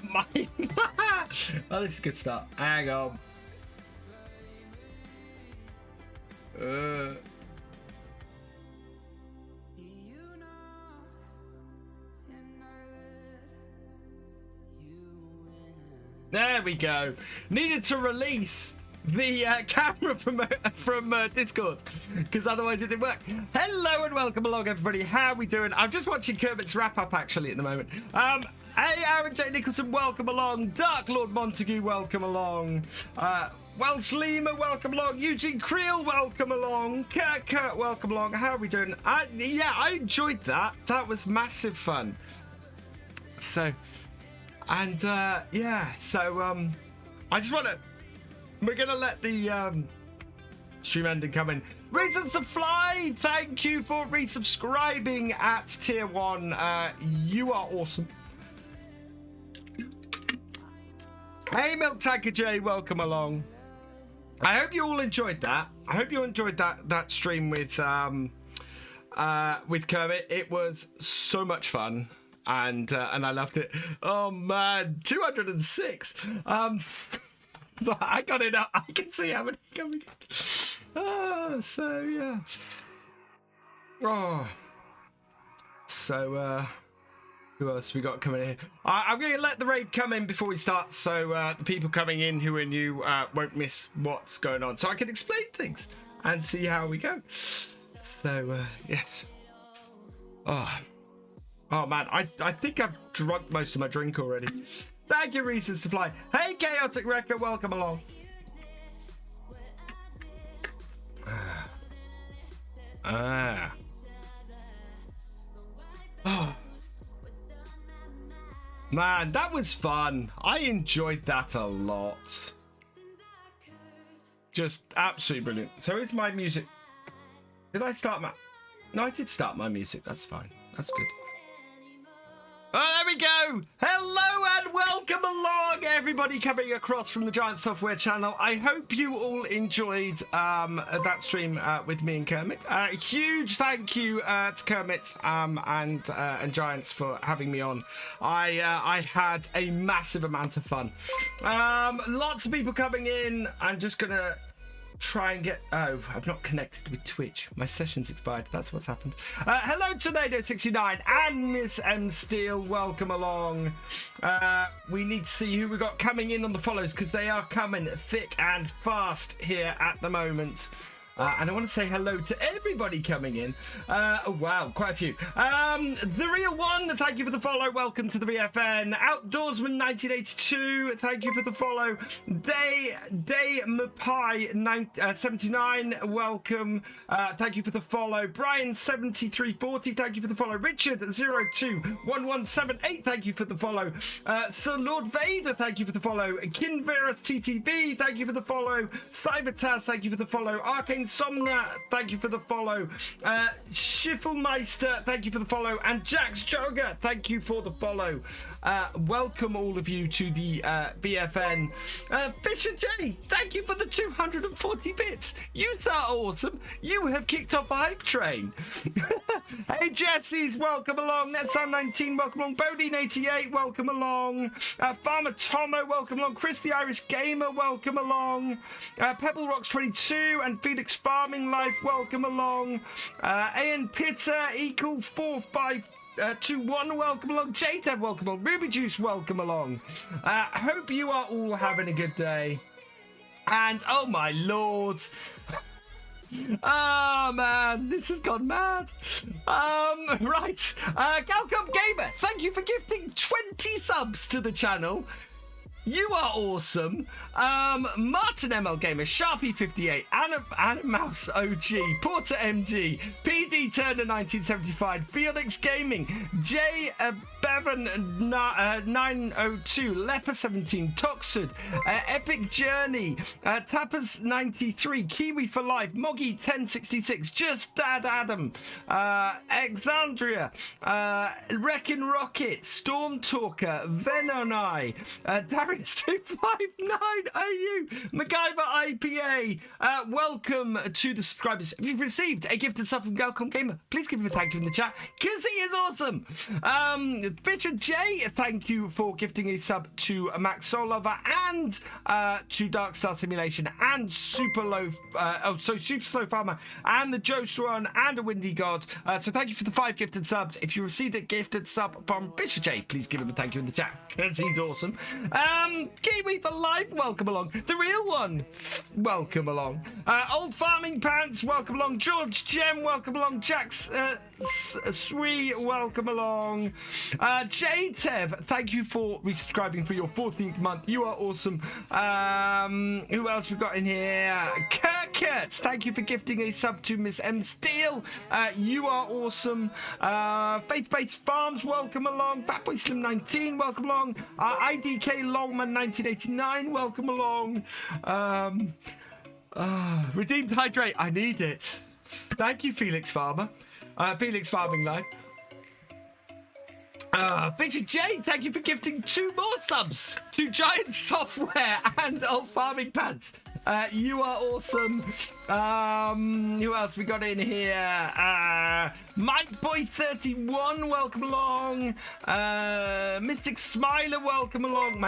mine. Oh, this is a good start. Hang on. There we go. Needed to release the camera from Discord because otherwise it didn't work. Hello and welcome along, everybody. How are we doing? I'm just watching Kermit's wrap up actually at the moment. Hey, Aaron J. Nicholson, welcome along. Dark Lord Montague, welcome along. Welsh Lima, welcome along. Eugene Creel, welcome along. Kurt, welcome along. How are we doing? Yeah, I enjoyed that. That was massive fun. So, and yeah, so I just want to. We're gonna let the stream ending come in. Reasons to Fly, thank you for resubscribing at tier 1. You are awesome. Hey, MilkTankerJ, welcome along. I hope you all enjoyed that. I hope you enjoyed that stream with Kermit. It was so much fun, and I loved it. Oh man, 206. I got it up. I can see how many coming. So yeah. Oh. So who else we got coming in? I'm going to let the raid come in before we start, so the people coming in who are new won't miss what's going on, so I can explain things and see how we go. So yes. Oh man, I think I've drunk most of my drink already. Thank you, Reason Supply. Hey, Chaotic Wrecker, welcome along. Oh. Man, that was fun. I enjoyed that a lot. Just absolutely brilliant. So is my music... Did I start my... No, I did start my music. That's fine. That's good. Oh, there we go. Hello and welcome along, everybody coming across from the Giant Software channel. I hope you all enjoyed that stream with me and Kermit. Huge thank you to Kermit and Giants for having me on. I had a massive amount of fun. Lots of people coming in. I'm just gonna try and get... Oh, I'm not connected with Twitch. My session's expired. That's what's happened. Hello, Tornado69 and Miss M Steel. Welcome along. We need to see who we got coming in on the follows because they are coming thick and fast here at the moment. And I want to say hello to everybody coming in. Oh, wow, quite a few. The Real One, thank you for the follow. Welcome to the VFN. Outdoorsman 1982, thank you for the follow. Day Mapai 79, welcome. Thank you for the follow. Brian 7340, thank you for the follow. Richard 021178, thank you for the follow. Sir Lord Vader, thank you for the follow. Kinverus TTV, thank you for the follow. Cybertaz, thank you for the follow. Arcane Somna, thank you for the follow. Schiffelmeister, thank you for the follow. And Jax Joga, thank you for the follow. Welcome all of you to the BFN. Fisher J, thank you for the 240 bits. You are awesome. You have kicked off a hype train. Hey Jessies, welcome along. NetSound19, welcome along. Bodine88, welcome along. Farmer Tomo, welcome along. Chris the Irish Gamer, welcome along. Pebble Rocks 22 and Felix Farming Life, welcome along. Ian Pitter, Equal 4521, welcome along. JTab, welcome along. Ruby Juice, welcome along. Hope you are all having a good day. And oh my lord. Oh man, this has gone mad. Right. Galcomp Gamer, thank you for gifting 20 subs to the channel. You are awesome. Martin ML Gamer, Sharpie58, Anna Mouse OG, Porter MG, PD Turner 1975, Felix Gaming, J Bevan 902, Leper 17, Toxud, Epic Journey, Tappers 93, Kiwi for Life, Moggy 1066, Just Dad Adam, Exandria, Wreckin' Rocket, Storm Talker, Venonai, Darius 259, AU, MacGyver IPA. Welcome to the subscribers. If you've received a gifted sub from Galcomp Gamer, please give him a thank you in the chat because he is awesome. Thefisherj, thank you for gifting a sub to Max Soul Lover and to Dark Star Simulation and Super Slow Farmer and the Joe Swan and a Windy God. So thank you for the 5 gifted subs. If you received a gifted sub from Thefisherj, please give him a thank you in the chat because he's awesome. Kiwi for life, welcome along. The real one, welcome along. Old Farming Pants, welcome along. George Gem, welcome along. Jax Swee, welcome along. JTev, thank you for resubscribing for your 14th month. You are awesome. Who else we got in here? Kirkert, thank you for gifting a sub to Miss M Steele. You are awesome. Faith-Based Farms, welcome along. Fatboy Slim 19, welcome along. IDK Longman 1989, welcome along. Redeemed Hydrate, I need it. Thank you, Felix Farmer. Felix Farming Life. Thefisherj, thank you for gifting 2 more subs to Giant Software and Old Farming Pants. You are awesome. Who else we got in here? Mike Boy 31, welcome along. Mystic Smiler, welcome along.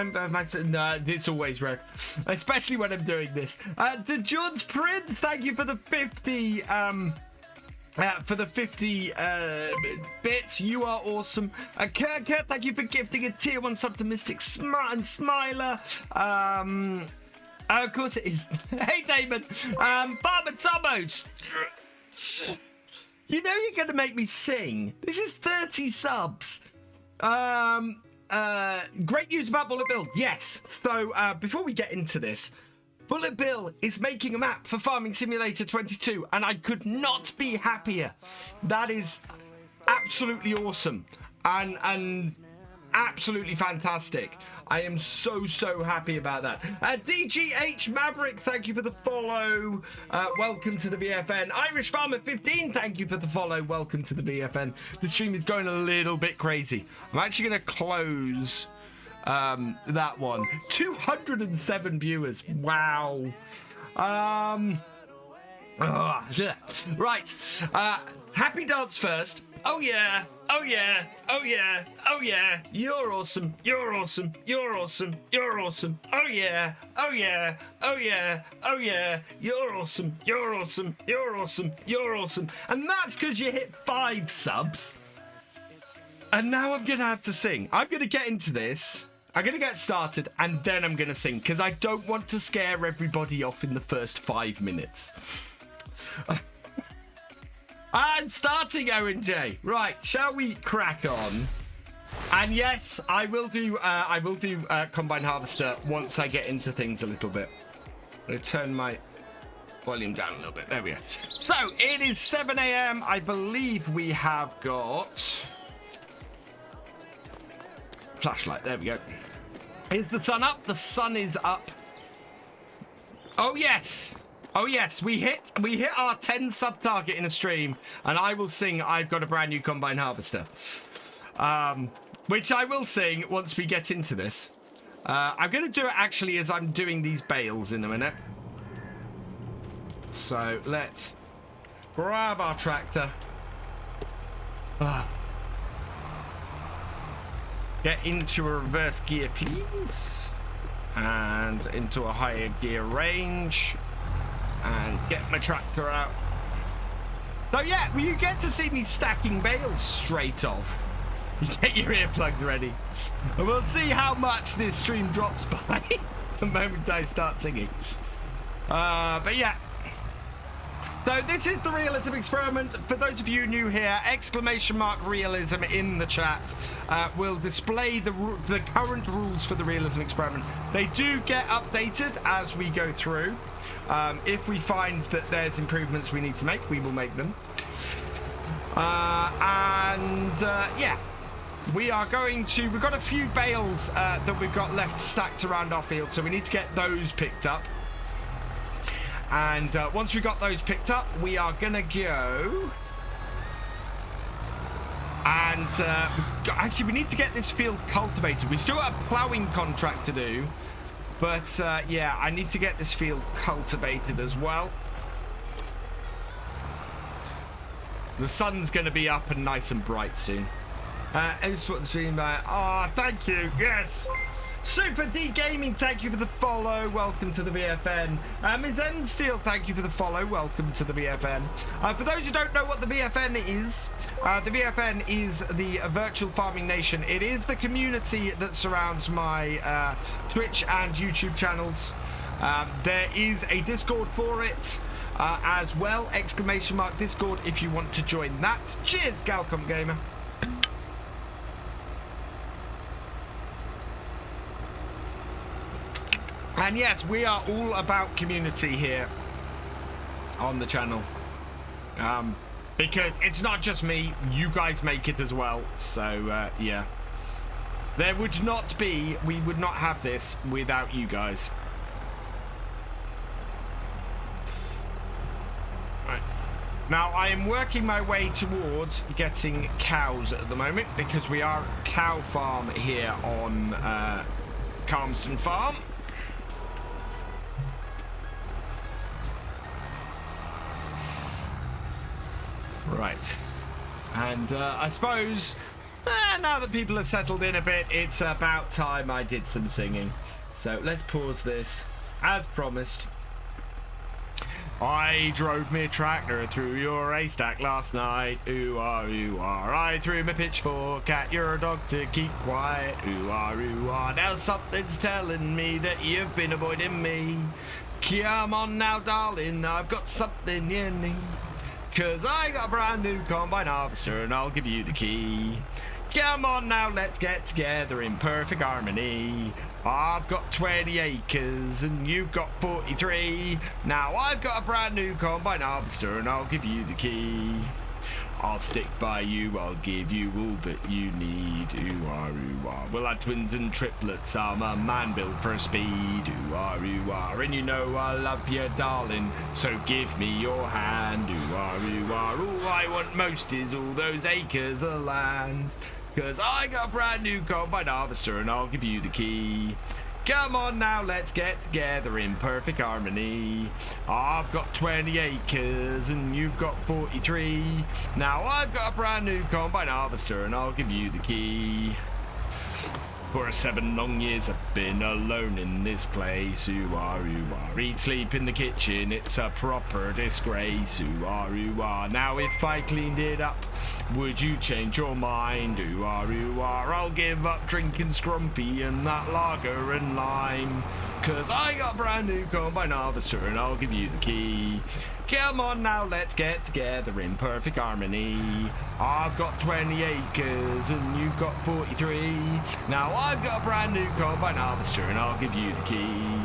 It's always red, especially when I'm doing this. The John's Prince, thank you for the 50. For the 50 bits, you are awesome. Kirk, thank you for gifting a tier 1 sub to Mystic Smiler. Of course it is. Hey, Damon. Farmer Tomos. You know you're going to make me sing. This is 30 subs. Great news about Bullet Bill. Yes. So before we get into this, Bullet Bill is making a map for Farming Simulator 22, and I could not be happier. That is absolutely awesome and absolutely fantastic. I am so happy about that. DGH Maverick, thank you for the follow. Welcome to the BFN. Irish Farmer 15, thank you for the follow. Welcome to the BFN. The stream is going a little bit crazy. I'm actually going to close that one. 207 viewers. Wow. Right. Happy dance first. Oh yeah. Oh yeah. Oh yeah. Oh yeah. You're awesome. You're awesome. You're awesome. You're awesome. Oh yeah. Oh yeah. Oh yeah. Oh yeah. You're awesome. You're awesome. You're awesome. You're awesome. And that's because you hit 5 subs. And now I'm gonna have to sing. I'm gonna get into this. I'm going to get started and then I'm going to sing because I don't want to scare everybody off in the first 5 minutes. I'm starting, Owen J. Right, shall we crack on? And yes, I will do Combine Harvester once I get into things a little bit. I'm going to turn my volume down a little bit. There we go. So, it is 7 a.m. I believe we have got... flashlight, there we go. Is the sun up? The sun is up. Oh yes. Oh yes, we hit our 10 sub target in a stream, and I will sing I've got a brand new Combine Harvester. Which I will sing once we get into this. I'm gonna do it actually as I'm doing these bales in a minute. So let's grab our tractor. Get into a reverse gear, please. And into a higher gear range. And get my tractor out. So yeah, you get to see me stacking bales straight off. You get your earplugs ready. And we'll see how much this stream drops by the moment I start singing. But yeah. So this is the Realism Experiment. For those of you new here, !realism in the chat will display the current rules for the Realism Experiment. They do get updated as we go through. If we find that there's improvements we need to make, we will make them. Yeah, we are going to... We've got a few bales that we've got left stacked around our field, so we need to get those picked up. And once we got those picked up, we are going to go... And actually, we need to get this field cultivated. We still have a ploughing contract to do. But yeah, I need to get this field cultivated as well. The sun's going to be up and nice and bright soon. Who's what the stream by? Oh, thank you. Yes. Super D Gaming, thank you for the follow. Welcome to the VFN. Ms. Ensteel, thank you for the follow. Welcome to the VFN. For those who don't know what the VFN is, the VFN is the Virtual Farming Nation. It is the community that surrounds my Twitch and YouTube channels. There is a Discord for it as well. ! Discord if you want to join that. Cheers, Galcomp Gamer. And yes, we are all about community here on the channel. Because it's not just me, you guys make it as well. So, yeah. There would not be, we would not have this without you guys. Right. Now, I am working my way towards getting cows at the moment because we are a cow farm here on Calmsden Farm. Right, and I suppose now that people are settled in a bit, it's about time I did some singing. So let's pause this, as promised. I drove me a tractor through your haystack last night. Ooh ah, ooh ah. I threw my pitchfork at your dog to keep quiet. Ooh ah, ooh ah. Now something's telling me that you've been avoiding me. Come on now, darling, I've got something you need. 'Cause I got a brand new combine harvester and I'll give you the key. Come on now, let's get together in perfect harmony. I've got 20 acres and you've got 43. Now I've got a brand new combine harvester and I'll give you the key. I'll stick by you, I'll give you all that you need. Ooh ah, ooh ah. We'll have twins and triplets, I'm a man built for speed. Ooh ah, ooh ah. And you know I love you, darling, so give me your hand. Ooh ah, ooh ah. All I want most is all those acres of land. 'Cause I got a brand new combine harvester and I'll give you the key. Come on now, let's get together in perfect harmony. I've got 20 acres and you've got 43. Now I've got a brand new combine harvester and I'll give you the key. For 7 long years I've been alone in this place. Ooh ah, ooh ah. Eat, sleep in the kitchen, it's a proper disgrace. Ooh ah, ooh ah. Now if I cleaned it up, would you change your mind? Ooh ah, ooh ah. I'll give up drinking Scrumpy and that lager and lime. 'Cause I got a brand new combine harvester and I'll give you the key. Come on now, let's get together in perfect harmony. I've got 20 acres and you've got 43. Now I've got a brand new combine harvester and I'll give you the key.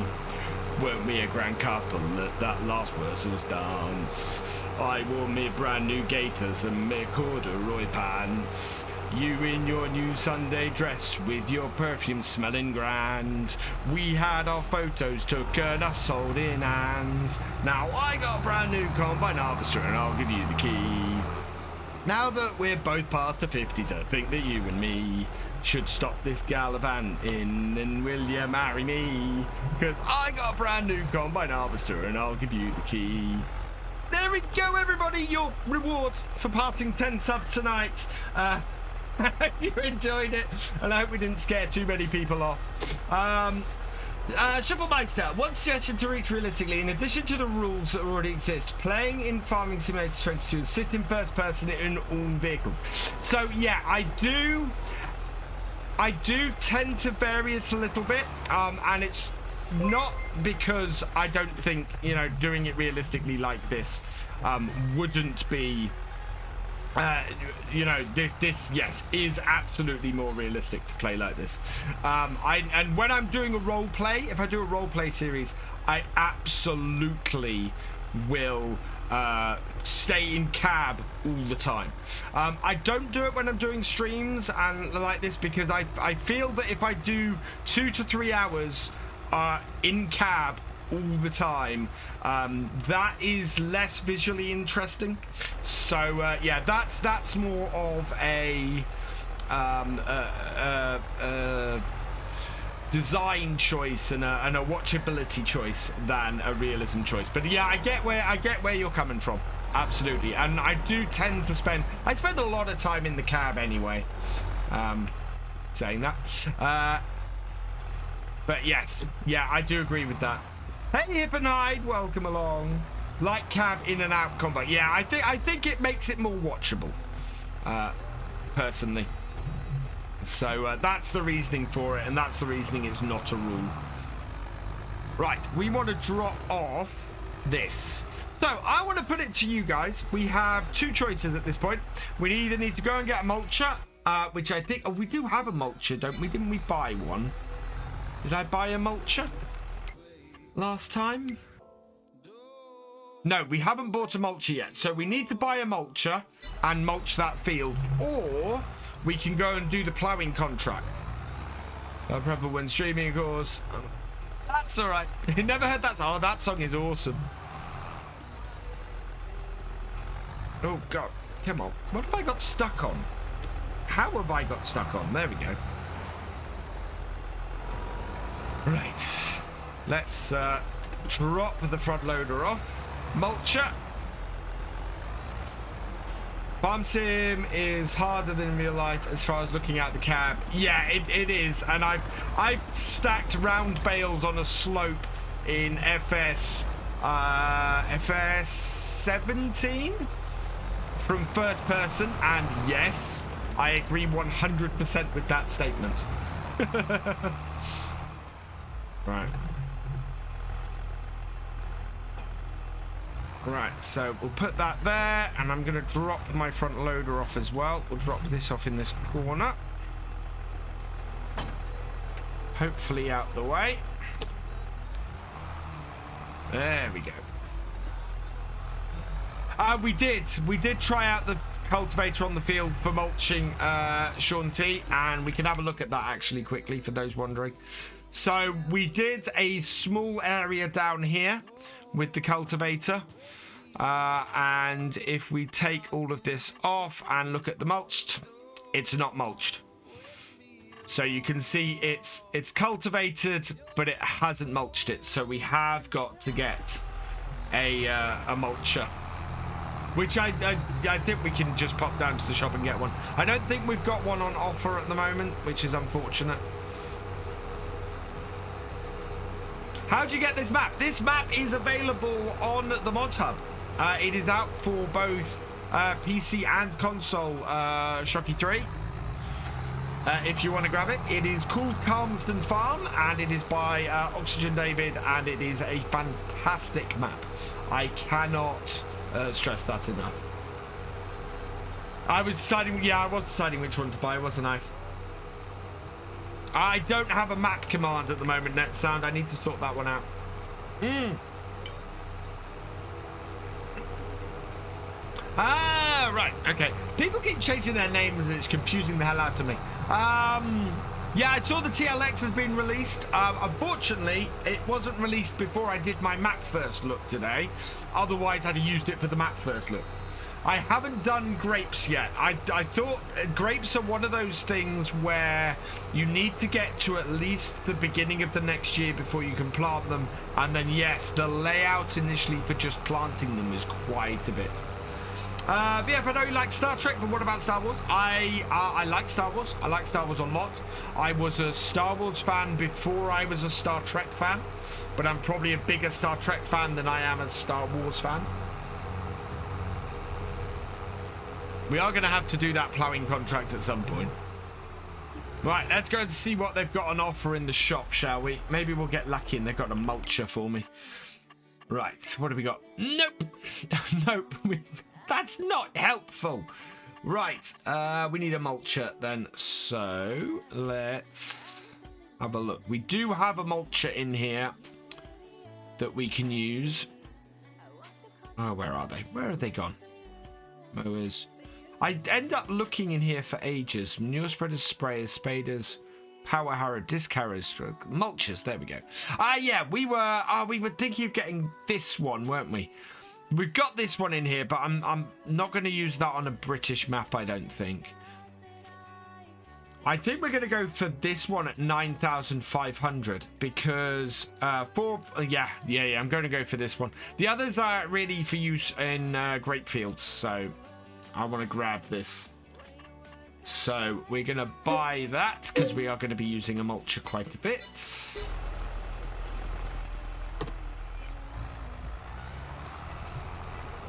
Weren't we a grand couple at that last Wurzel's dance? I wore me brand new gaiters and me corduroy pants. You in your new Sunday dress with your perfume smelling grand. We had our photos took and us sold in hands. Now I got a brand new combine harvester and I'll give you the key. Now that we're both past the 50s, I think that you and me should stop this gallivanting and will you marry me? 'Cause I got a brand new combine harvester and I'll give you the key. There we go, everybody, your reward for passing 10 subs tonight. I hope you enjoyed it, and I hope we didn't scare too many people off. Shufflemeister, one suggestion to reach realistically, in addition to the rules that already exist, playing in Farming Simulator 22 is sit in first person in all vehicles. So yeah, I do tend to vary it a little bit, and it's not because I don't think, you know, doing it realistically like this wouldn't be you know, this yes is absolutely more realistic to play like this. And when I'm doing a role play, if I do a role play series, I absolutely will stay in cab all the time. I don't do it when I'm doing streams and like this because I feel that if I do 2 to 3 hours in cab all the time, that is less visually interesting. So yeah, that's more of a design choice and a watchability choice than a realism choice. But yeah, I get where you're coming from, absolutely. And I do tend to spend a lot of time in the cab anyway. saying that. But yes, yeah, I do agree with that. Hey, Hip and Hide, welcome along. Light cab in and out combat. Yeah, I think it makes it more watchable, personally. So that's the reasoning for it, and that's the reasoning it's not a rule. Right, we want to drop off this. So I want to put it to you guys. We have two choices at this point. We either need to go and get a mulcher, which I think... Oh, we do have a mulcher, don't we? Didn't we buy one? Did I buy a mulcher last time? No, we haven't bought a mulcher yet. So we need to buy a mulcher and mulch that field. Or we can go and do the ploughing contract. Probably when streaming, of course. That's all right. You never heard that? Oh, that song is awesome. Oh, God. Come on. What have I got stuck on? How have I got stuck on? There we go. Right. Let's drop the front loader off. Mulcher. Farm sim is harder than real life as far as looking at the cab. Yeah, it is. And I've stacked round bales on a slope in FS 17 from first person, and yes, I agree 100% with that statement. Right. Right, so we'll put that there, and I'm going to drop my front loader off as well. We'll drop this off in this corner. Hopefully out the way. There we go. We did try out the cultivator on the field for mulching, Sean T, and we can have a look at that actually quickly for those wondering. So we did a small area down here with the cultivator, and if we take all of this off and look at the mulched, it's not mulched. So you can see it's cultivated, but it hasn't mulched it. So we have got to get a mulcher, which I think we can just pop down to the shop and get one. I don't think we've got one on offer at the moment, which is unfortunate. How'd you get this map? This map is available on the Mod Hub. It is out for both PC and console, Shocky 3. If you want to grab it. It is called Calmsden Farm, and it is by Oxygen David, and it is a fantastic map. I cannot stress that enough. I was deciding which one to buy, wasn't I? I don't have a map command at the moment, NetSound. I need to sort that one out. Ah, right. Okay. People keep changing their names and it's confusing the hell out of me. Yeah, I saw the TLX has been released. Unfortunately, it wasn't released before I did my map first look today. Otherwise, I'd have used it for the map first look. I haven't done grapes yet. I thought grapes are one of those things where you need to get to at least the beginning of the next year before you can plant them. And then, yes, the layout initially for just planting them is quite a bit. VF, I know you like Star Trek, but what about Star Wars? I like Star Wars. I like Star Wars a lot. I was a Star Wars fan before I was a Star Trek fan, but I'm probably a bigger Star Trek fan than I am a Star Wars fan. We are going to have to do that ploughing contract at some point. Right, let's go and see what they've got on offer in the shop, shall we? Maybe we'll get lucky and they've got a mulcher for me. Right, what have we got? Nope. Nope. That's not helpful. Right, we need a mulcher then. So let's have a look. We do have a mulcher in here that we can use. Oh, where are they? Where have they gone? Mowers. I end up looking in here for ages. Manure spreaders, sprayers, spaders, power harrow, disc harrows, mulchers. There we go. Yeah, we were thinking of getting this one, weren't we? We've got this one in here, but I'm not going to use that on a British map, I don't think. I think we're going to go for this one at 9,500 because I'm going to go for this one. The others are really for use in grape fields, so I want to grab this. So we're going to buy that because we are going to be using a mulcher quite a bit.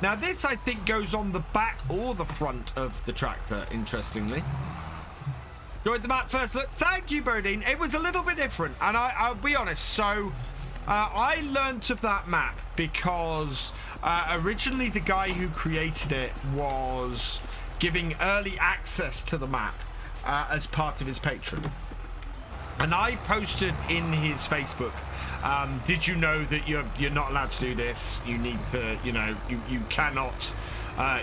Now this, I think, goes on the back or the front of the tractor, interestingly. Enjoyed the map first look. Thank you, Bodine. It was a little bit different, and I'll be honest. So I learnt of that map because originally the guy who created it was giving early access to the map as part of his Patron. And I posted in his Facebook, did you know that you're not allowed to do this? You need to, you know, you cannot,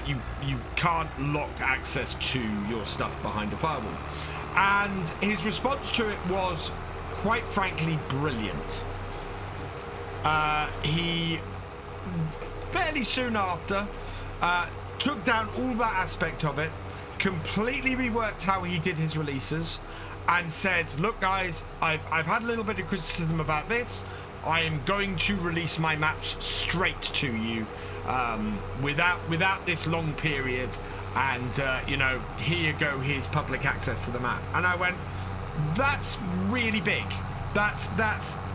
you can't lock access to your stuff behind a firewall. And his response to it was, quite frankly, brilliant. He, fairly soon after, took down all that aspect of it, completely reworked how he did his releases, and said, look guys, I've had a little bit of criticism about this. I am going to release my maps straight to you without this long period, and you know, here you go, here's public access to the map. And I went, that's really big. That's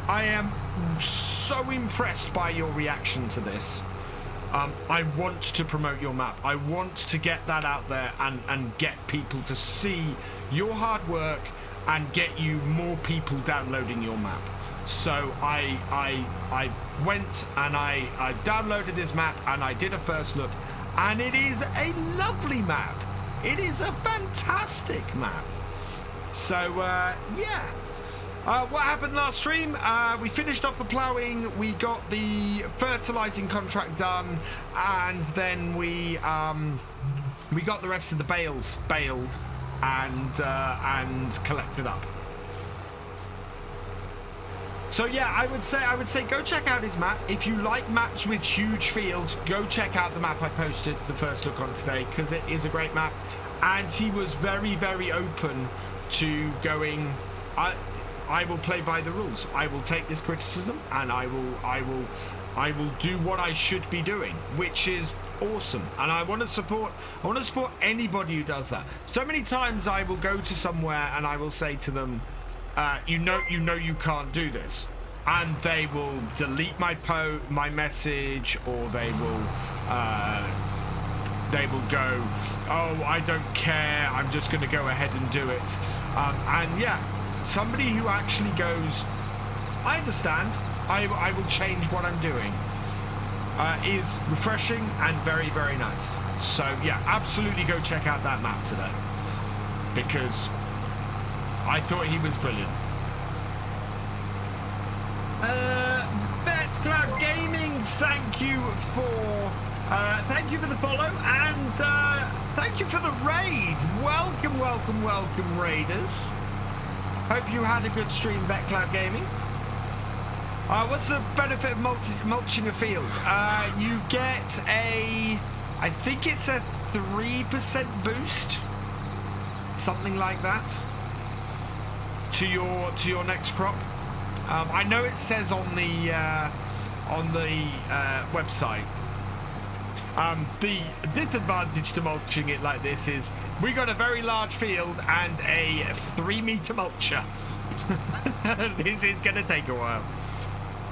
I am so impressed by your reaction to this. I want to promote your map. I want to get that out there and get people to see your hard work and get you more people downloading your map. So I went and I downloaded this map and I did a first look, and it is a lovely map. It is a fantastic map. So yeah. What happened last stream? We finished off the ploughing, we got the fertilizing contract done, and then we got the rest of the bales baled and collected up. So yeah, I would say go check out his map. If you like maps with huge fields, go check out the map I posted the first look on today, because it is a great map. And he was very, very open to going, I will play by the rules. I will take this criticism and I will do what I should be doing, which is awesome. And I want to support anybody who does that. So many times I will go to somewhere and I will say to them, you know you can't do this, and they will delete my message, or they will go, oh, I don't care, I'm just going to go ahead and do it. And yeah, somebody who actually goes, I understand, I will change what I'm doing, is refreshing and very, very nice. So yeah, absolutely go check out that map today, because I thought he was brilliant. Cloud Gaming, thank you for the follow, and thank you for the raid. Welcome, welcome, welcome, raiders. Hope you had a good stream, Cloud Gaming. What's the benefit of mulching a field? You get I think it's a 3% boost, something like that, to your next crop. I know it says on the website. The disadvantage to mulching it like this is we got a very large field and a 3-meter mulcher. This is going to take a while.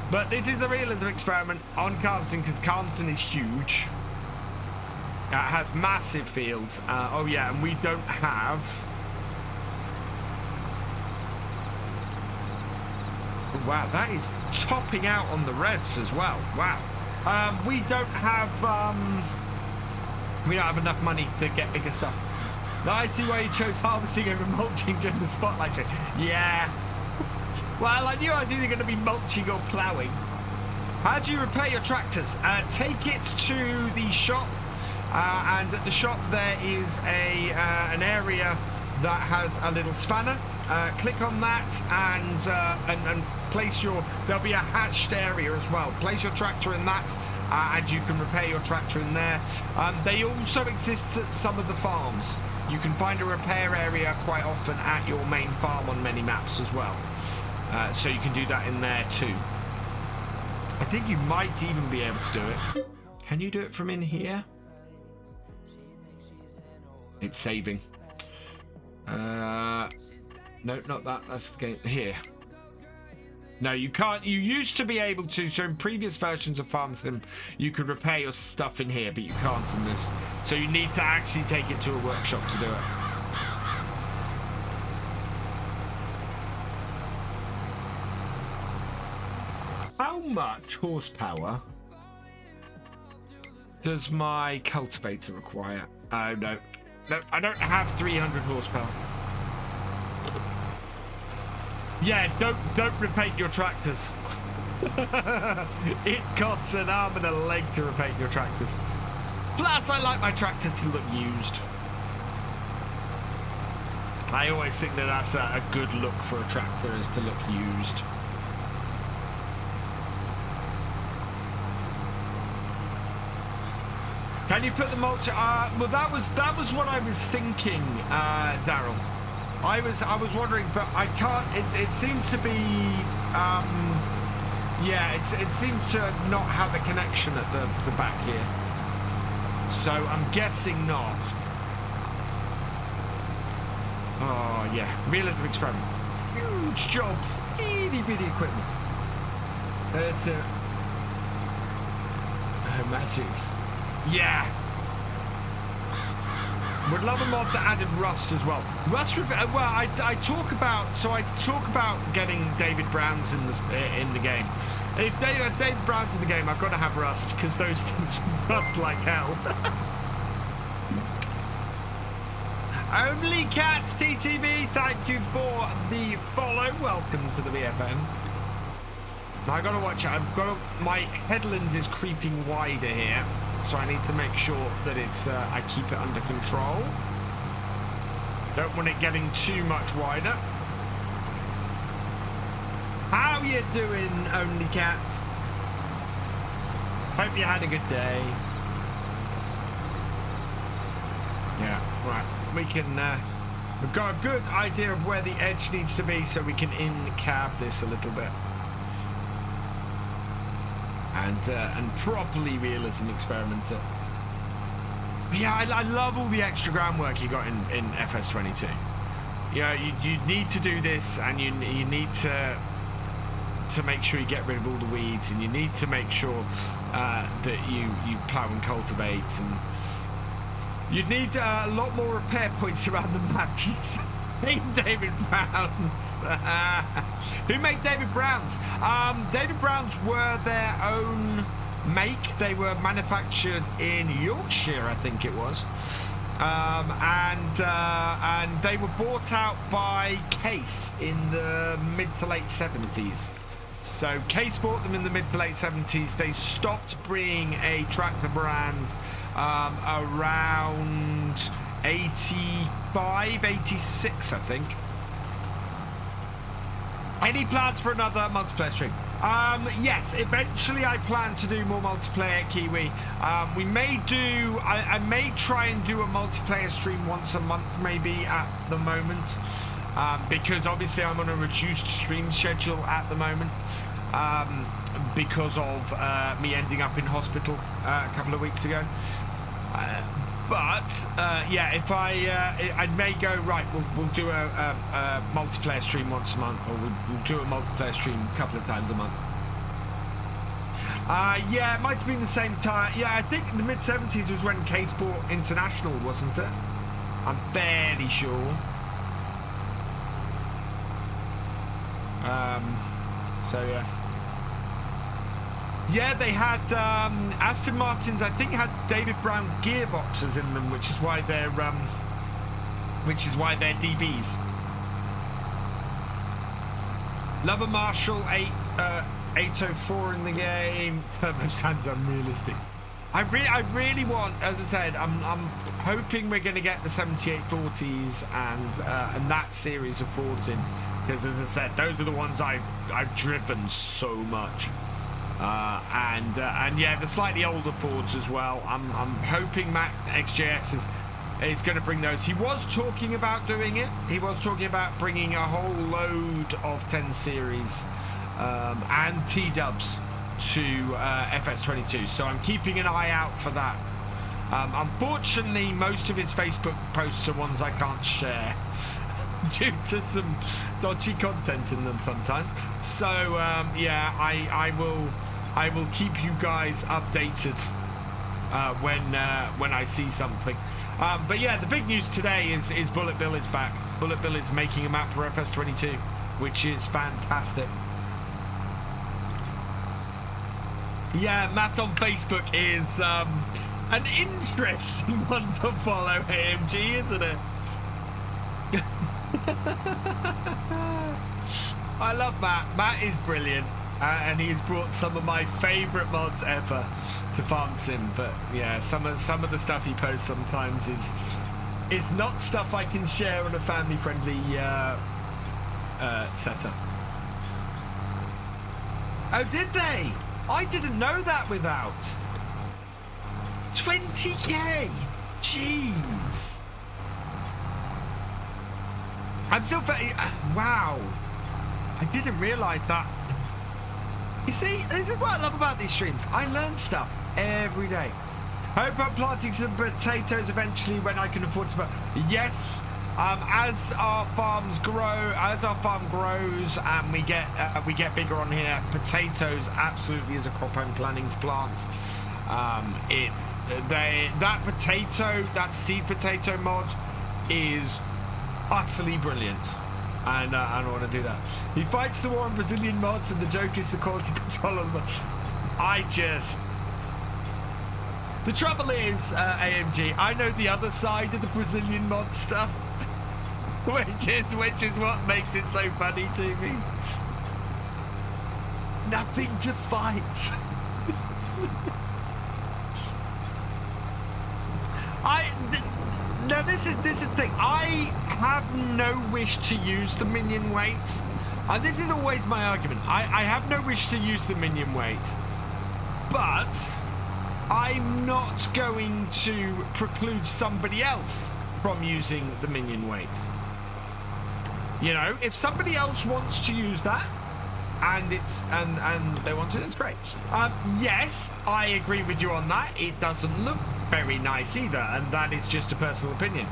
But this is the Realism Experiment on Calmsden, because Calmsden is huge. It has massive fields. Oh yeah, and we don't have... Wow, that is topping out on the revs as well. Wow. We don't have enough money to get bigger stuff. Now I see why you chose harvesting over mulching during the spotlight show. Yeah. Well, I knew I was either going to be mulching or ploughing. How do you repair your tractors? Take it to the shop, and at the shop there is an area that has a little spanner. Click on that and place your... There'll be a hatched area as well. Place your tractor in that, and you can repair your tractor in there. They also exist at some of the farms. You can find a repair area quite often at your main farm on many maps as well. So you can do that in there too. I think you might even be able to do it. Can you do it from in here? It's saving. No, not that. That's the game. Here. No, you can't. You used to be able to. So in previous versions of FarmCatGR, you could repair your stuff in here, but you can't in this. So you need to actually take it to a workshop to do it. How much horsepower does my cultivator require? Oh, no. No, I don't have 300 horsepower. Yeah, don't repaint your tractors. It costs an arm and a leg to repaint your tractors. Plus, I like my tractors to look used. I always think that that's a good look for a tractor, is to look used. Can you put the mulch? Well, that was what I was thinking, Daryl. I was wondering, but I can't. It seems to be, yeah. It seems to not have a connection at the back here. So I'm guessing not. Oh yeah, Realism Experiment. Huge jobs, itty bitty equipment. There's magic. Yeah. Would love a mod that added Rust as well. Rust would be, well, I talk about getting David Browns in the game. If David Brown's in the game, I've got to have Rust, because those things rust like hell. Only Cats TTV, thank you for the follow. Welcome to the VFN. Now I gotta watch it. My headland is creeping wider here, so I need to make sure that it's I keep it under control. Don't want it getting too much wider. How you doing, Only Cats? Hope you had a good day. Yeah, right. We can. We've got a good idea of where the edge needs to be, so we can in-cab this a little bit. And properly Realism Experiment it. But yeah, I love all the extra groundwork you got in FS22. Yeah, you need to do this, and you need to make sure you get rid of all the weeds, and you need to make sure that you plough and cultivate, and you need a lot more repair points around the map. David Browns. Who made David Browns? David Browns were their own make. They were manufactured in Yorkshire, I think it was, and they were bought out by Case in the mid to late 70s. So Case bought them in the mid to late 70s. They stopped bringing a tractor brand around 85, 86, I think. Any plans for another multiplayer stream? Yes, eventually I plan to do more multiplayer, Kiwi. We may do, I may try and do a multiplayer stream once a month, maybe, at the moment. Because obviously I'm on a reduced stream schedule at the moment. Because of me ending up in hospital a couple of weeks ago. But yeah, if I may go right, we'll do a multiplayer stream once a month, or we'll do a multiplayer stream a couple of times a month. Yeah, it might have been the same time. Yeah, I think the mid 70s was when Case bought International, wasn't it? I'm fairly sure. So yeah. Yeah, they had Aston Martins. I think had David Brown gearboxes in them, which is why they're DBs. Love a Marshall 804 in the game. Turbo sounds unrealistic. I really want, as I said, I'm hoping we're going to get the 7840s and that series of Fords in, because as I said, those are the ones I've driven so much. And yeah, the slightly older Fords as well. I'm hoping Mac XJS is going to bring those. He was talking about doing it. He was talking about bringing a whole load of 10 series and T-dubs to FS22. So I'm keeping an eye out for that. Unfortunately, most of his Facebook posts are ones I can't share. due to some dodgy content in them sometimes. So yeah, I will keep you guys updated when I see something. But yeah, the big news today is Bullet Bill is back. Bullet Bill is making a map for FS22, which is fantastic. Yeah, Matt on Facebook is an interesting one to follow, AMG, isn't it? I love Matt. Matt is brilliant, and he has brought some of my favourite mods ever to Farm Sim. But yeah, some of the stuff he posts sometimes is not stuff I can share on a family-friendly setup. Oh, did they? I didn't know that without. 20k! Jeez. I'm still... Wow. I didn't realise that. You see, this is what I love about these streams. I learn stuff every day. Hope I'm planting some potatoes eventually when I can afford to... Yes. As our farm grows and we get bigger on here, potatoes absolutely is a crop I'm planning to plant. That seed potato mod is utterly brilliant, and I don't want to do that. He fights the war on Brazilian mods, and the joke is the quality control of them. The trouble is, AMG, I know the other side of the Brazilian mod stuff. Which is what makes it so funny to me. Nothing to fight. No, this is the thing. I have no wish to use the minion weight, and this is always my argument. I have no wish to use the minion weight, but I'm not going to preclude somebody else from using the minion weight. You know, if somebody else wants to use that, and they want it, it's great. Yes, I agree with you on that. It doesn't look very nice either, and that is just a personal opinion.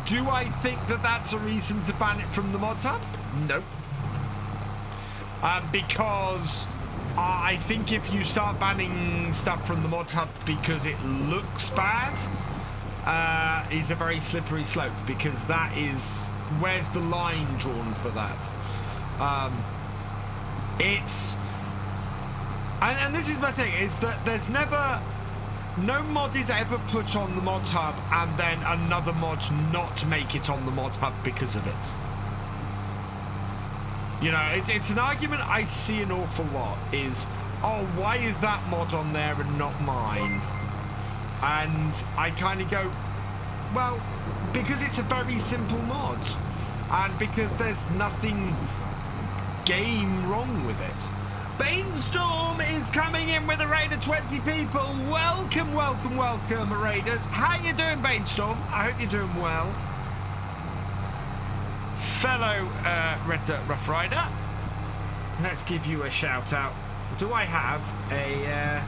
Do I think that that's a reason to ban it from the mod hub? Nope. Because I think if you start banning stuff from the mod hub because it looks bad, is a very slippery slope, because that is... Where's the line drawn for that? And this is my thing, is that there's never... No mod is ever put on the mod hub and then another mod not make it on the mod hub because of it. You know, it's an argument I see an awful lot, is, oh, why is that mod on there and not mine? And I kind of go, well, because it's a very simple mod, and because there's nothing game wrong with it. Bainstorm is coming in with a raid of 20 people. Welcome, welcome, welcome, raiders. How you doing, Bainstorm? I hope you're doing well. Fellow Red Dirt Rough Rider, let's give you a shout out. Do I have a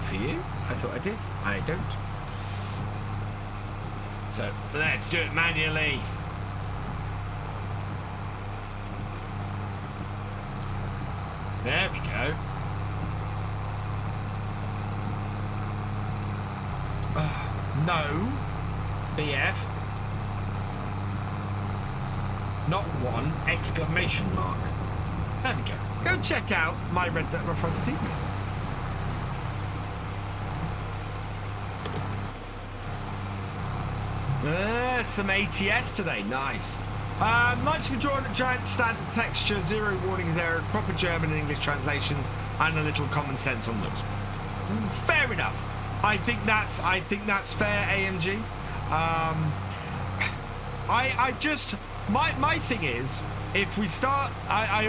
for you? I thought I did. I don't. So let's do it manually. There we go. No. BF. Not one exclamation mark. There we go. Go check out my Red Dirt Rough Rider team. Some ATS today. Nice. Much for drawing a giant standard texture, zero warnings error, proper German and English translations, and a little common sense on those. Fair enough. I think that's fair, AMG. I just my thing is, if we start, I've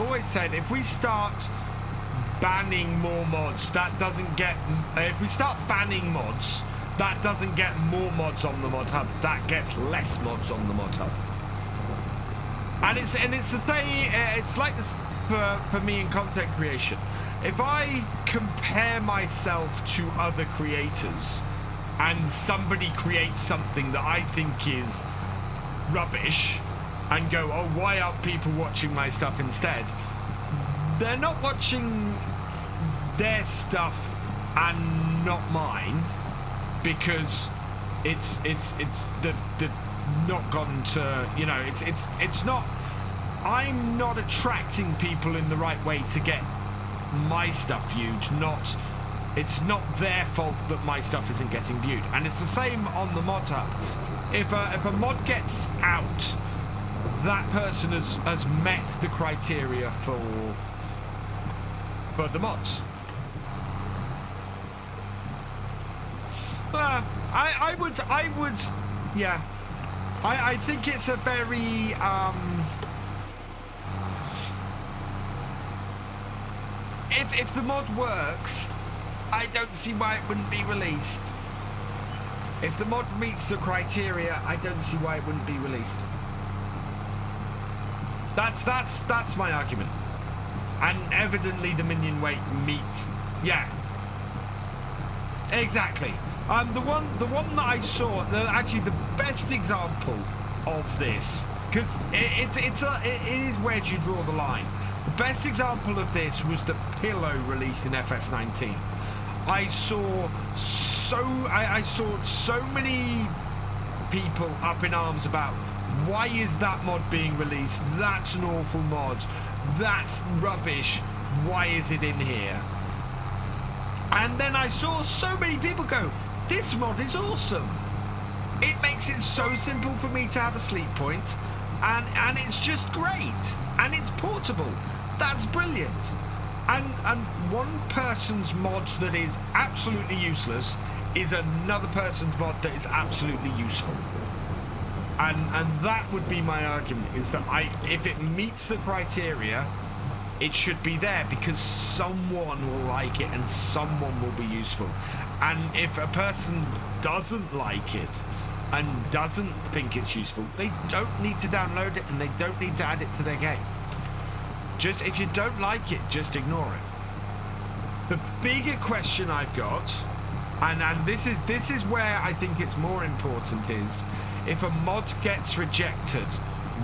always said, if we start banning more mods, that doesn't get. If we start banning mods, that doesn't get more mods on the mod hub. That gets less mods on the mod hub. And it's the same. It's like this for me in content creation. If I compare myself to other creators, and somebody creates something that I think is rubbish and go, oh, why aren't people watching my stuff instead? They're not watching their stuff and not mine because they've not gone to, you know, it's not, I'm not attracting people in the right way to get my stuff viewed. It's not their fault that my stuff isn't getting viewed. And it's the same on the mod hub. If a mod gets out, that person has met the criteria for the mods. I would, yeah. I think it's a very, if the mod works, I don't see why it wouldn't be released. If the mod meets the criteria, I don't see why it wouldn't be released. That's my argument. And evidently the minion weight meets, yeah. Exactly. The one that I saw, actually the best example of this, because it is where do you draw the line. The best example of this was the pillow released in FS19. I saw so many people up in arms about why is that mod being released? That's an awful mod. That's rubbish. Why is it in here? And then I saw so many people go, this mod is awesome. It makes it so simple for me to have a sleep point, and it's just great, and it's portable. That's brilliant. And one person's mod that is absolutely useless is another person's mod that is absolutely useful. And that would be my argument, is that if it meets the criteria, it should be there because someone will like it and someone will be useful. And if a person doesn't like it and doesn't think it's useful, they don't need to download it and they don't need to add it to their game. Just, if you don't like it, just ignore it. The bigger question I've got, and this is where I think it's more important, is if a mod gets rejected,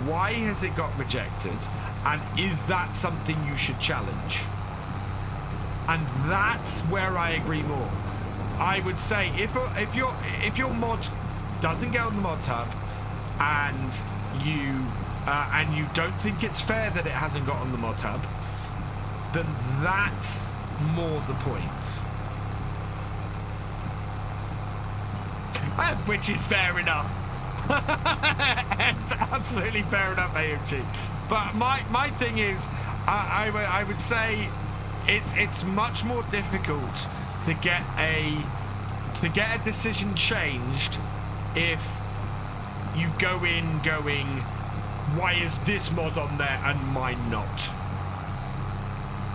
why has it got rejected? And is that something you should challenge? And that's where I agree more. I would say if your mod doesn't get on the mod hub and you don't think it's fair that it hasn't got on the mod hub, then that's more the point. Which is fair enough. It's absolutely fair enough, AMG. But my thing is, I would say it's much more difficult to get a decision changed if you go in going, why is this mod on there and mine not?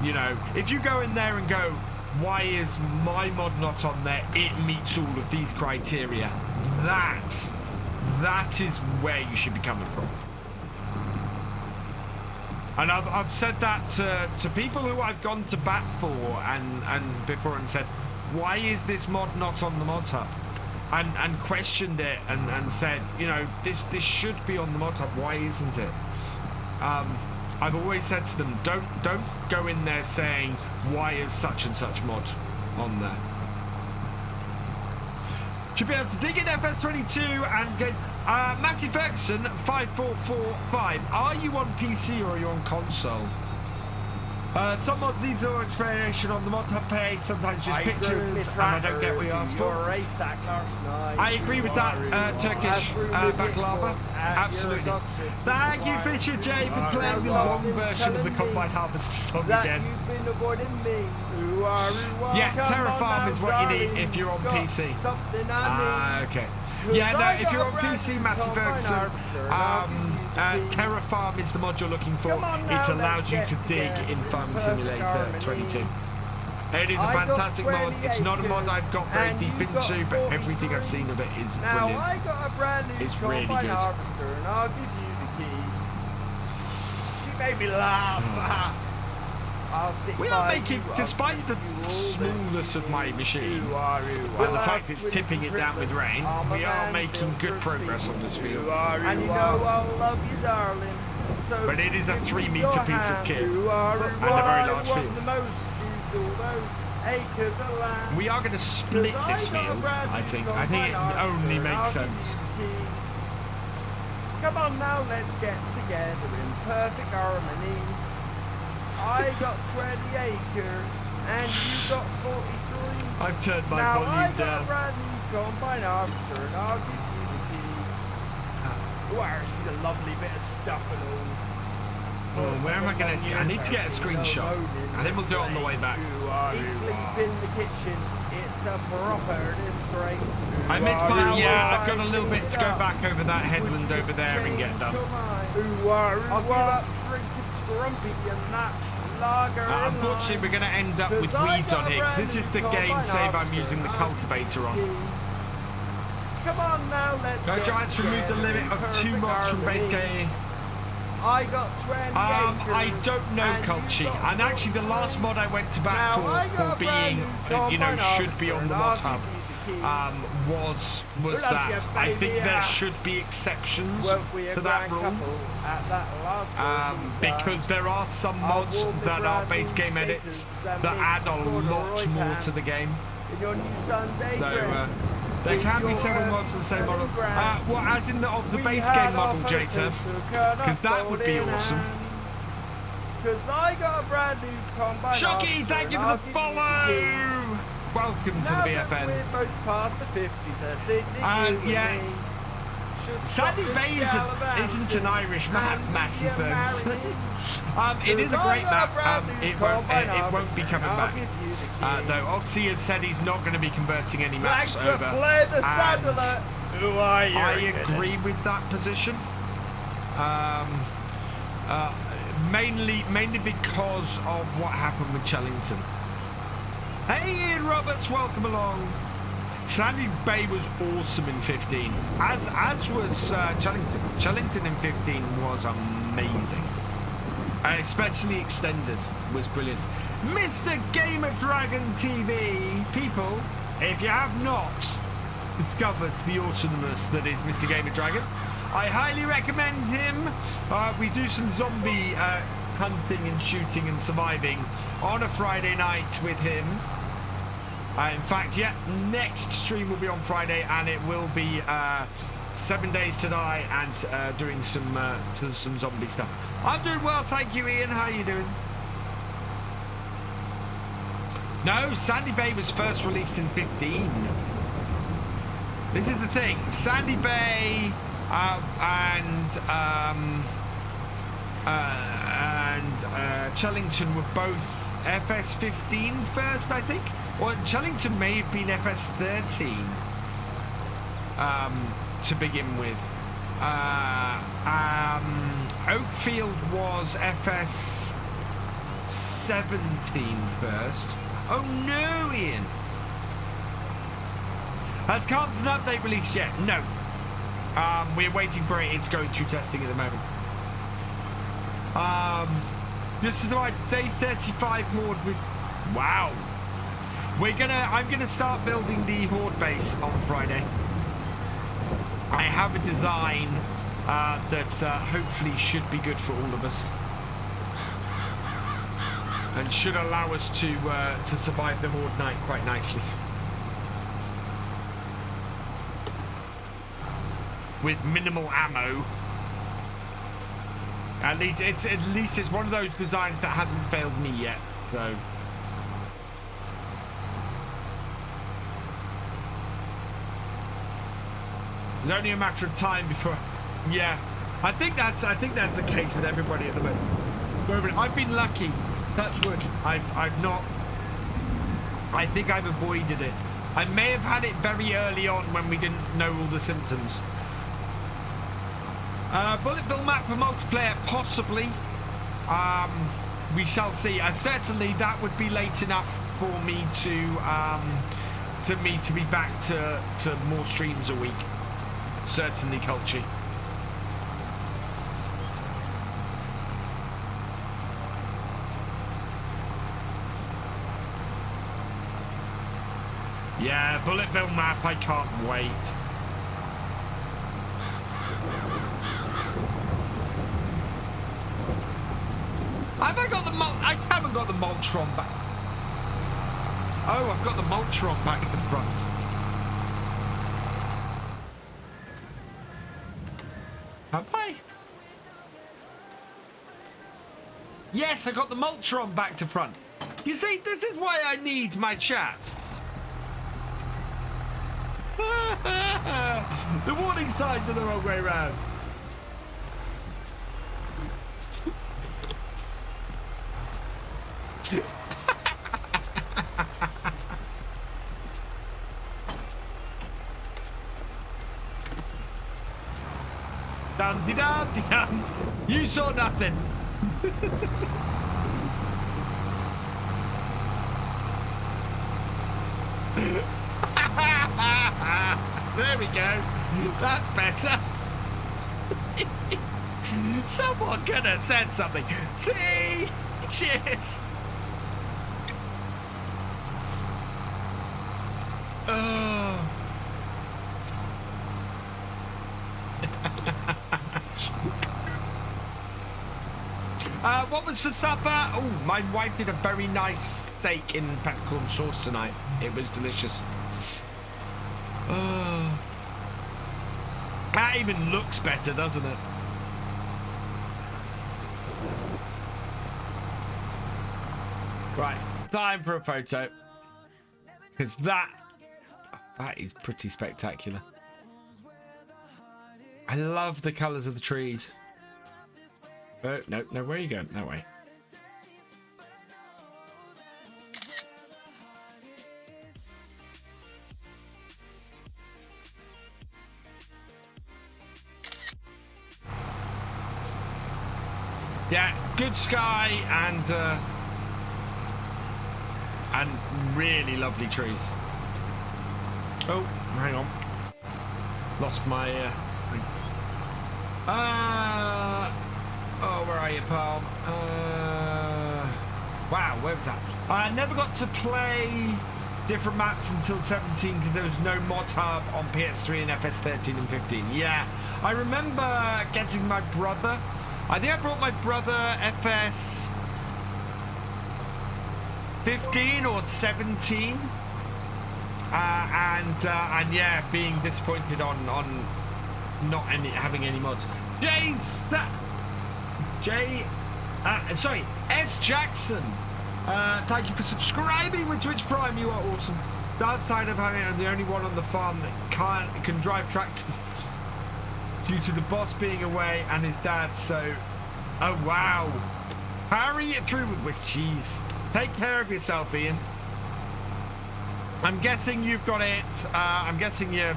You know, if you go in there and go, why is my mod not on there? It meets all of these criteria. That is where you should be coming from. And I've said that to people who I've gone to bat for and before and said, why is this mod not on the mod hub? And questioned it and said, you know, this should be on the mod hub. Why isn't it? I've always said to them, don't go in there saying, why is such and such mod on there? Should be able to dig in FS22 and get Matthew Ferguson 5445. Are you on PC or are you on console? Some mods need more explanation on the mod hub page, sometimes just pictures, and I don't get what you asked for. I agree with that, Turkish baklava. Absolutely. Thank you, Fisher J, for playing the wrong version of the Combine Harvester song again. Yeah, Terra Farm is what you need if you're on PC. Okay. Yeah, no, if you're on PC, Matty Ferguson, Terra Farm is the mod you're looking for. It allows you to dig in Farming Simulator 22. It is a fantastic mod. It's not a mod I've got very deep into, but everything I've seen of it is brilliant. It's really good. And I'll give you the key. She made me laugh. We are making, despite the smallness of my machine and the fact it's tipping it down with rain, we are making good progress on this field. And you know I'll love you, darling. So but it is a 3-metre piece of kit and a very large field. The most is all those acres of land. We are going to split this field, I think. I think it only makes sense. Come on now, let's get together in perfect harmony. I got 20 acres and you got 43. I've turned my now volume I got down. a brand new combine harvester and I'll give you the key. Wow, she's a lovely bit of stuff and all. Oh, where am I going to... I need to get a screenshot. I think we'll do it on the way back. Eat, sleep in the kitchen. It's a proper disgrace. I missed my... Yeah, I've got a little bit to go back over that headland over there and get done. I'll give up drinking scrumpy and that lager. Unfortunately, we're going to end up with weeds on here, because this is the game save I'm using the cultivator on. Come on now, let's Go Giants, remove the limit of 2 mods from base game. I got 20 I don't know, Culchi. And actually, the last mod I went to bat for being, you know, should be on the mod hub, was that. I think there should be exceptions to that rule. Because there are some mods that are base game edits that add a lot more to the game. So, there can be several mods of the same model. Well, as in of the base game model, JTF, because that would be awesome. Shocky, thank you for the follow! Welcome to the BFN. We're both past the 50s, I think. Yes. Sandy Bay isn't an Irish map, Massey Ferguson. It is a great map. It won't be coming back. Though Oxy has said he's not going to be converting any maps over. Who are you? I agree with that position. Mainly because of what happened with Chellington. Hey Ian Roberts, welcome along. Sandy Bay was awesome in 15, as was Chellington. Chellington in 15 was amazing. Especially extended was brilliant. Mr. Gamer Dragon TV, people, if you have not discovered the awesomeness that is Mr. Gamer Dragon, I highly recommend him. We do some zombie hunting and shooting and surviving on a Friday night with him. In fact, yeah, next stream will be on Friday, and it will be 7 Days to Die and doing some zombie stuff. I'm doing well, thank you, Ian. How are you doing? No, Sandy Bay was first released in 15. This is the thing. Sandy Bay and Chellington were both FS15 first, I think. Well, Chellington may have been FS13 to begin with. Oakfield was FS17 first. Oh no, Ian. Has Calmsden update released yet? No. We're waiting for it. It's going through testing at the moment. This is my day 35 horde with... Wow. I'm gonna start building the horde base on Friday. I have a design that hopefully should be good for all of us, and should allow us to survive the horde night quite nicely. With minimal ammo. At least it's one of those designs that hasn't failed me yet. So it's only a matter of time before. Yeah, I think that's the case with everybody at the moment. I've been lucky. Touch wood. I've not. I think I've avoided it. I may have had it very early on when we didn't know all the symptoms. Bullet bill map for multiplayer, possibly. We shall see. And certainly that would be late enough for me to be back to more streams a week. Certainly, Culture. Yeah, bullet bill map. I can't wait. Have I got the I haven't got the mulcher back. Oh, I've got the mulcher back to the front. Have I? Yes, I got the mulcher back to front. You see, this is why I need my chat. The warning signs are the wrong way round. Dum-de-dum-de-dum. You saw nothing. There we go. That's better. Someone could have said something. Tea! Cheers! Oh. What was for supper? Oh, my wife did a very nice steak in peppercorn sauce tonight. It was delicious. Oh. That even looks better, doesn't it? Right, time for a photo. Because that is pretty spectacular. I love the colours of the trees. Oh, no, where are you going? That way. Yeah, good sky and really lovely trees. Oh, hang on. Lost my thing. Oh, where are you, pal? Wow, where was that? I never got to play different maps until 17 because there was no mod hub on PS3 and FS13 and 15. Yeah, I remember getting my brother. I think I brought my brother FS 15 or 17, and yeah, being disappointed on not having any mods. Sorry, S Jackson. Thank you for subscribing with Twitch Prime. You are awesome. Downside of having I'm the only one on the farm that can drive tractors due to the boss being away and his dad. So, oh wow, powering it through with cheese. Take care of yourself, Ian. I'm guessing you've got it. I'm guessing you're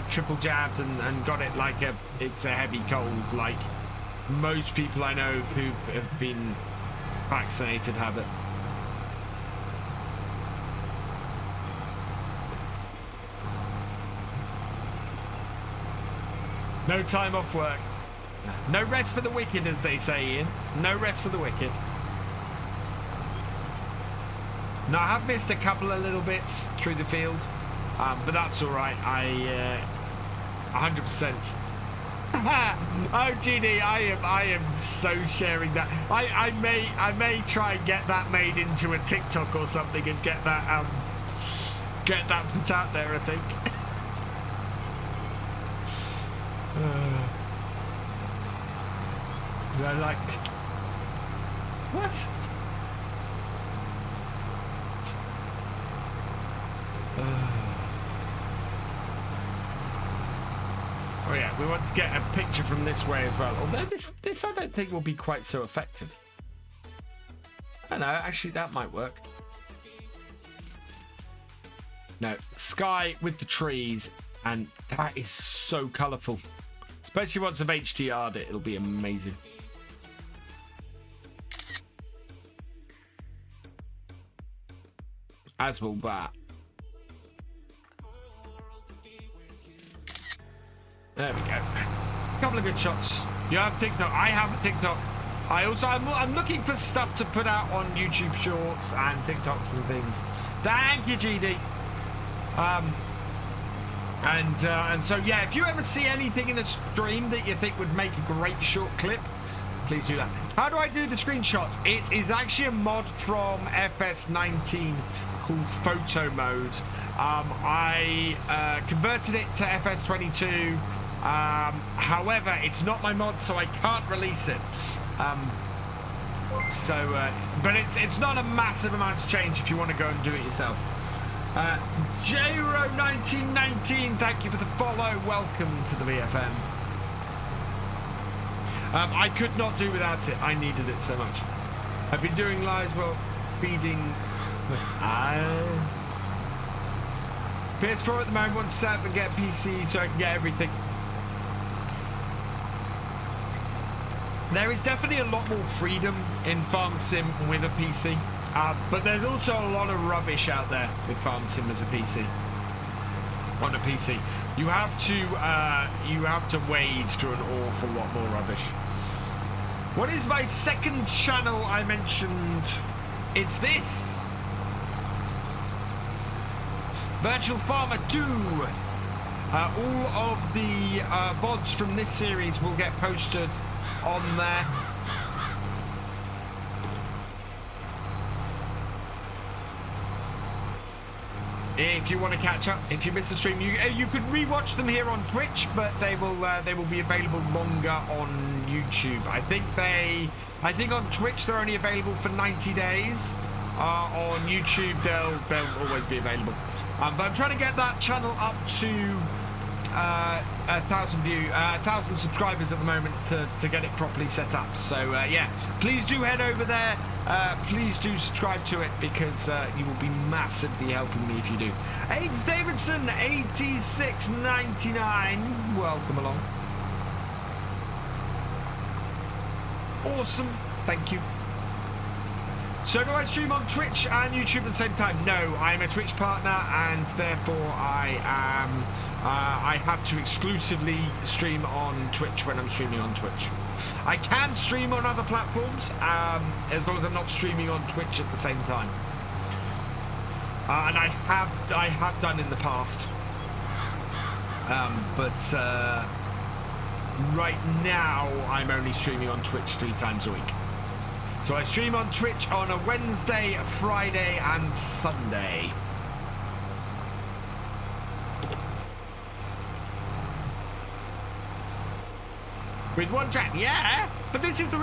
triple jabbed and got it like it's a heavy cold, like most people I know who have been vaccinated have it. No time off work. No rest for the wicked, as they say, Ian. No rest for the wicked. No, I have missed a couple of little bits through the field, but that's all right. 100%. Oh, GD, I am so sharing that. I may try and get that made into a TikTok or something and get that put out there, I think. I like what? Oh yeah, we want to get a picture from this way as well. Although this I don't think will be quite so effective. I don't know, actually that might work. No, sky with the trees, and that is so colourful. Especially once I've HDR'd it, it'll be amazing. As will that. There we go. A couple of good shots. You have TikTok. I have a TikTok. I'm looking for stuff to put out on YouTube Shorts and TikToks and things. Thank you, GD. And so, yeah, if you ever see anything in a stream that you think would make a great short clip, please do that. How do I do the screenshots? It is actually a mod from FS19 called photo mode. I converted it to FS22. However, it's not my mod, so I can't release it. But it's not a massive amount of change if you want to go and do it yourself. J-Ro1919, thank you for the follow. Welcome to the VFM. I could not do without it. I needed it so much. I've been doing lives while feeding. PS4 at the moment. Want to set up and get a PC so I can get everything. There is definitely a lot more freedom in Farm Sim with a PC, but there's also a lot of rubbish out there with Farm Sim as a PC. On a PC, you have to wade through an awful lot more rubbish. What is my second channel I mentioned? It's this. Virtual Farmer 2. All of the VODs from this series will get posted on there. If you want to catch up, if you miss a stream, you could rewatch them here on Twitch, but they will be available longer on YouTube. I think on Twitch they're only available for 90 days. On YouTube they'll always be available. But I'm trying to get that channel up to 1,000 subscribers at the moment to get it properly set up. So yeah, please do head over there. Please do subscribe to it because you will be massively helping me if you do. H Davidson 8699, welcome along. Awesome, thank you. So do I stream on Twitch and YouTube at the same time? No, I'm a Twitch partner and therefore I have to exclusively stream on Twitch when I'm streaming on Twitch. I can stream on other platforms as long as I'm not streaming on Twitch at the same time. And I have done in the past. But right now I'm only streaming on Twitch 3 times a week. So I stream on Twitch on a Wednesday, Friday and Sunday. With one track, yeah, but this is the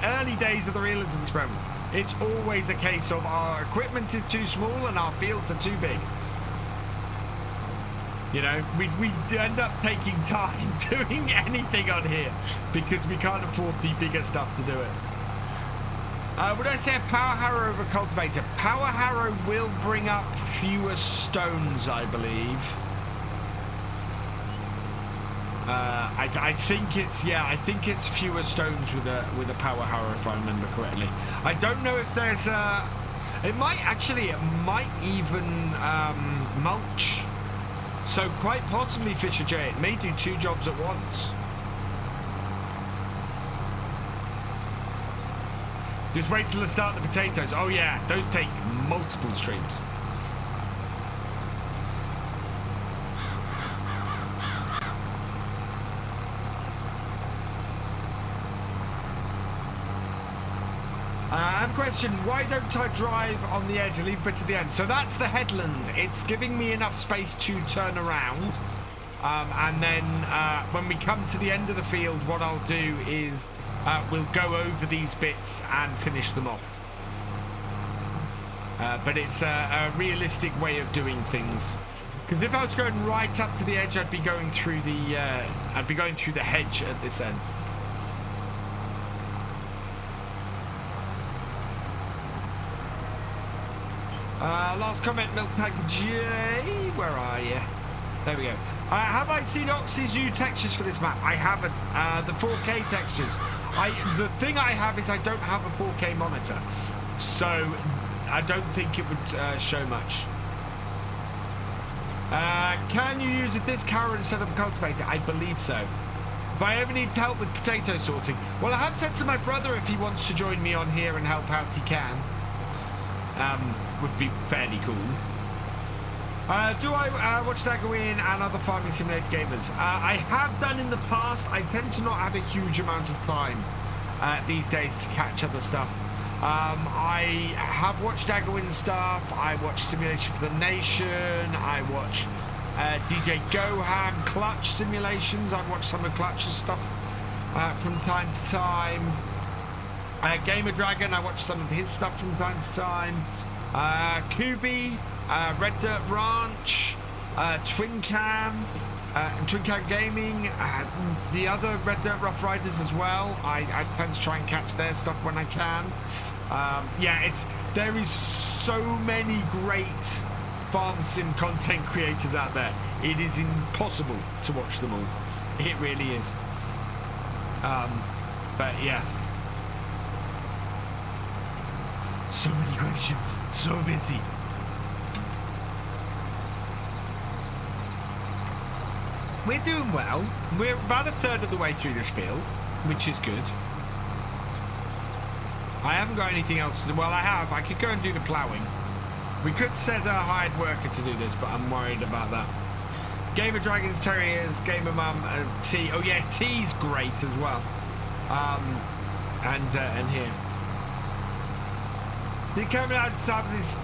early days of the Realism Experiment. It's always a case of our equipment is too small and our fields are too big. You know, we end up taking time doing anything on here because we can't afford the bigger stuff to do it. Would I say a power harrow over cultivator? Power harrow will bring up fewer stones, I believe. I think it's fewer stones with a power harrow if I remember correctly. I don't know if there's it might even mulch. So quite possibly Thefisherj, it may do 2 jobs at once. Just wait till I start the potatoes. Oh yeah, those take multiple streams. I have a question. Why don't I drive on the edge and leave a bit at the end? So that's the headland. It's giving me enough space to turn around. And then when we come to the end of the field, what I'll do is we'll go over these bits and finish them off. But it's a realistic way of doing things. Because if I was going right up to the edge, I'd be going through the hedge at this end. Last comment, MilkTagJ, where are you? There we go. Have I seen Oxy's new textures for this map? I haven't. The 4K textures. The thing I have is I don't have a 4K monitor, so I don't think it would show much. Can you use a disc harrow instead of a cultivator? I believe so. If I ever need help with potato sorting, well, I have said to my brother if he wants to join me on here and help out, he can. Would be fairly cool. Do I watch Daggerwin and other farming simulator gamers? I have done in the past. I tend to not have a huge amount of time these days to catch other stuff. I have watched Daggerwin stuff. I watch Simulation for the Nation. I watch DJ Goham Clutch simulations. I've watched some of Clutch's stuff from time to time. Gamer Dragon, I watch some of his stuff from time to time. Kubi, Red Dirt Ranch, Twin Cam Gaming, the other Red Dirt Rough Riders as well. I tend to try and catch their stuff when I can. Yeah, there is so many great farm sim content creators out there. It is impossible to watch them all. It really is. But yeah. So many questions. So busy. We're doing well. We're about a third of the way through this field, which is good. I haven't got anything else to do. Well, I have. I could go and do the ploughing. We could set a hired worker to do this, but I'm worried about that. Gamer Dragons, Terriers, Gamer Mum, T. Oh yeah, T's great as well. And here. Did it come out of this?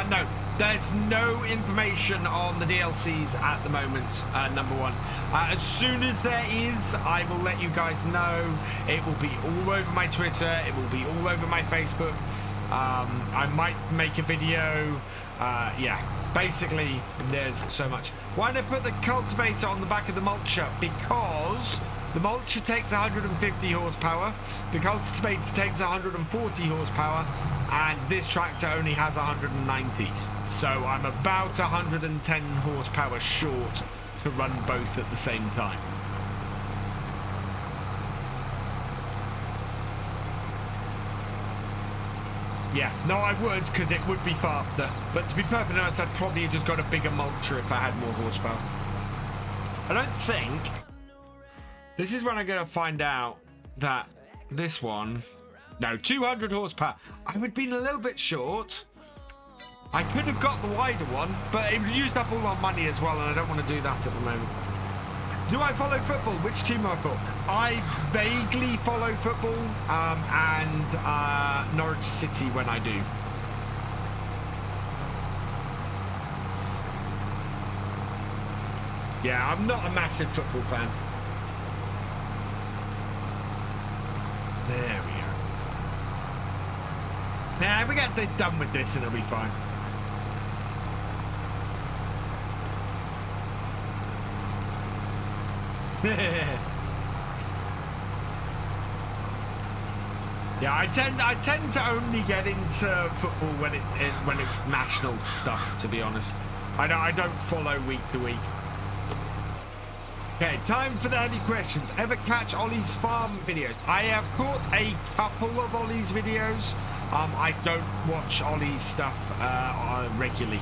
No, there's no information on the DLCs at the moment. Number one. As soon as there is, I will let you guys know. It will be all over my Twitter. It will be all over my Facebook. I might make a video. Yeah, basically, there's so much. Why did I put the cultivator on the back of the mulcher? Because the mulcher takes 150 horsepower, the cultivator takes 140 horsepower, and this tractor only has 190. So I'm about 110 horsepower short to run both at the same time. Yeah, no, I would, because it would be faster. But to be perfectly honest, I'd probably have just got a bigger mulcher if I had more horsepower. I don't think... This is when I'm going to find out that this one... No, 200 horsepower. I would have been a little bit short. I could have got the wider one, but it used up all our money as well, and I don't want to do that at the moment. Do I follow football? Which team I follow? I vaguely follow football, and Norwich City when I do. Yeah, I'm not a massive football fan. There we go. Yeah, we get this done with this and it'll be fine. Yeah, I tend to only get into football when it's national stuff, to be honest. I don't follow week to week. Okay, time for the heavy questions. Ever catch Ollie's farm videos? I have caught a couple of Ollie's videos. I don't watch Ollie's stuff regularly.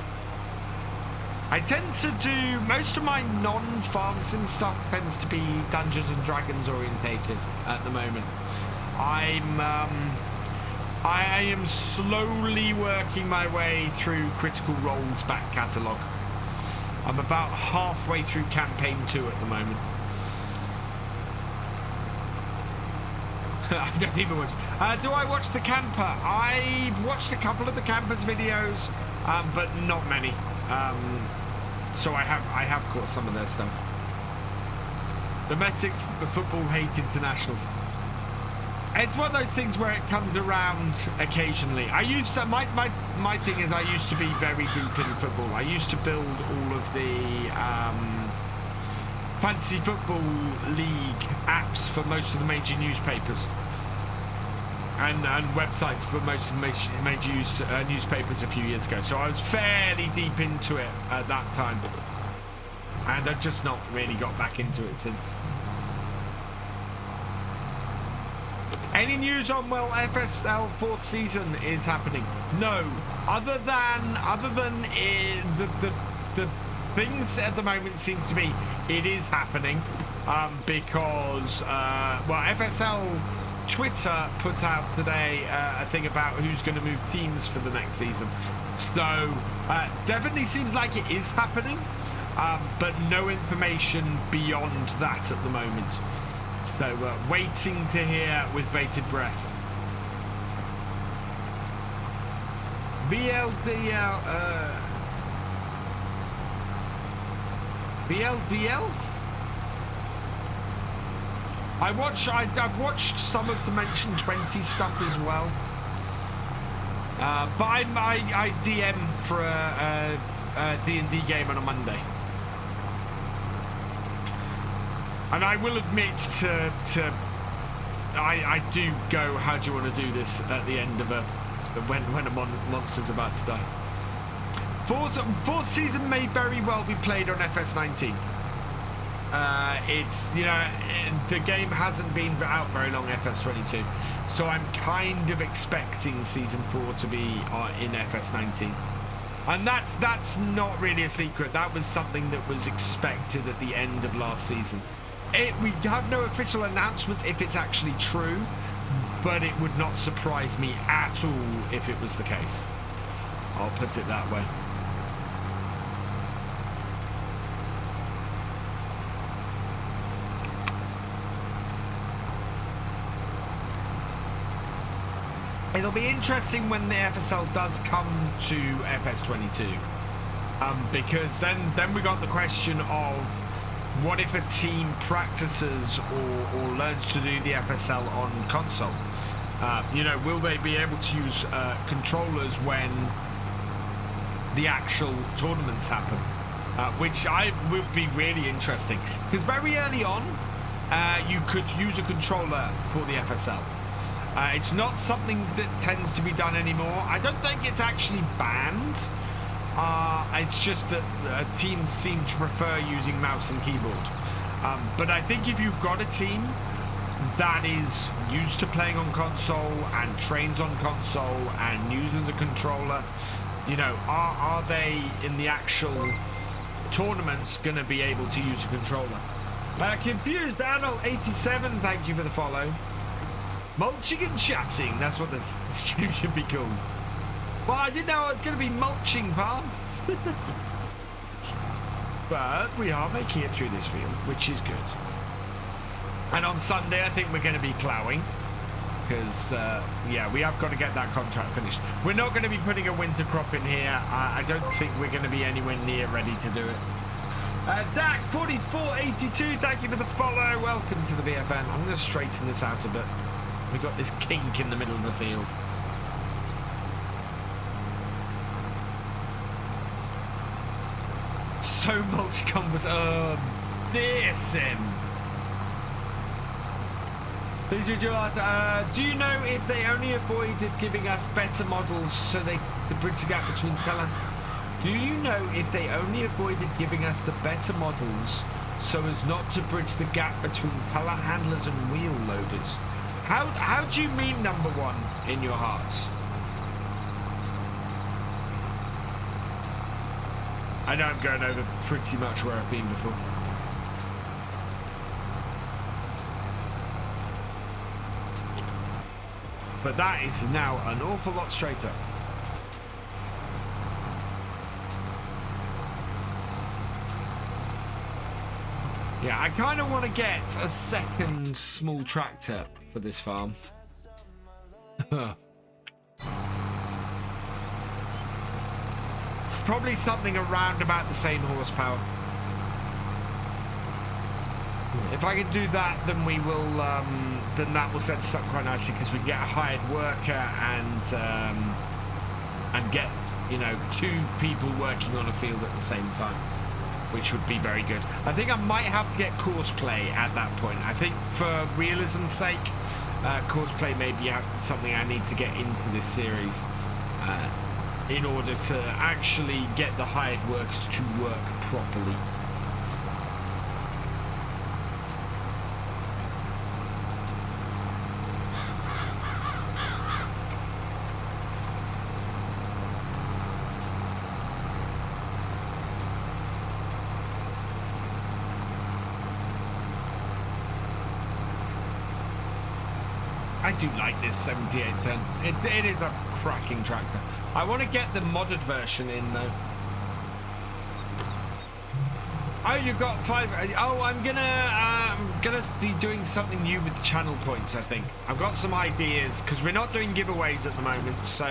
I tend to do most of my non-farm sim stuff tends to be Dungeons and Dragons orientated at the moment. I am slowly working my way through Critical Role's back catalogue. I'm about halfway through campaign 2 at the moment. I don't even watch. Do I watch the camper? I've watched a couple of the campers videos, but not many. So I have caught some of their stuff. Domestic Football Hate International. It's one of those things where it comes around occasionally. I used to, my thing is I used to be very deep in football. I used to build all of the Fantasy Football League apps for most of the major newspapers. And websites for most of the major newspapers a few years ago. So I was fairly deep into it at that time. And I've just not really got back into it since. Any news on FSL 4th season is happening? No. Other than the things at the moment seems to be it is happening because FSL Twitter put out today a thing about who's going to move teams for the next season. So definitely seems like it is happening, but no information beyond that at the moment. So waiting to hear with bated breath. VLDL? I've watched some of Dimension 20 stuff as well. But I DM for a D&D game on a Monday. And I will admit I do go, how do you want to do this at the end of when a monster's about to die. Fourth season may very well be played on FS19. It's, you know, the game hasn't been out very long, FS22, so I'm kind of expecting season 4 to be in FS19, and that's not really a secret. That was something that was expected at the end of last season. We have no official announcement if it's actually true, but it would not surprise me at all if it was the case. I'll put it that way. It'll be interesting when the FSL does come to FS22, because then we got the question of what if a team practices or learns to do the FSL on console? You know, will they be able to use controllers when the actual tournaments happen? Which would be really interesting, because very early on you could use a controller for the FSL. It's not something that tends to be done anymore. I don't think it's actually banned. It's just that teams seem to prefer using mouse and keyboard. But I think if you've got a team that is used to playing on console and trains on console and using the controller, you know, are they in the actual tournaments going to be able to use a controller? Confused Arnold 87, thank you for the follow. Mulching and chatting, that's what the stream should be called. Well, I didn't know it was going to be mulching, pal. But we are making it through this field, which is good. And on Sunday, I think we're going to be ploughing. Because, yeah, we have got to get that contract finished. We're not going to be putting a winter crop in here. I don't think we're going to be anywhere near ready to do it. Dak4482, thank you for the follow. Welcome to the BFN. I'm going to straighten this out a bit. We've got this kink in the middle of the field. So much convers. Oh, dear Sim. Please would you ask, do you know if they only avoided giving us better models so they could bridge the gap between tele? Do you know if they only avoided giving us the better models so as not to bridge the gap between telehandlers and wheel loaders? How do you mean, number one, in your hearts? I know I'm going over pretty much where I've been before. But that is now an awful lot straighter. Yeah, I kind of want to get a second small tractor for this farm. It's probably something around about the same horsepower. If I can do that, then we will. Then that will set us up quite nicely, because we can get a hired worker and get, you know, 2 people working on a field at the same time, which would be very good. I think I might have to get course play at that point. I think for realism's sake, course play may be something I need to get into this series in order to actually get the hired workers to work properly. I do like this 7810. It is a cracking tractor. I want to get the modded version in though. Oh, you've got 5. Oh, I'm gonna be doing something new with the channel points. I think I've got some ideas because we're not doing giveaways at the moment. So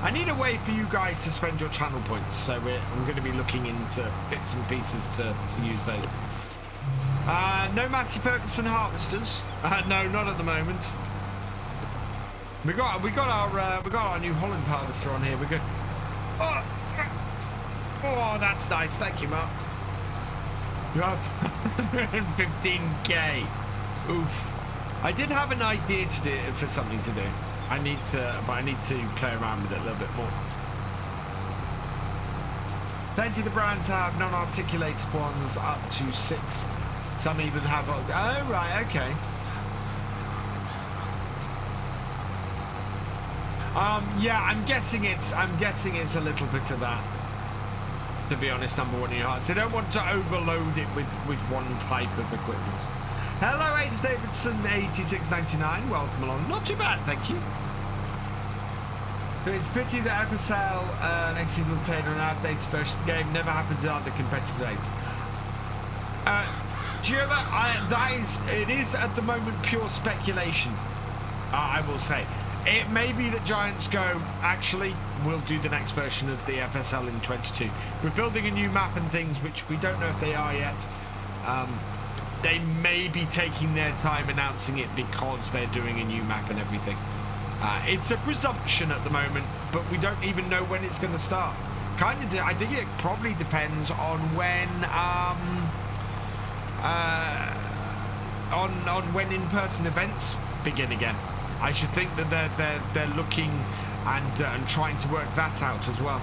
I need a way for you guys to spend your channel points. So I'm going to be looking into bits and pieces to use those. No Matty Ferguson harvesters. No, not at the moment. We got our New Holland harvester on here. We're good. Oh, that's nice. Thank you, Mark. You have 115k. Oof. I did have an idea to do for something to do. I need to play around with it a little bit more. Plenty of the brands have non-articulated ones up to 6. Some even have. Oh right, okay. Yeah, I'm guessing it's a little bit of that. To be honest, number one in your hearts. They don't want to overload it with one type of equipment. Hello, H. Davidson 8699. Welcome along. Not too bad, thank you. It's a pity that FSL next season will play on an outdated version of the game. Never happens in other competitive games. Do you ever? It is at the moment pure speculation. I will say. It may be that Giants go, actually, we'll do the next version of the FSL in 22. We're building a new map and things, which we don't know if they are yet. They may be taking their time announcing it because they're doing a new map and everything. It's a presumption at the moment, but we don't even know when it's going to start. I think it probably depends on when, on when in-person events begin again. I should think that they're looking and trying to work that out as well.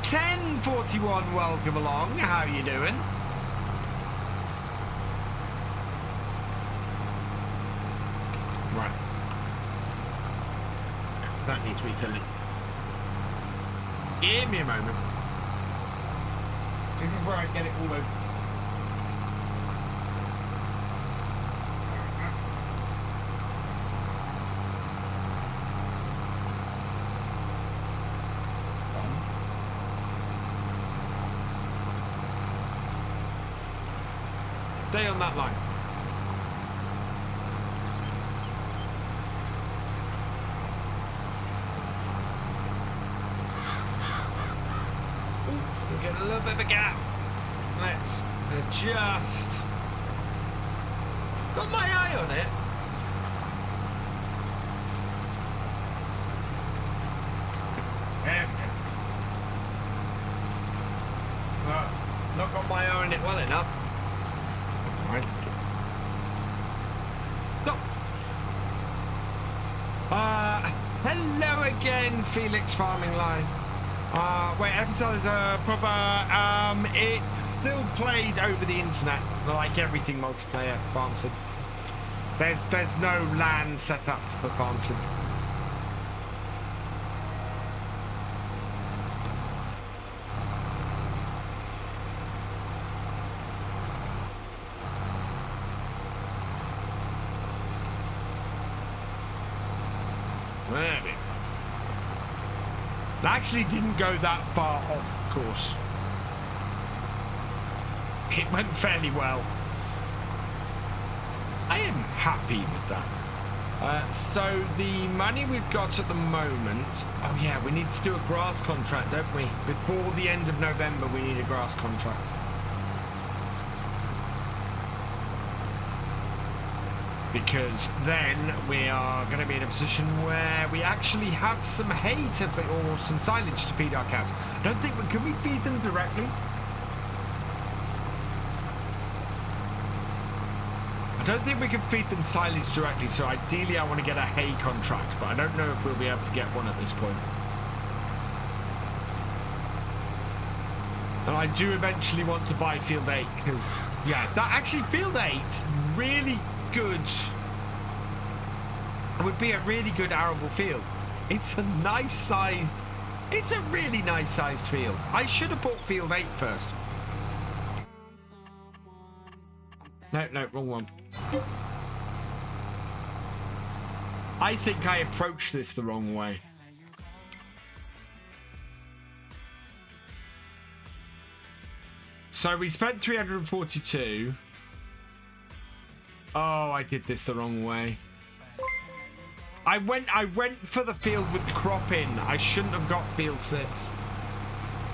1041, welcome along. How you doing? Right. That needs refilling. Give me a moment. This is where I get it all over. Stay on that line. Ooh, we get a little bit of a gap. Let's adjust. Got my eye on it. There we go. Well, not got my eye on it well enough. Right. Stop. Hello again, Felix Farming Live. Wait, FSL is a proper. It's still played over the internet, like everything multiplayer. FarmCatGR. There's no LAN set up for FarmCatGR. It actually didn't go that far off course. It went fairly well. I am happy with that. So the money we've got at the moment... Oh yeah, we need to do a grass contract, don't we? Before the end of November, we need a grass contract. Because then we are going to be in a position where we actually have some hay to feed, or some silage to feed our cows. I don't think can we feed them directly? I don't think we can feed them silage directly, so ideally I want to get a hay contract, but I don't know if we'll be able to get one at this point. And I do eventually want to buy Field 8, because, yeah, that actually Field 8 really good. It would be a really good arable field. It's a nice sized, it's a really nice sized field. I should have bought Field 8 first. No, wrong one. I think I approached this the wrong way. So we spent 342. Oh, I did this the wrong way. I went for the field with the crop in. I shouldn't have got field 6.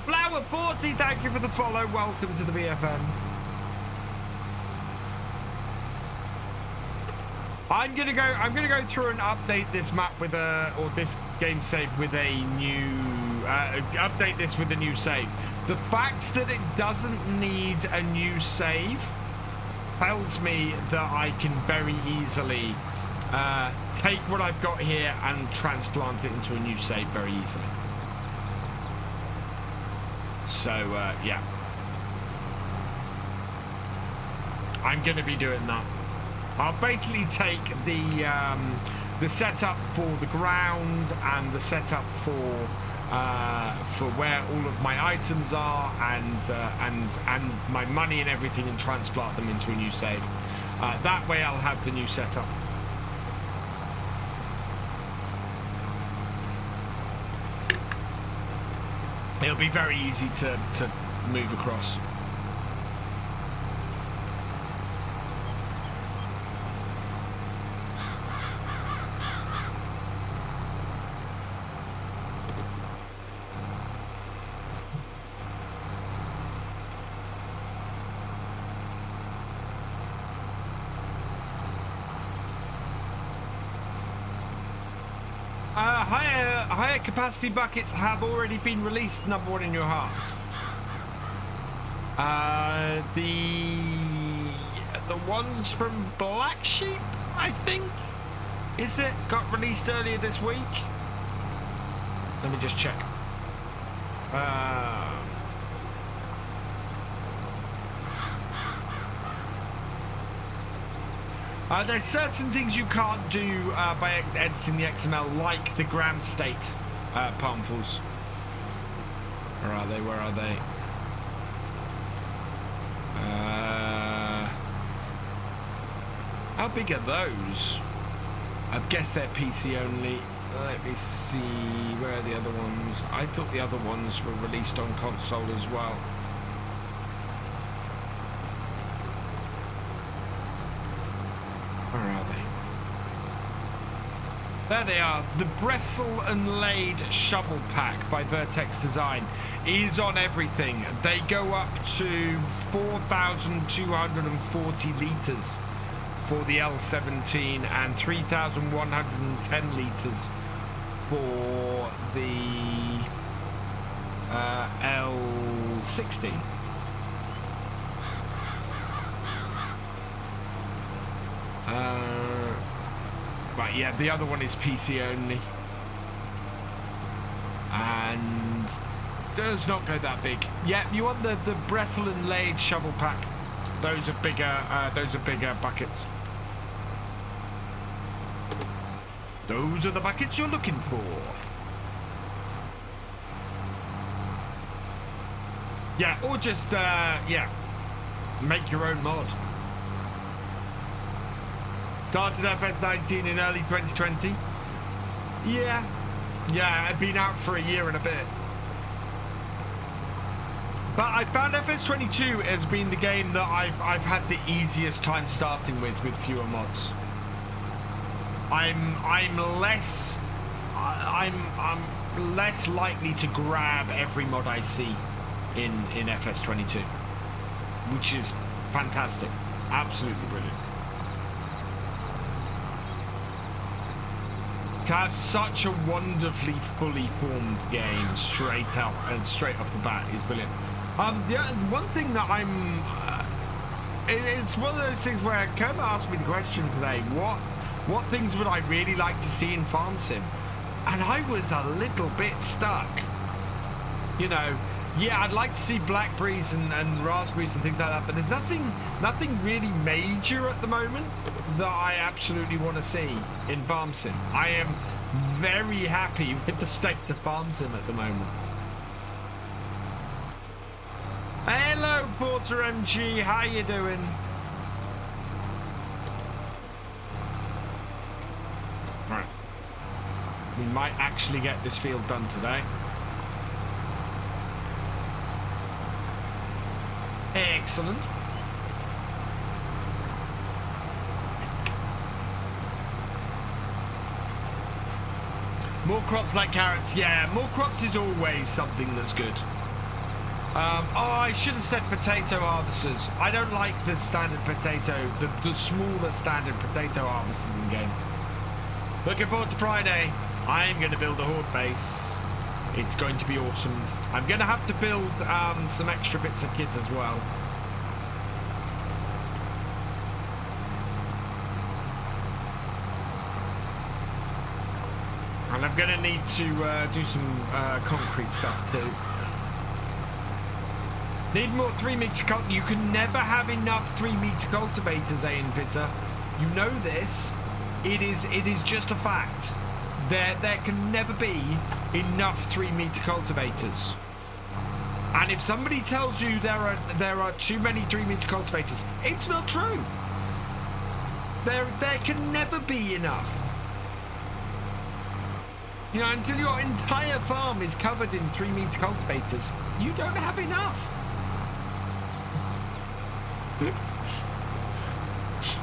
Flower 40, thank you for the follow. Welcome to the BFM. I'm gonna go through and update this map with or this game save with a new update this with a new save. The fact that it doesn't need a new save tells me that I can very easily take what I've got here and transplant it into a new save very easily. So yeah, I'm going to be doing that. I'll basically take the setup for the ground and the setup for where all of my items are and my money and everything, and transplant them into a new save. That way I'll have the new setup. It'll be very easy to move across. Higher capacity buckets have already been released, number 1 in your hearts. The ones from Black Sheep, I think, is it? Got released earlier this week. Let me just check. There's certain things you can't do by editing the XML, like the gram state palmfuls. Where are they? Where are they? How big are those? I guess they're PC only. Let me see. Where are the other ones? I thought the other ones were released on console as well. Where are they? There they are. The Brestle and Laid Shovel Pack by Vertex Design is on everything. They go up to 4,240 litres for the L17 and 3,110 litres for the L16. Right, yeah, the other one is PC only, and does not go that big. Yeah, you want the Brestle and Laid Shovel Pack. Those are bigger. Those are bigger buckets. Those are the buckets you're looking for. Yeah, or just yeah, make your own mod. Started FS19 in early 2020. Yeah, I've been out for a year and a bit. But I found FS22 has been the game that I've had the easiest time starting with fewer mods. I'm less likely to grab every mod I see in FS22, which is fantastic, absolutely brilliant. To have such a wonderfully fully formed game straight off the bat is brilliant. The one thing that I'm it's one of those things where Kerma asked me the question today, what things would I really like to see in Farm Sim? And I was a little bit stuck. You know, yeah, I'd like to see blackberries and raspberries and things like that, but there's nothing really major at the moment that I absolutely want to see in Farm Sim. I am very happy with the state of Farm Sim at the moment. Hello, Porter MG, how you doing? Right, We might actually get this field done today. Excellent. More crops like carrots. Yeah, more crops is always something that's good. Oh, I should have said potato harvesters. I don't like the standard potato, the smaller standard potato harvesters in game. Looking forward to Friday. I'm going to build a horde base. It's going to be awesome. I'm going to have to build some extra bits of kit as well. And I'm going to need to do some concrete stuff too. Need more 3-meter cult. You can never have enough 3-meter cultivators, Ian Pitter. You know this. It is just a fact. There can never be enough 3-meter cultivators. And if somebody tells you there are too many 3-meter cultivators, it's not true. There can never be enough. You know, until your entire farm is covered in 3-meter cultivators, you don't have enough.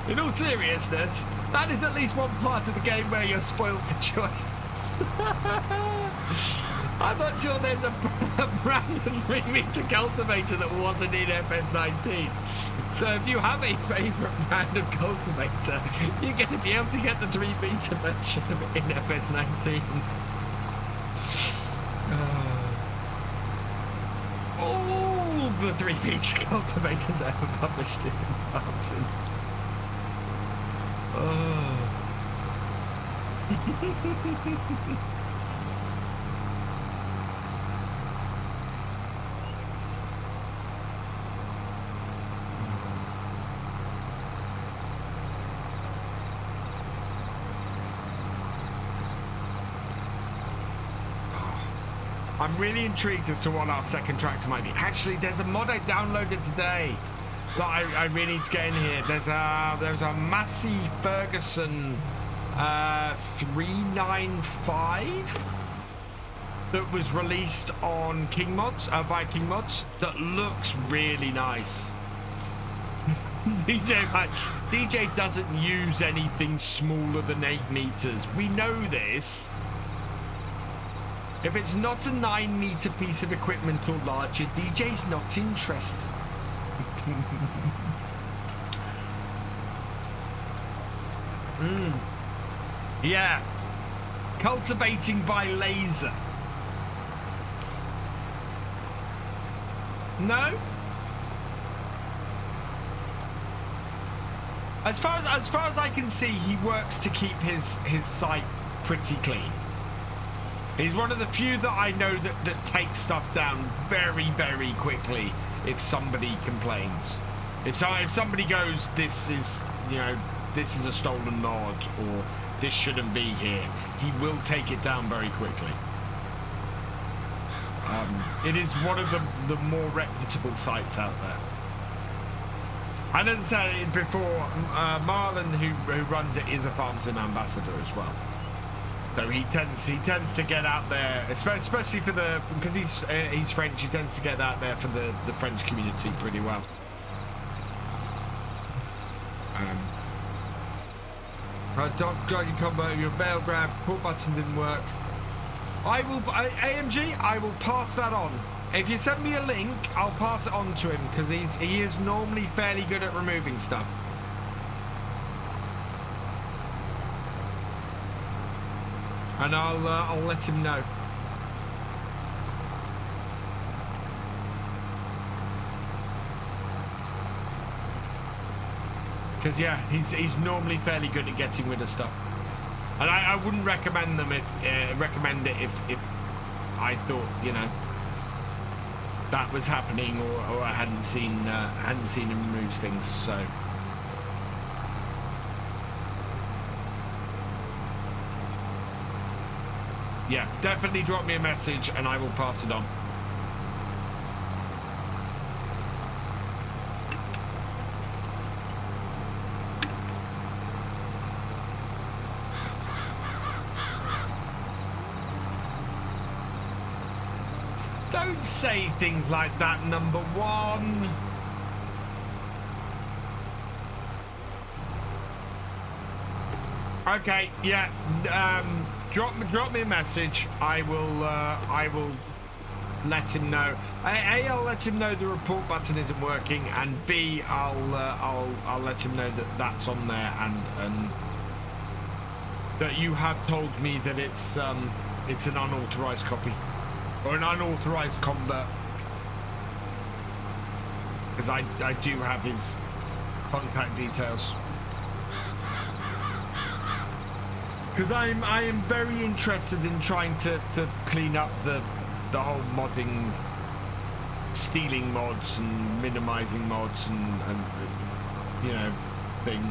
In all seriousness, that is at least one part of the game where you're spoiled for choice. I'm not sure there's a random 3-meter cultivator that wasn't in FS19. So if you have a favourite brand of cultivator, you're going to be able to get the 3-meter version of it in FS19. All the 3-meter cultivators ever published in FarmCatGR. I'm really intrigued as to what our second tractor might be. Actually, there's a mod I downloaded today that I really need to get in here. There's a Massey Ferguson 395 that was released on King Mods, by King Mods, that looks really nice. DJ doesn't use anything smaller than 8 meters. We know this. If it's not a 9-meter piece of equipment or larger, DJ's not interested. Yeah. Cultivating by laser. No? As far as I can see, he works to keep his site pretty clean. He's one of the few that I know that takes stuff down very, very quickly if somebody complains. If somebody goes, this is a stolen mod, or this shouldn't be here, he will take it down very quickly. It is one of the more reputable sites out there. And as I said before, Marlon, who runs it, is a FarmCatGR ambassador as well. So he tends to get out there, especially because he's French. He tends to get out there for the French community pretty well. Dragon combo, your bale grab, port button didn't work. AMG, I will pass that on. If you send me a link, I'll pass it on to him because he is normally fairly good at removing stuff. And I'll let him know. Because yeah, he's normally fairly good at getting rid of stuff. And I wouldn't recommend them recommend it if I thought, you know, that was happening, or I hadn't seen him remove things. So. Yeah, definitely drop me a message and I will pass it on. Don't say things like that, number one. Okay, yeah. Drop me a message. I will let him know. A, I'll let him know the report button isn't working, and B, I'll let him know that that's on there, and that you have told me that it's an unauthorized copy or an unauthorized convert, because I do have his contact details. Because I am very interested in trying to clean up the whole modding, stealing mods and minimizing mods and you know, thing.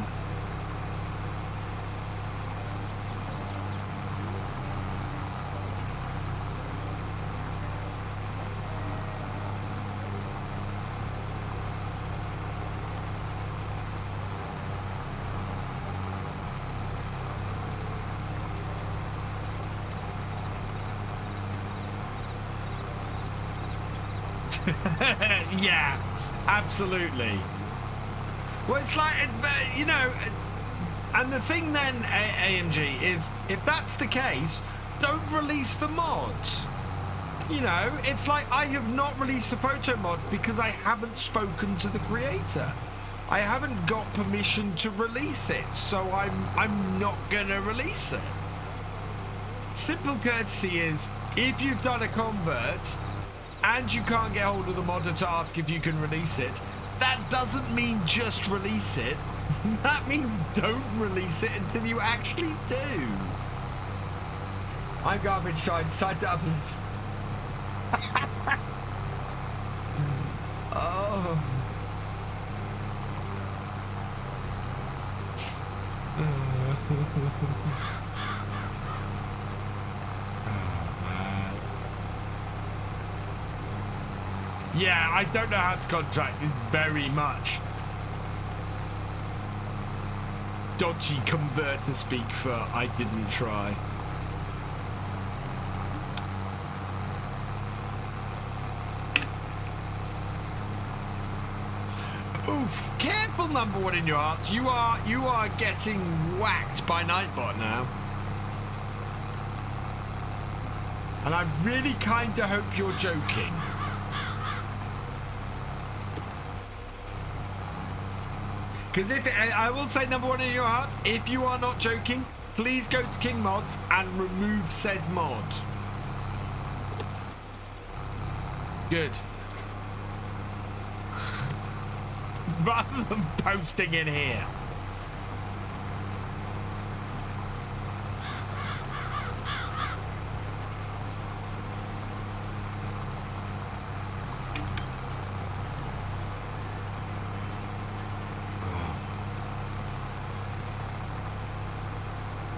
Yeah, absolutely. Well, it's like, you know, and the thing then, AMG, is if that's the case, don't release the mods. You know, it's like I have not released the photo mod because I haven't spoken to the creator. I haven't got permission to release it, so I'm not gonna release it. Simple courtesy is, if you've done a convert and you can't get hold of the modder to ask if you can release it, that doesn't mean just release it. That means don't release it until you actually do. I'm garbage side to uplift. Oh. Yeah, I don't know how to contract it very much. Dodgy converter speak for I didn't try. Oof, careful, number one in your hearts. You are getting whacked by Nightbot now. And I really kinda hope you're joking. Because I will say, number one in your hearts, if you are not joking, please go to King Mods and remove said mod. Good. Rather than posting in here.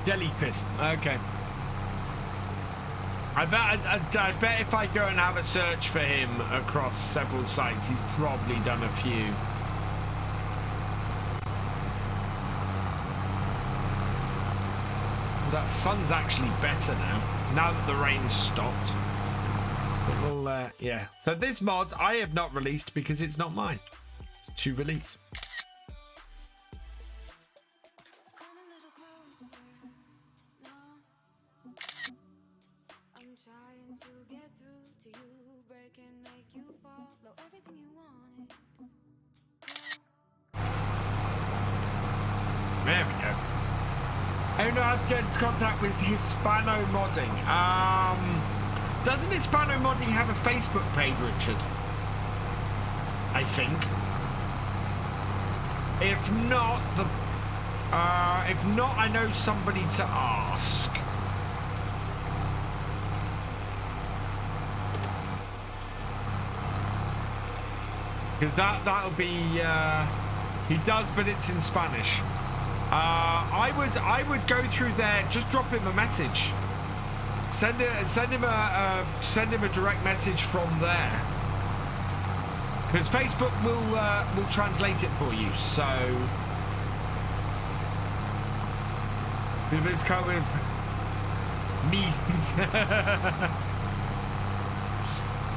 Jellyfish. Okay. I bet if I go and have a search for him across several sites, he's probably done a few. That sun's actually better now that the rain's stopped. It will, yeah. So this mod I have not released because it's not mine to release. There we go. I don't know how to get into contact with Hispano Modding. Doesn't Hispano Modding have a Facebook page, Richard? I think. If not, I know somebody to ask. Because that'll be he does, but it's in Spanish. I would go through there. Just drop him a message. Send him a direct message from there. Because Facebook will translate it for you. So if it's coming, me.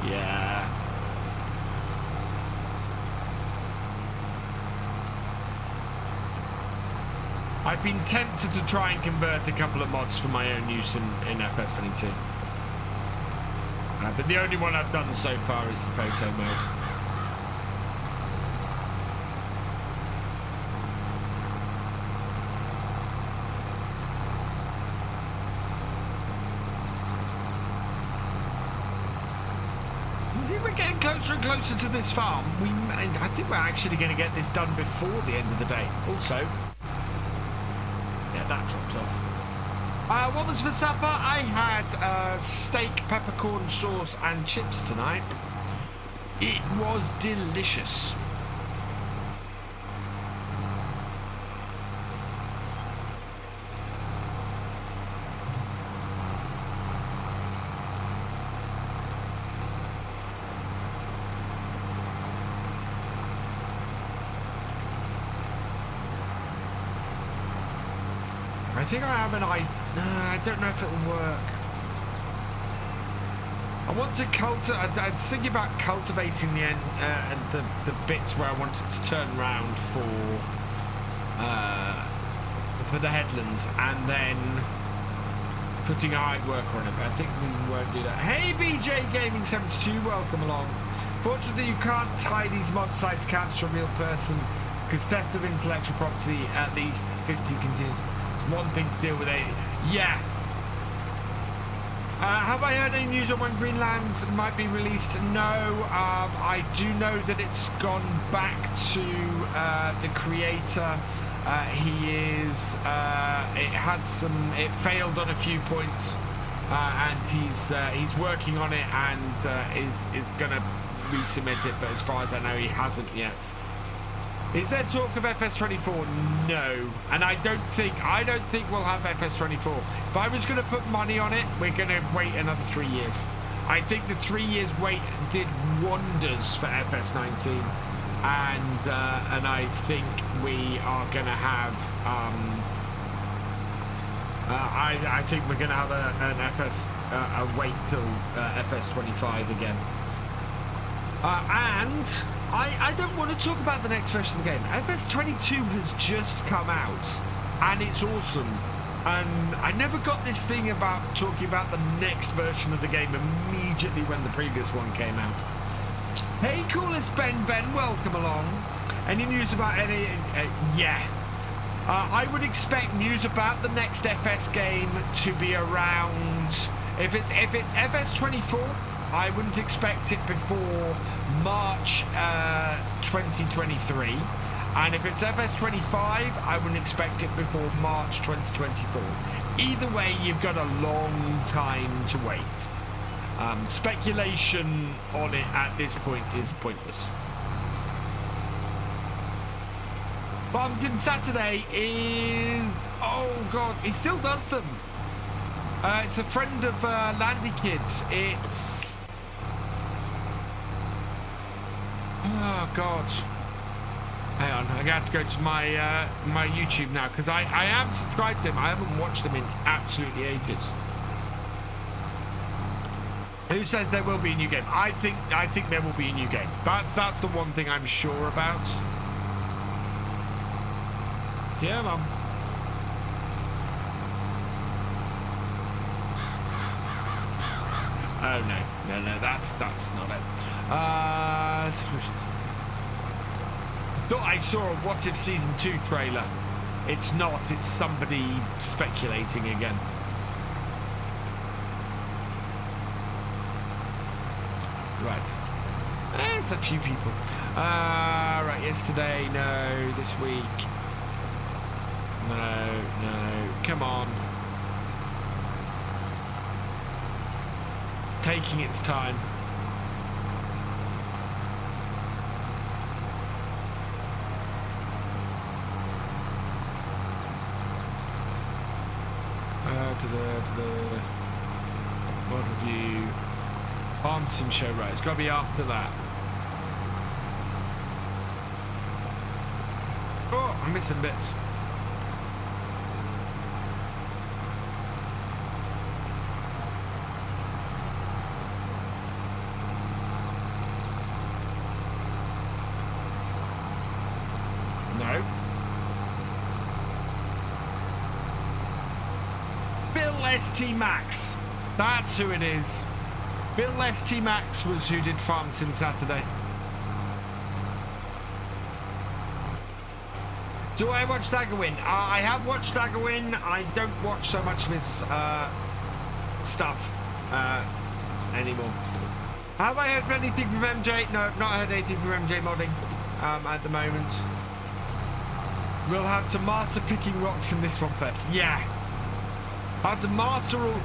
Yeah. I've been tempted to try and convert a couple of mods for my own use in FS22. But the only one I've done so far is the photo mode. See, we're getting closer and closer to this farm. I think we're actually going to get this done before the end of the day. Also, yeah, that dropped off. What was for supper? I had steak, peppercorn sauce and chips tonight. It was delicious. I think I have an idea. I don't know if it'll work. I want to I was thinking about cultivating the end and the bits where I wanted to turn around for the headlands, and then putting a hide worker on it. But I think we won't do that. Hey, BJ Gaming 72, welcome along. Fortunately, you can't tie these mod sites counts to a real person because theft of intellectual property at least 50 continues. One thing to deal with it. Yeah. Have I heard any news on when Greenlands might be released? No. I do know that it's gone back to the creator. It failed on a few points, and he's working on it and is gonna resubmit it. But as far as I know, he hasn't yet. Is there talk of FS24? No, and I don't think we'll have FS24. If I was going to put money on it, we're going to wait another 3 years. I think the 3 years wait did wonders for FS19, and I think we are going to have. I think we're going to have a wait till FS25 again, and. I don't want to talk about the next version of the game. FS22 has just come out, and it's awesome. And I never got this thing about talking about the next version of the game immediately when the previous one came out. Hey, coolest Ben, welcome along. Any news about any... yeah. I would expect news about the next FS game to be around... If it's FS24, I wouldn't expect it before March 2023, and if it's FS25, I wouldn't expect it before March 2024. Either way, you've got a long time to wait. Speculation on it at this point is pointless. FarmCatGR Saturday is... oh god, he still does them. It's a friend of Landy Kids. It's... oh god. Hang on, I'm gonna have to go to my my YouTube now because I am subscribed to him. I haven't watched him in absolutely ages. Who says there will be a new game? I think there will be a new game. That's the one thing I'm sure about. Yeah, Mum. Oh no, that's not it. Thought I saw a What If Season 2 trailer. It's not, it's somebody speculating again. Right. There's a few people. Right, yesterday, no, this week. No, come on. Taking its time. To the mod review. Sim show, right? It's got to be after that. Oh, I'm missing bits. Bill ST Max. That's who it is. Bill ST Max was who did Farm Sim Saturday. Do I watch Daggerwin? I have watched Daggerwin. I don't watch so much of his stuff anymore. Have I heard anything from MJ? No, I've not heard anything from MJ modding at the moment. We'll have to master picking rocks in this one first. Yeah. Have to master all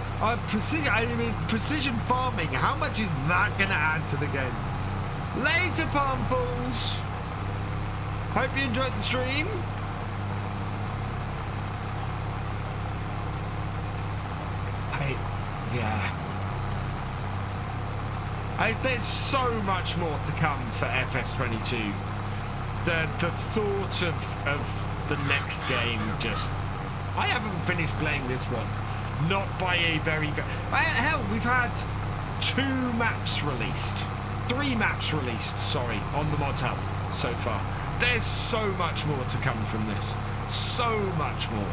precision farming. How much is that going to add to the game? Later, Palm Fools. Hope you enjoyed the stream. There's so much more to come for FS22. The thought of the next game just... I haven't finished playing this one. Not by a very... Hell, we've had 2 maps released. 3 maps released, sorry, on the mod hub so far. There's so much more to come from this. So much more.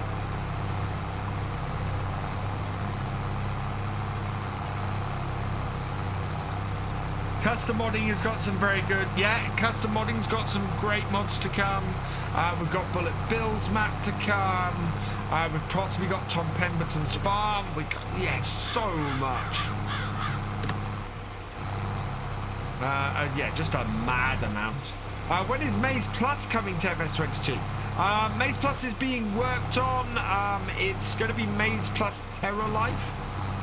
Custom modding has got some very good... Yeah, custom modding's got some great mods to come. We've got Bullet Bill's map to come. We've possibly got Tom Pemberton's farm. We got, yeah, so much. Yeah, just a mad amount. When is Maze Plus coming to FS22? Maze Plus is being worked on. It's going to be Maze Plus Terror Life,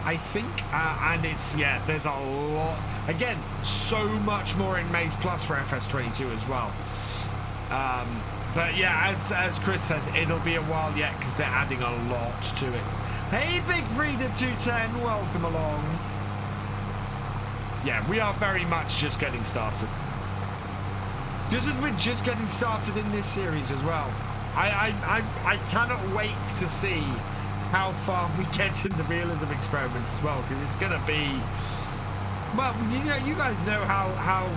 I think. And it's, yeah, there's a lot. Again, so much more in Maze Plus for FS22 as well. But yeah, as Chris says, it'll be a while yet because they're adding a lot to it. Hey, Big Frida 210, welcome along. Yeah, we are very much just getting started. Just as we're just getting started in this series as well. I cannot wait to see how far we get in the Realism Experiment as well, because it's going to be... Well, you know, you guys know how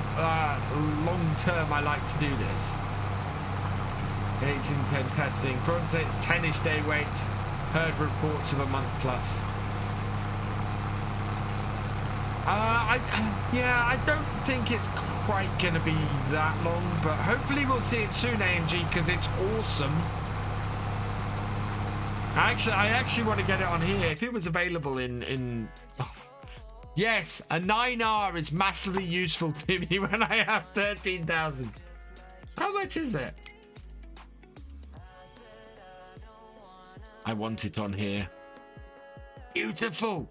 long-term I like to do this. 1810 testing. Probably say it's 10-ish day wait. Heard reports of a month plus. I don't think it's quite going to be that long, but hopefully we'll see it soon, AMG, because it's awesome. I actually want to get it on here. If it was available in oh. Yes, a 9R is massively useful to me when I have 13,000. How much is it? I want it on here. Beautiful.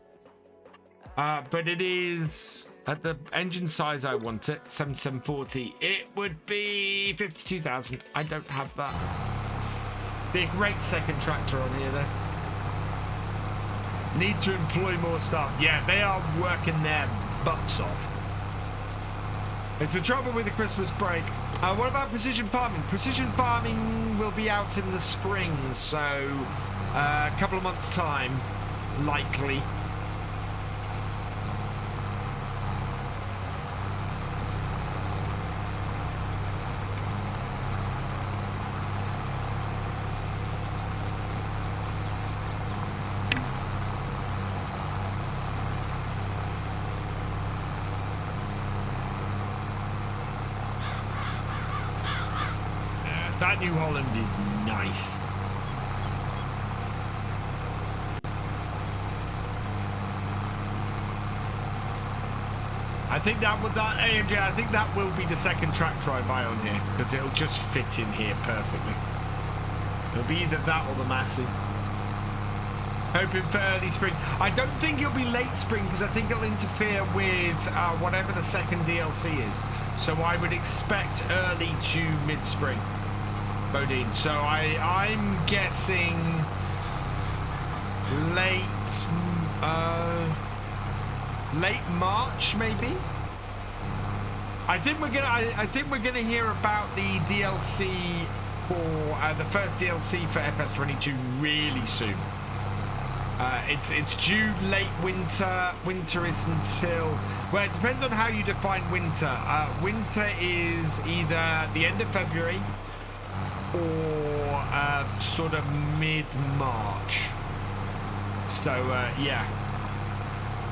But it is at the engine size I want it, 7740. It would be 52,000. I don't have that. Be a great second tractor on here though. Need to employ more staff. Yeah, they are working their butts off. It's the trouble with the Christmas break. What about precision farming? Precision farming will be out in the spring, so a couple of months' time, likely. That New Holland is nice. I think that AMG, I think that will be the second tractor I buy on here, because it'll just fit in here perfectly. It'll be either that or the Massey. Hoping for early spring. I don't think it'll be late spring, because I think it'll interfere with whatever the second DLC is. So I would expect early to mid-spring. Bodine. So I'm guessing late March, maybe. I think we're gonna hear about the DLC for the first DLC for FS22 really soon. It's due late winter. Winter is until, well, it depends on how you define winter. Winter is either the end of February or sort of mid-March. So yeah,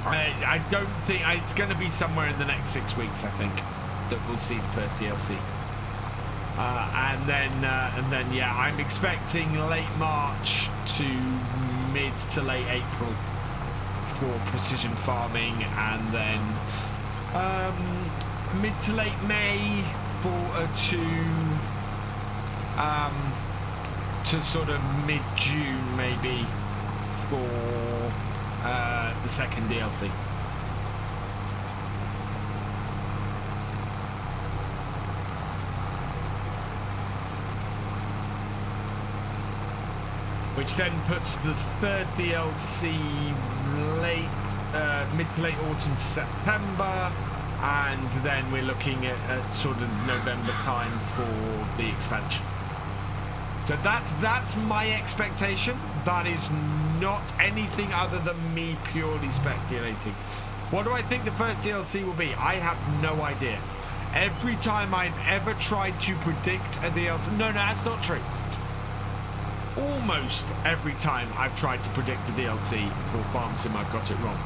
I don't think it's going to be somewhere in the next 6 weeks. I think that we'll see the first DLC, and then yeah, I'm expecting late March to mid to late April for precision farming, and then mid to late May to sort of mid-June maybe for the second DLC. Which then puts the third DLC mid to late autumn to September, and then we're looking at sort of November time for the expansion. So that's my expectation. That is not anything other than me purely speculating. What do I think the first DLC will be? I have no idea. Every time I've ever tried to predict a DLC... No, that's not true. Almost every time I've tried to predict the DLC for Farm Sim, I've got it wrong.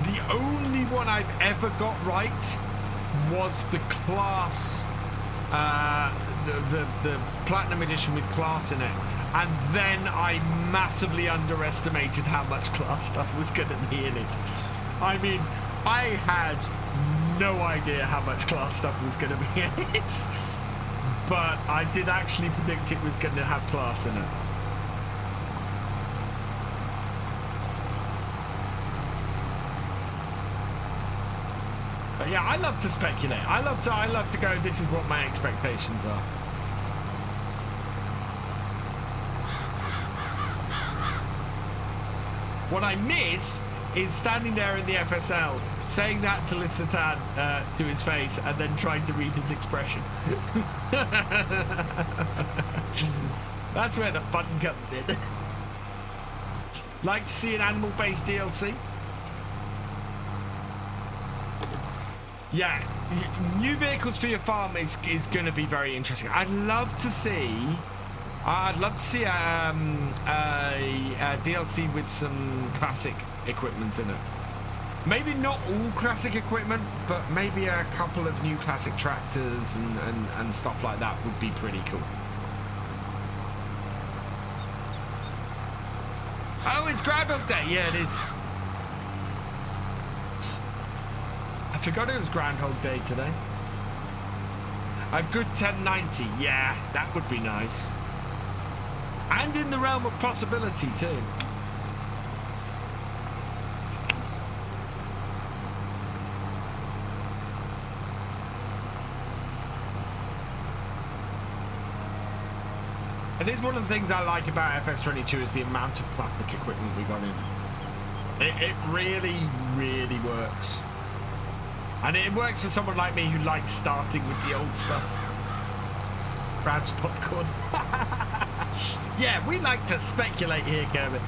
The only one I've ever got right was the class... the Platinum Edition with class in it, and then I massively underestimated how much class stuff was going to be in it. I mean, I had no idea how much class stuff was going to be in it, but I did actually predict it was going to have class in it. But yeah, I love to speculate. I love to go, this is what my expectations are. What I miss is standing there in the FSL, saying that to Lissatan to his face, and then trying to read his expression. That's where the fun comes in. Like to see an animal-based DLC? Yeah, new vehicles for your farm is going to be very interesting. I'd love to see a DLC with some classic equipment in it. Maybe not all classic equipment, but maybe a couple of new classic tractors and stuff like that would be pretty cool. Oh, it's Groundhog Day. Yeah, it is. I forgot it was Groundhog Day today. A good 1090, yeah, that would be nice. And in the realm of possibility too. It is one of the things I like about FS22 is the amount of classic equipment we got in. It really, really works. And it works for someone like me who likes starting with the old stuff. Grabs popcorn. Yeah, we like to speculate here, Kermit.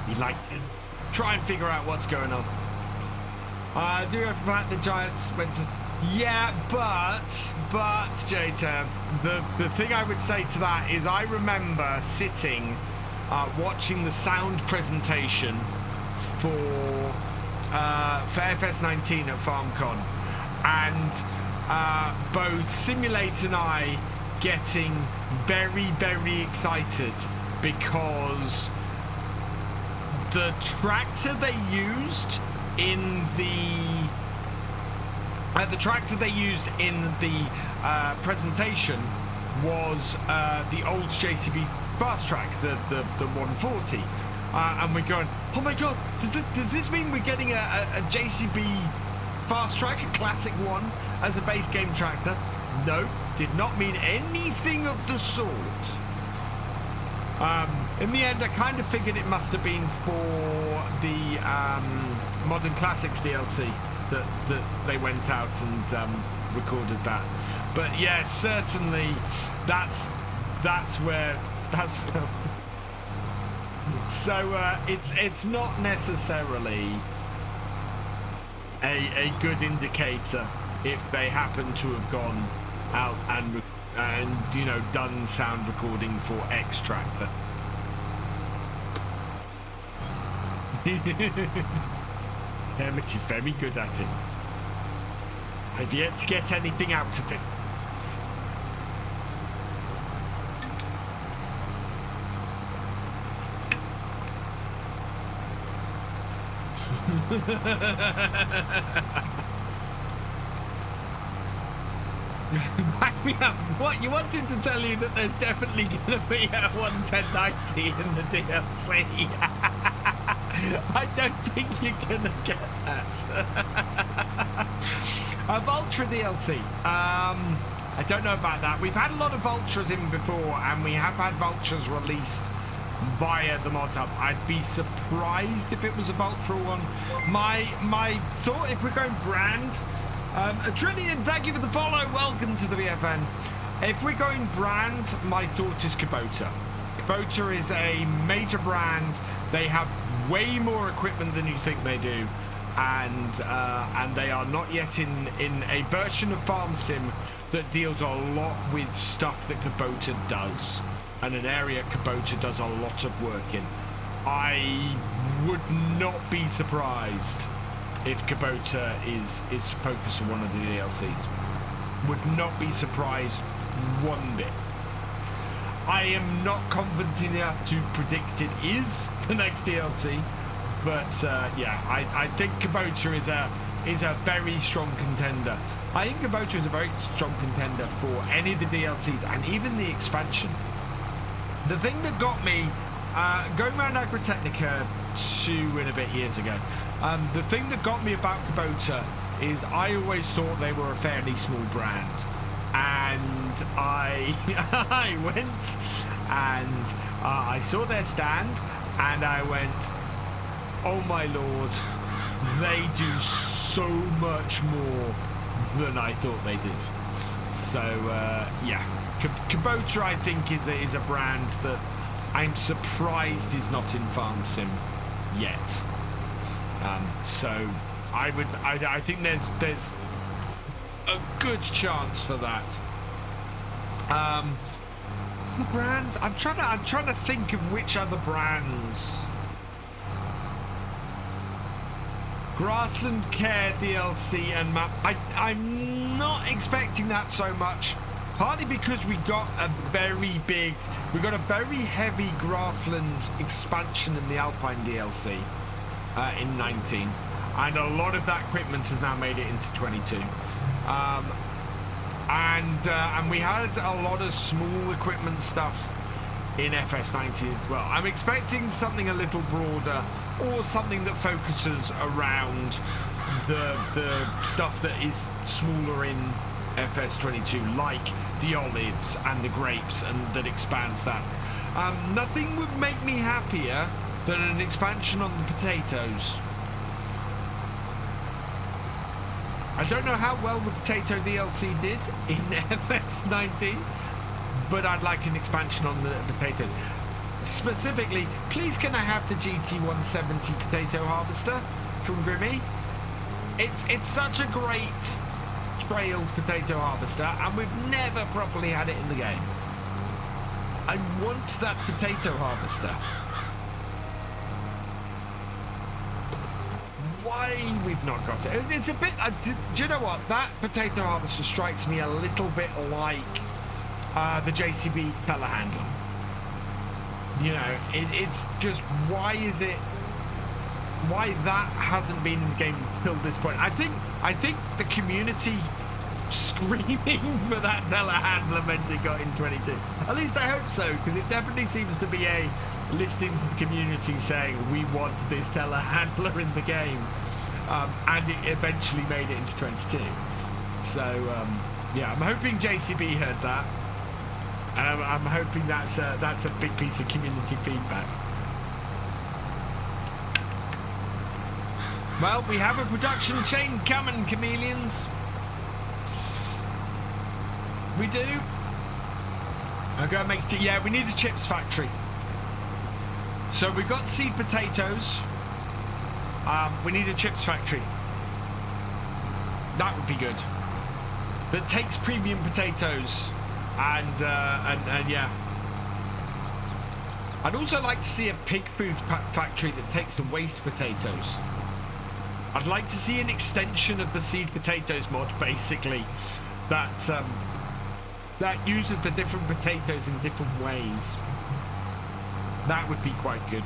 We like to try and figure out what's going on. Do you have fact the Giants went to... Yeah, but JTev, the thing I would say to that is I remember sitting watching the sound presentation for FS19 at FarmCon, and both Simulate and I getting very, very excited because the tractor they used in the presentation was the old JCB fast track, the 140, and we're going, oh my god, does this mean we're getting a JCB fast track, a classic one, as a base game tractor? No, did not mean anything of the sort. In the end, I kind of figured it must have been for the Modern Classics DLC that they went out and recorded that. But yeah, certainly that's where. So it's not necessarily a good indicator if they happen to have gone out and and you know, done sound recording for X Tractor. Kermit is very good at it. I've yet to get anything out of him. Back me up. What, you want him to tell you that there's definitely going to be a 11090 in the DLC? I don't think you're going to get that. A Vulture DLC. I don't know about that. We've had a lot of Vultures in before, and we have had Vultures released via the mod hub. I'd be surprised if it was a Vulture one. My thought, if we're going brand, Trillian, thank you for the follow. Welcome to the VFN. If we're going brand, my thought is Kubota. Kubota is a major brand. They have way more equipment than you think they do, and they are not yet in a version of Farm Sim that deals a lot with stuff that Kubota does, and an area Kubota does a lot of work in. I would not be surprised if Kubota is focused on one of the DLCs. Would not be surprised one bit. I am not confident enough to predict it is the next DLC, but yeah, I think Kubota is a very strong contender. I think Kubota is a very strong contender for any of the DLCs and even the expansion. The thing that got me going around Agritechnica 2 and a bit years ago, the thing that got me about Kubota is I always thought they were a fairly small brand, and I went and I saw their stand and I went, oh my lord, they do so much more than I thought they did. So yeah, Kubota I think is a brand that I'm surprised is not in Farm Sim yet. So I think there's a good chance for that. The brands, I'm trying to think of which other brands. Grassland Care DLC and map. I'm not expecting that so much. Partly because we got a very heavy grassland expansion in the Alpine DLC in 19, and a lot of that equipment has now made it into 22. And we had a lot of small equipment stuff in FS90 as well. I'm expecting something a little broader, or something that focuses around the stuff that is smaller in FS22, like the olives and the grapes, and that expands that. Nothing would make me happier than an expansion on the potatoes. I don't know how well the potato DLC did in FS19, but I'd like an expansion on the potatoes. Specifically, please can I have the GT170 potato harvester from Grimmy? It's such a great trailed potato harvester, and we've never properly had it in the game. I want that potato harvester. Why we've not got it? It's a bit. Do you know what? That potato harvester strikes me a little bit like the JCB telehandler. You know, it's just, why that hasn't been in the game until this point. I think the community screaming for that telehandler meant it got in 22. At least I hope so, because it definitely seems to be a listening to the community saying we want this telehandler in the game, and it eventually made it into 22. So yeah, I'm hoping JCB heard that, and I'm hoping that's a big piece of community feedback. Well, we have a production chain coming, chameleons. We do. I'm going to make it. Yeah, we need a chips factory. So we've got seed potatoes. We need a chips factory. That would be good. That takes premium potatoes and yeah. I'd also like to see a pig food factory that takes the waste potatoes. I'd like to see an extension of the seed potatoes mod, basically, that that uses the different potatoes in different ways. That would be quite good.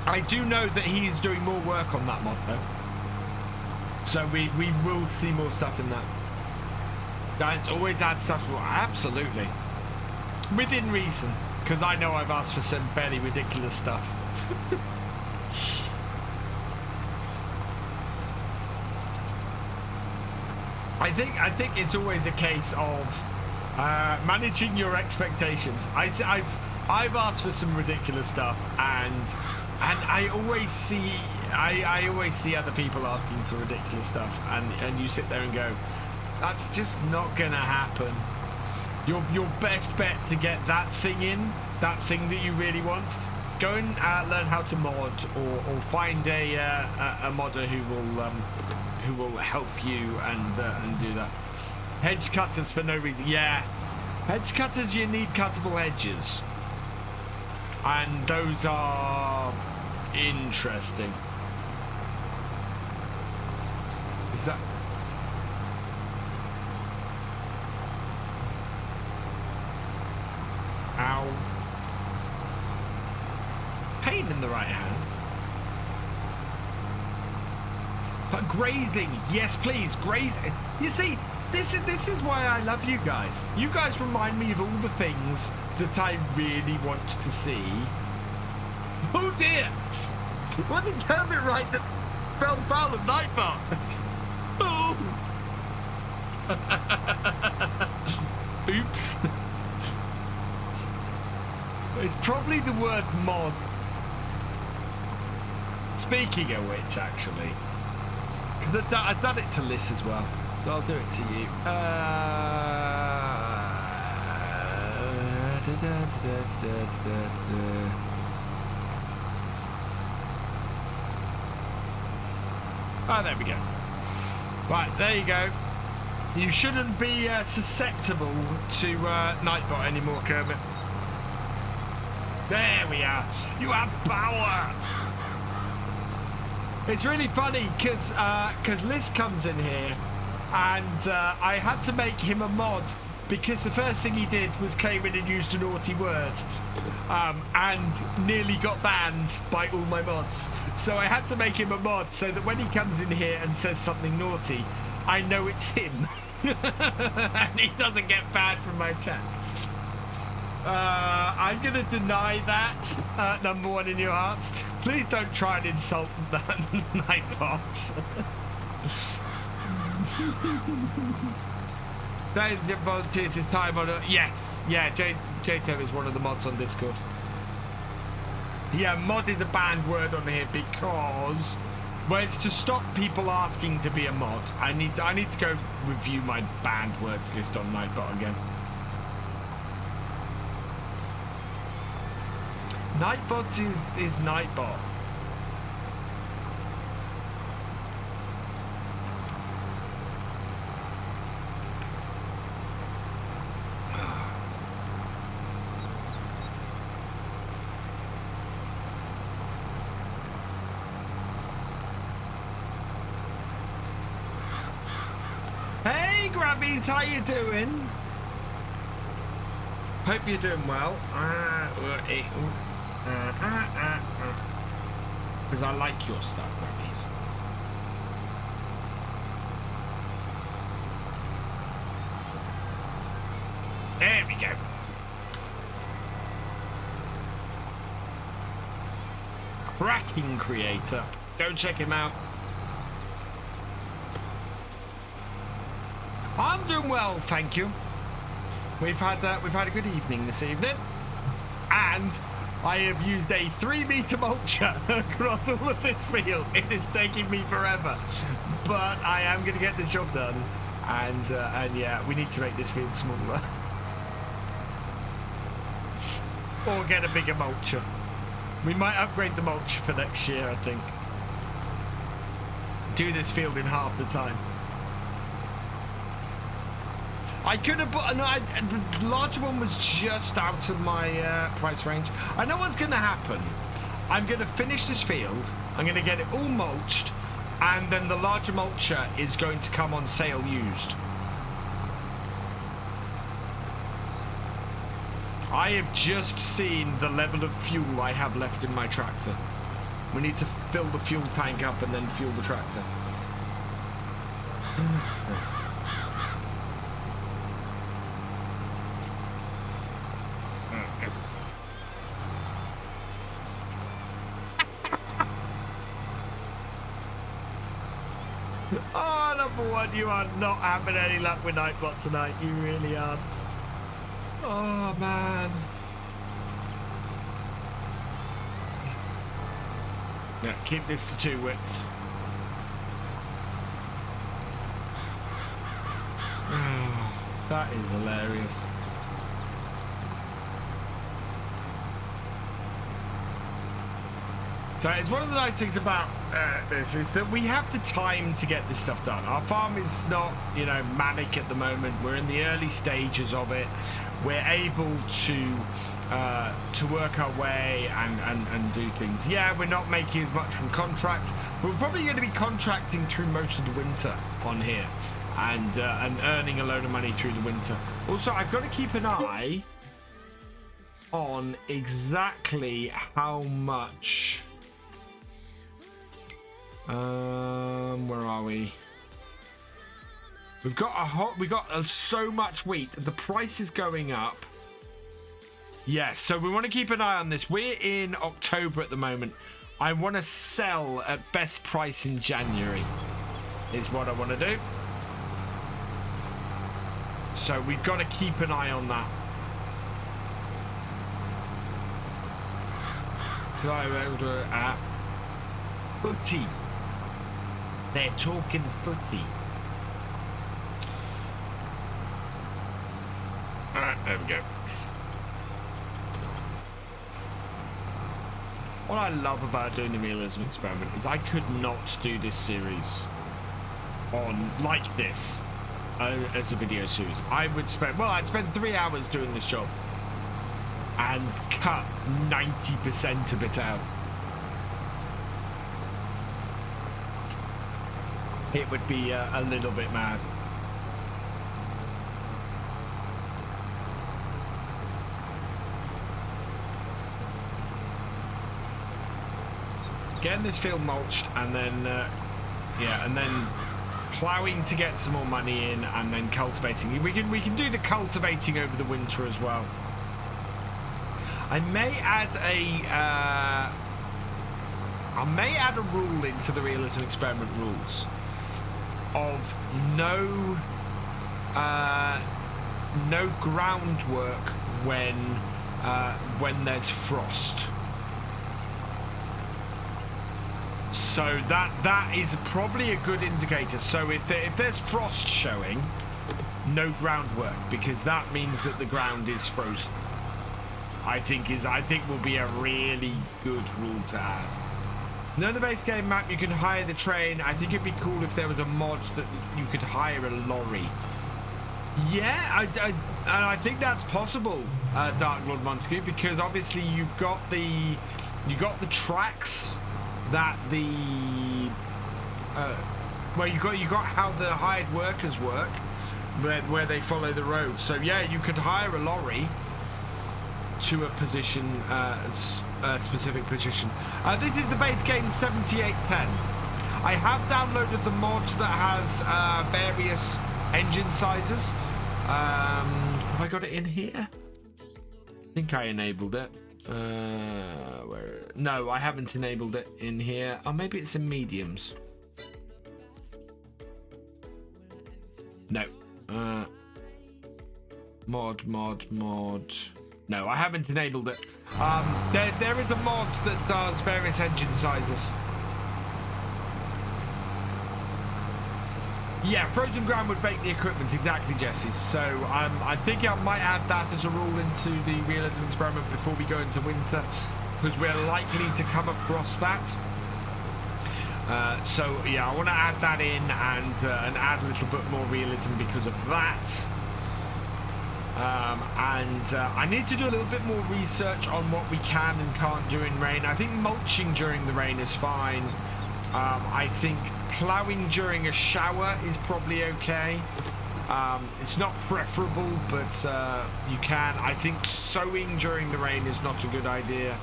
I do know that he is doing more work on that mod, though. So we will see more stuff in that. Giants always add stuff. Well, absolutely. Within reason. Because I know I've asked for some fairly ridiculous stuff. I think it's always a case of managing your expectations. I've asked for some ridiculous stuff, and I always see other people asking for ridiculous stuff, and you sit there and go, that's just not gonna happen. Your best bet to get that thing in, that thing that you really want, go and learn how to mod, or find a modder who will help you and do that. Hedge cutters for no reason. Yeah, hedge cutters, you need cuttable hedges, and those are interesting. Is that? Ow. Pain in the right hand. But grazing, yes please, grazing. You see, this is why I love you guys. You guys remind me of all the things that I really want to see. Oh dear! Wasn't Kermit right that fell foul of Nightbot? Oh! Oops. It's probably the word mod. Speaking of which, actually, because I've done it to Liz as well, so I'll do it to you. Oh, there we go. Right, there you go. You shouldn't be susceptible to Nightbot anymore, Kermit. There we are. You have power. It's really funny because Liz comes in here, and I had to make him a mod because the first thing he did was came in and used a naughty word, and nearly got banned by all my mods. So I had to make him a mod so that when he comes in here and says something naughty, I know it's him, and he doesn't get banned from my chat. I'm going to deny that, number one in your hearts. Please don't try and insult that Nightbot. Dave volunteers his time on it. Yes, yeah, JTO is one of the mods on Discord. Yeah, mod is a banned word on here because, well, it's to stop people asking to be a mod. I need to go review my banned words list on Nightbot again. Nightbot is Nightbot. Hey Grabbies, how you doing? Hope you're doing well. Because I like your stuff, Grabbies. There we go. Cracking creator. Go check him out. I'm doing well, thank you. We've had a good evening this evening, and I have used a 3-meter mulcher across all of this field. It is taking me forever, but I am going to get this job done, and yeah, we need to make this field smaller. Or get a bigger mulcher. We might upgrade the mulch for next year, I think. Do this field in half the time. I could have bought... No, the larger one was just out of my price range. I know what's going to happen. I'm going to finish this field. I'm going to get it all mulched. And then the larger mulcher is going to come on sale used. I have just seen the level of fuel I have left in my tractor. We need to fill the fuel tank up and then fuel the tractor. Oh, number one, you are not having any luck with Nightbot tonight. You really are. Oh, man. Yeah, keep this to 2 widths. Oh, that is hilarious. So it's one of the nice things about this is that we have the time to get this stuff done. Our farm is not, you know, manic at the moment. We're in the early stages of it. We're able to work our way and do things. Yeah, we're not making as much from contracts. We're probably going to be contracting through most of the winter on here and earning a load of money through the winter. Also, I've got to keep an eye on exactly how much... where are we? We got so much wheat. The price is going up. Yes, so we want to keep an eye on this. We're in October at the moment. I want to sell at best price in January is what I want to do. So we've got to keep an eye on that. So I'm able to footy. They're talking footy. Alright, there we go. What I love about doing the Realism Experiment is I could not do this series on like this as a video series. I'd spend 3 hours doing this job and cut 90% of it out. It would be a little bit mad. Getting this field mulched and then and then ploughing to get some more money in and then cultivating. We can do the cultivating over the winter as well. I may add a rule into the Realism Experiment rules of no groundwork when there's frost. So that is probably a good indicator. So if there's frost showing, no groundwork, because that means that the ground is frozen. I think will be a really good rule to add. Now, the base game map, you can hire the train. I think it'd be cool if there was a mod that you could hire a lorry. Yeah, I think that's possible, Dark Lord Montague, because obviously you've got the tracks that the you got how the hired workers work, where they follow the road. So yeah, you could hire a lorry to a position, a specific position. This is the base game 7810. I have downloaded the mod that has various engine sizes. Have I got it in here? I think I enabled it. No, I haven't enabled it in here. Oh, maybe it's in mediums. No. Mod. No, I haven't enabled it. There is a mod that does various engine sizes. Yeah, frozen ground would bake the equipment, exactly, Jesse. So I think I might add that as a rule into the realism experiment before we go into winter, because we're likely to come across that. So yeah, I want to add that in and add a little bit more realism because of that. I need to do a little bit more research on what we can and can't do in rain. I think mulching during the rain is fine. I think ploughing during a shower is probably okay. It's not preferable, but you can. I think sowing during the rain is not a good idea.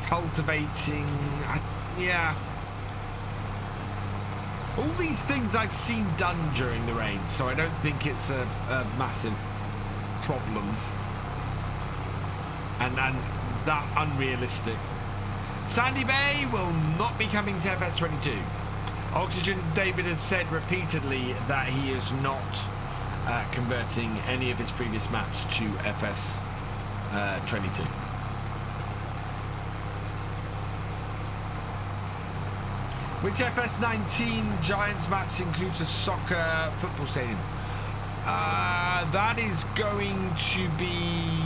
Cultivating, yeah. All these things I've seen done during the rain, so I don't think it's a massive problem. And that unrealistic. Sandy Bay will not be coming to FS22. Oxygen David has said repeatedly that he is not converting any of his previous maps to FS22. Which FS19 Giants maps includes a soccer football stadium? That is going to be...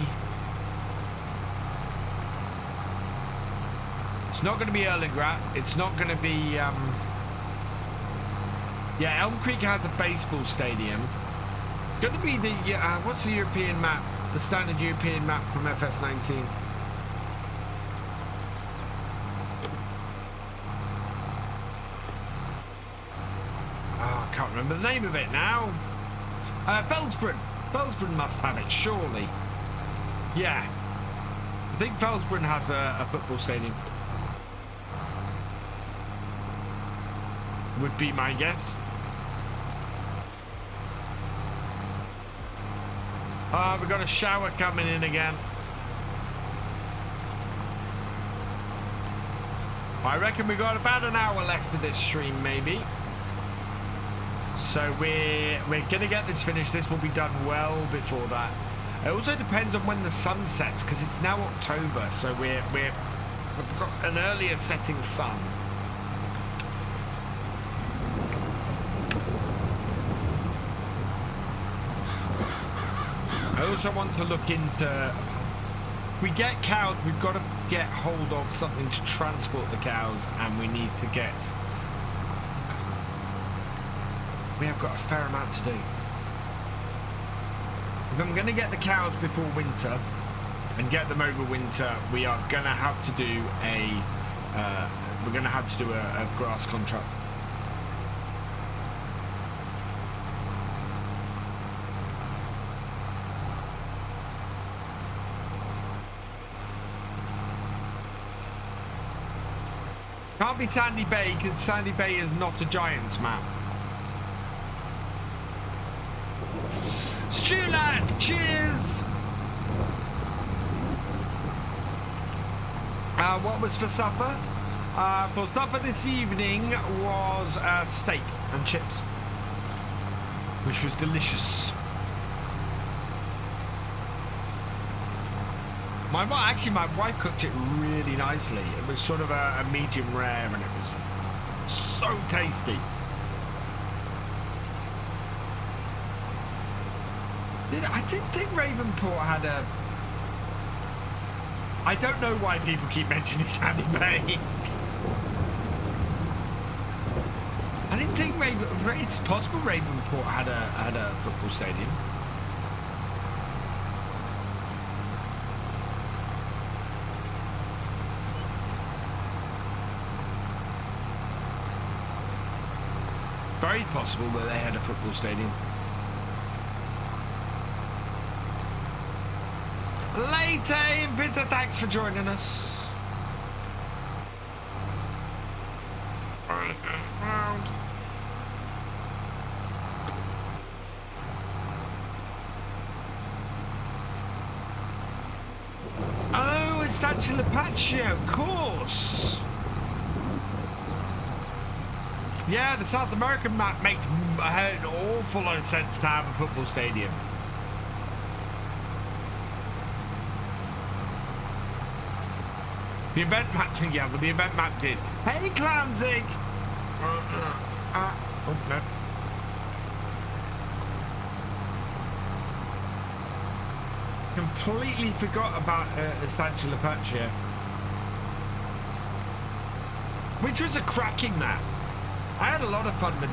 It's not going to be Erlengrat. It's not going to be... Yeah, Elm Creek has a baseball stadium. It's going to be the... what's the European map? The standard European map from FS19. Oh, I can't remember the name of it now. Felsbrunn. Felsbrunn must have it, surely. Yeah. I think Felsbrunn has a football stadium. Would be my guess. We've got a shower coming in again. I reckon we've got about an hour left of this stream, maybe. So we're going to get this finished. This will be done well before that. It also depends on when the sun sets, because it's now October, so we've got an earlier setting sun. I also want to look into... If we get cows, we've got to get hold of something to transport the cows, and we need to get... We have got a fair amount to do. If I'm going to get the cows before winter and get them over winter, we are going to have to do a grass contract. Can't be Sandy Bay because Sandy Bay is not a Giants map. Stew lads, cheers! What was for supper? For supper this evening was steak and chips, which was delicious. My wife cooked it really nicely. It was sort of a medium rare, and it was so tasty. I didn't think Ravenport had a... I don't know why people keep mentioning Sandy Bay. I didn't think it's possible Ravenport had a football stadium. Very possible that they had a football stadium. Late Bitter, thanks for joining us. Oh, it's actually Apache, of course. Yeah, the South American map makes an awful lot of sense to have a football stadium. The event map, yeah, but the event map did. Hey, Clamsig! Oh, no. Completely forgot about Estancia Patria, which was a cracking map. I had a lot of fun with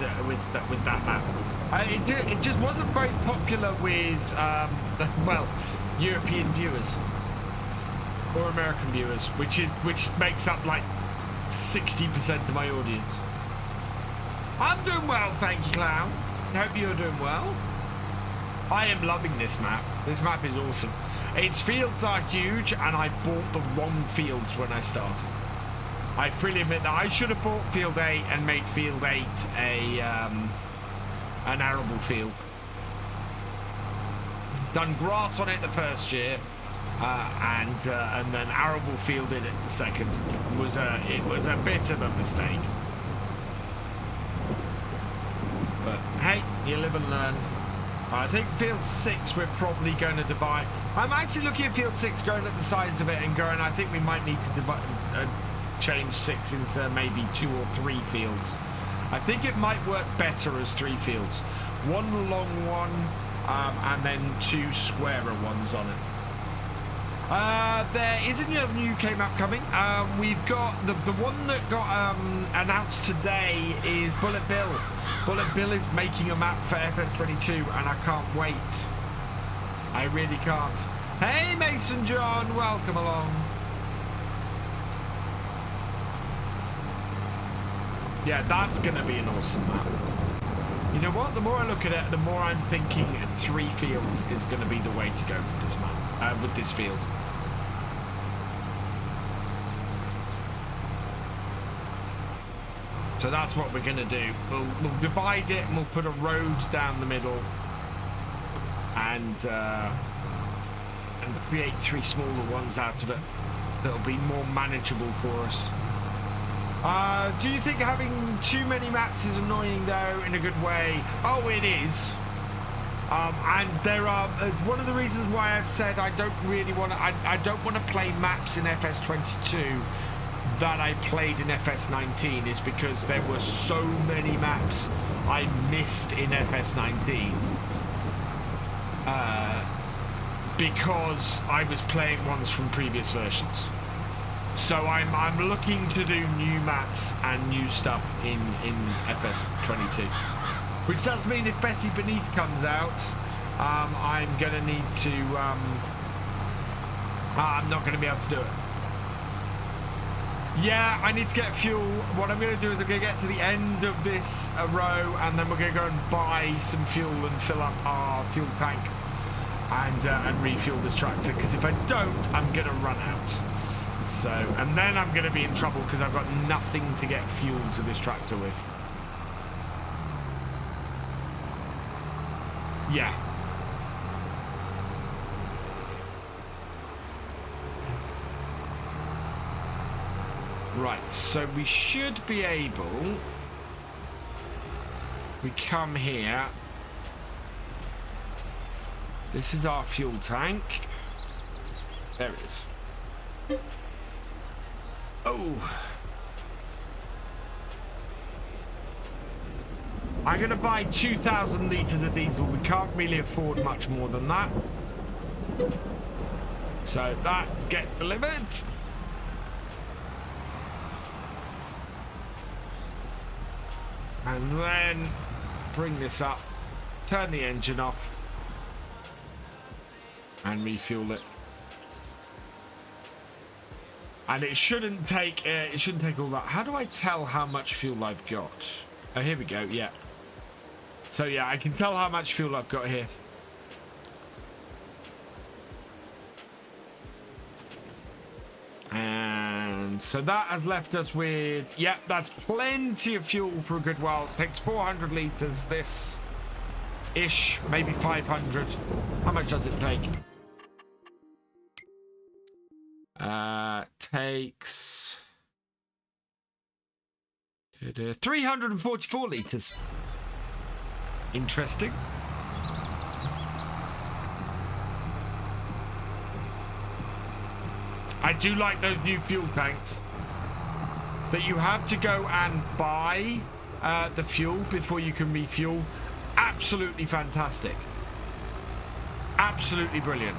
that map. It just wasn't very popular with well, European viewers or American viewers, which makes up like 60% of my audience. I'm doing well, thank you, Clown. Hope you're doing well. I am loving this map. This map is awesome. Its fields are huge, and I bought the wrong fields when I started. I freely admit that I should have bought field 8 and made field 8 an arable field. Done grass on it the first year, and then arable fielded it the second. It was a bit of a mistake. But hey, you live and learn. I think field 6 we're probably going to divide. I'm actually looking at field 6, going at the size of it and going, I think we might need to divide, change 6 into maybe 2 or 3 fields. I think it might work better as 3 fields. One long one, and then 2 squarer ones on it. There is a new UK map coming. We've got the one that got announced today is Bullet Bill. Bullet Bill is making a map for FS22, and I can't wait. I really can't. Hey, Mason John, welcome along. Yeah, that's going to be an awesome map. You know what? The more I look at it, the more I'm thinking 3 fields is going to be the way to go with this map, with this field. So that's what we're going to do. We'll divide it and we'll put a road down the middle, and create 3 smaller ones out of it that'll be more manageable for us. Do you think having too many maps is annoying though, in a good way? Oh, it is. And there are one of the reasons why I've said I don't really want to. I don't want to play maps in FS22 that I played in FS19 is because there were so many maps I missed in FS19 because I was playing ones from previous versions. So I'm looking to do new maps and new stuff in FS22, which does mean if Betty Beneath comes out, I'm gonna need to. I'm not gonna be able to do it. Yeah, I need to get fuel. What I'm going to do is I'm going to get to the end of this row, and then we're going to go and buy some fuel and fill up our fuel tank and refuel this tractor, because if I don't, I'm going to run out. So, and then I'm going to be in trouble because I've got nothing to get fuel to this tractor with. Yeah. Right, so we should be able, we come here, this is our fuel tank, there it is. Oh, I'm going to buy 2,000 litres of diesel. We can't really afford much more than that, so that get delivered. And then bring this up, turn the engine off, and refuel it. And it shouldn't take all that. How do I tell how much fuel I've got? Oh, here we go. Yeah. So yeah, I can tell how much fuel I've got here. And so that has left us with, yeah, that's plenty of fuel for a good while. It takes 400 litres, this ish, maybe 500. How much does it take? Takes 344 litres. Interesting. I do like those new fuel tanks that you have to go and buy the fuel before you can refuel. Absolutely fantastic. Absolutely brilliant.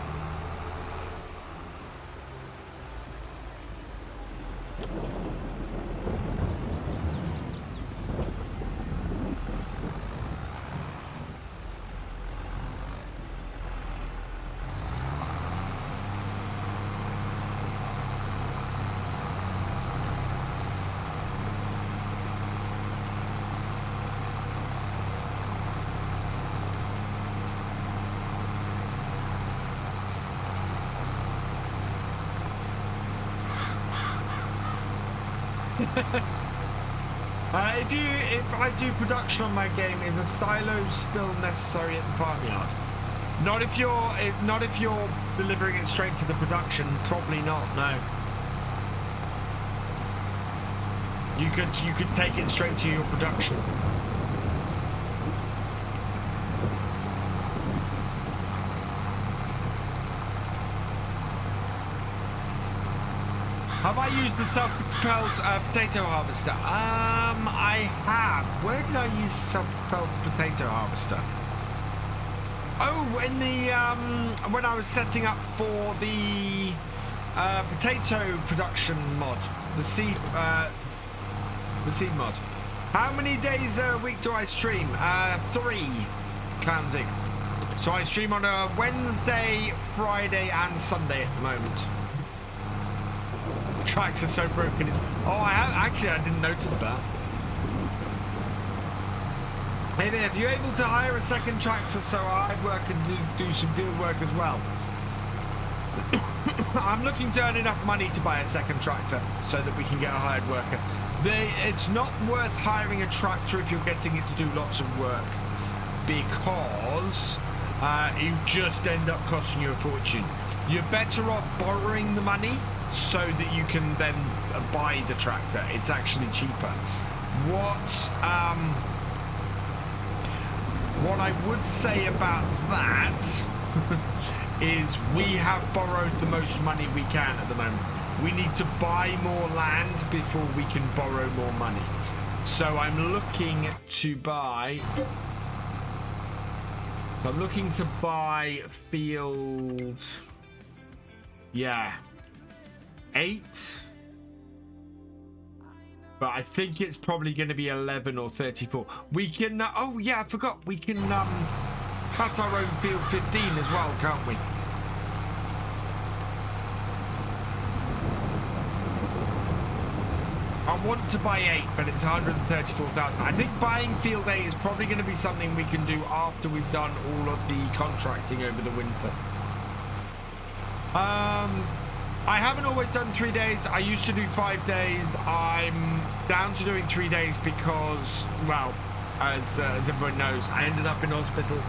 If I do production on my game, is a stylo still necessary at the farmyard? Not if you're delivering it straight to the production. Probably not. No. You could take it straight to your production. Have I used the self-propelled potato harvester? I have. Where did I use self-propelled potato harvester? Oh, in the when I was setting up for the potato production mod, the seed mod. How many days a week do I stream? 3, Calmsden. So I stream on a Wednesday, Friday, and Sunday at the moment. Tracks are so broken. I didn't notice that. Hey there, if you're able to hire a second tractor so I'd work and do some field work as well. I'm looking to earn enough money to buy a second tractor so that we can get a hired worker. It's not worth hiring a tractor if you're getting it to do lots of work, because you just end up costing you a fortune. You're better off borrowing the money so that you can then buy the tractor. It's actually cheaper. What I would say about that is we have borrowed the most money we can at the moment. We need to buy more land before we can borrow more money. So I'm looking to buy field, 8, but I think it's probably going to be 11 or 34. We can oh yeah, I forgot, we can cut our own field 15 as well, can't we? I want to buy 8, but it's 134,000. I think buying field 8 is probably going to be something we can do after we've done all of the contracting over the winter. I haven't always done 3 days. I used to do 5 days. I'm down to doing 3 days because, well, as everyone knows, I ended up in hospital.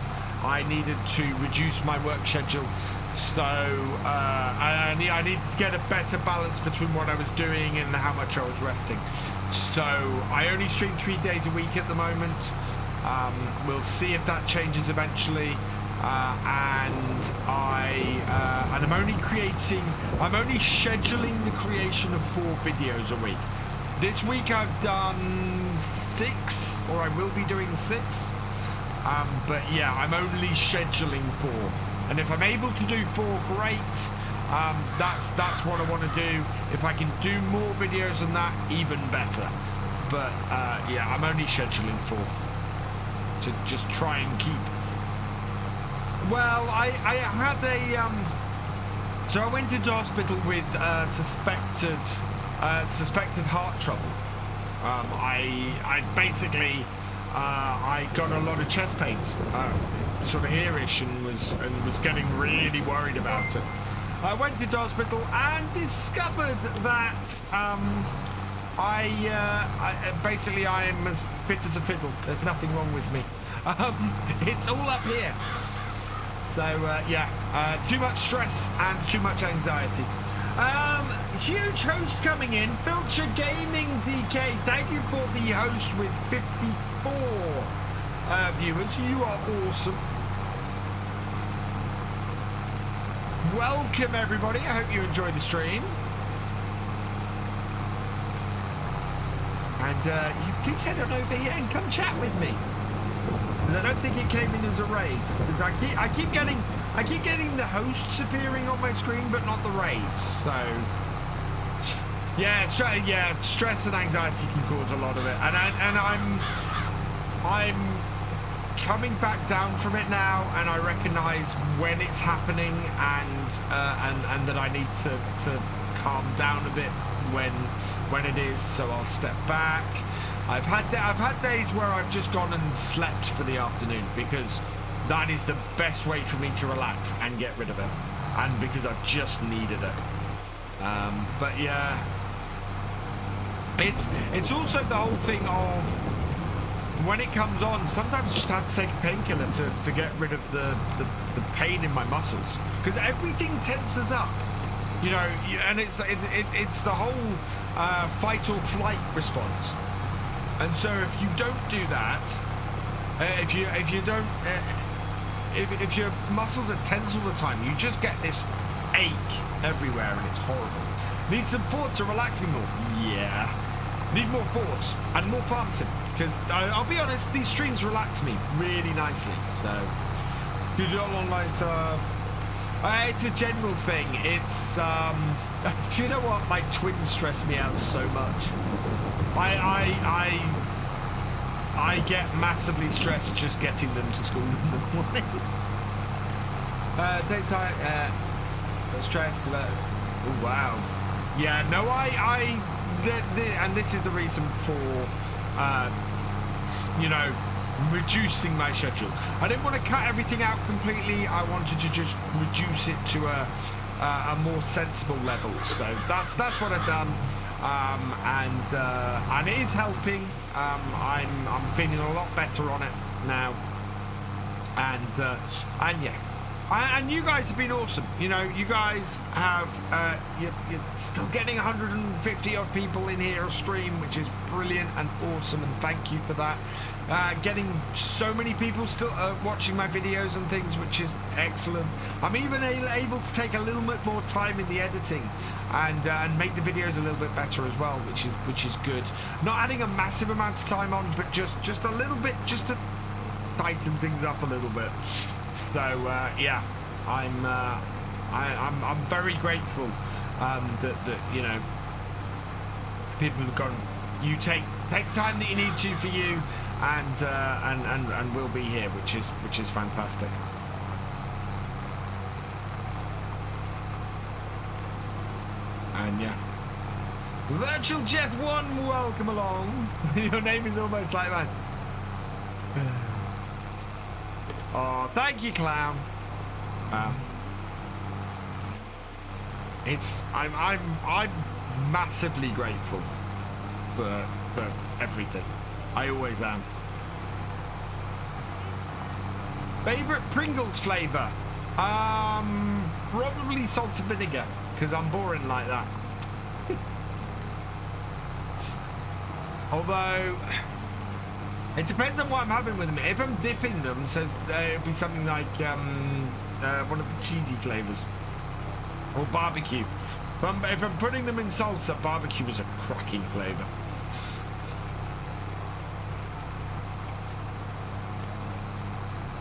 I needed to reduce my work schedule, so I needed to get a better balance between what I was doing and how much I was resting. So I only stream 3 days a week at the moment. We'll see if that changes eventually. And I'm only scheduling the creation of 4 videos a week. This week I've done 6, or I will be doing 6. But yeah, I'm only scheduling 4. And if I'm able to do 4, great. That's what I want to do. If I can do more videos than that, even better. But yeah, I'm only scheduling 4 to just try and keep. Well, I had a so I went into hospital with suspected heart trouble. I basically I got a lot of chest pains, sort of here-ish, and was getting really worried about it. I went into hospital and discovered that I am as fit as a fiddle. There's nothing wrong with me. It's all up here. So yeah, too much stress and too much anxiety. Huge host coming in, Thefisherj Gaming DK. Thank you for the host with 54 viewers. You are awesome. Welcome everybody. I hope you enjoy the stream. And you please head on over here and come chat with me. Because I don't think it came in as a raid. Because I keep getting the hosts appearing on my screen, but not the raids. So yeah, stress and anxiety can cause a lot of it. And I'm coming back down from it now, and I recognise when it's happening, and that I need to calm down a bit when it is. So I'll step back. I've had days where I've just gone and slept for the afternoon, because that is the best way for me to relax and get rid of it, and because I've just needed it. But yeah, it's also the whole thing of when it comes on, sometimes I just have to take a painkiller to get rid of the pain in my muscles, because everything tenses up, you know, and it's the whole fight or flight response. And so if you don't do that, if your muscles are tense all the time, you just get this ache everywhere, and it's horrible. Need some thought to relax me more? Yeah. Need more thoughts and more farm sim, because I'll be honest, these streams relax me really nicely. So you do online, so it's a general thing. It's do you know what? My twins stress me out so much. I get massively stressed just getting them to school in the morning. Thanks, stressed about. Oh wow. Yeah, no, and this is the reason for, you know, reducing my schedule. I didn't want to cut everything out completely. I wanted to just reduce it to a more sensible level. So that's what I've done, and it is helping. I'm feeling a lot better on it now, and yeah. And you guys have been awesome. You know, you guys have, you're still getting 150 odd people in here a stream, which is brilliant and awesome, and thank you for that. Getting so many people still watching my videos and things, which is excellent. I'm even able to take a little bit more time in the editing and make the videos a little bit better as well, which is good. Not adding a massive amount of time on, but just a little bit, just to tighten things up a little bit. So yeah, I'm very grateful that you know, people have gone. You take time that you need to for you, and we'll be here, which is fantastic. And yeah, Virtual Jeff 1, welcome along. Your name is almost like mine. Oh, thank you, clown. I'm massively grateful for everything. I always am. Favorite Pringles flavor? Probably salt and vinegar, because I'm boring like that. Although it depends on what I'm having with them. If I'm dipping them, so it'll be something like one of the cheesy flavors, or barbecue. If I'm putting them in salsa, barbecue is a cracking flavor.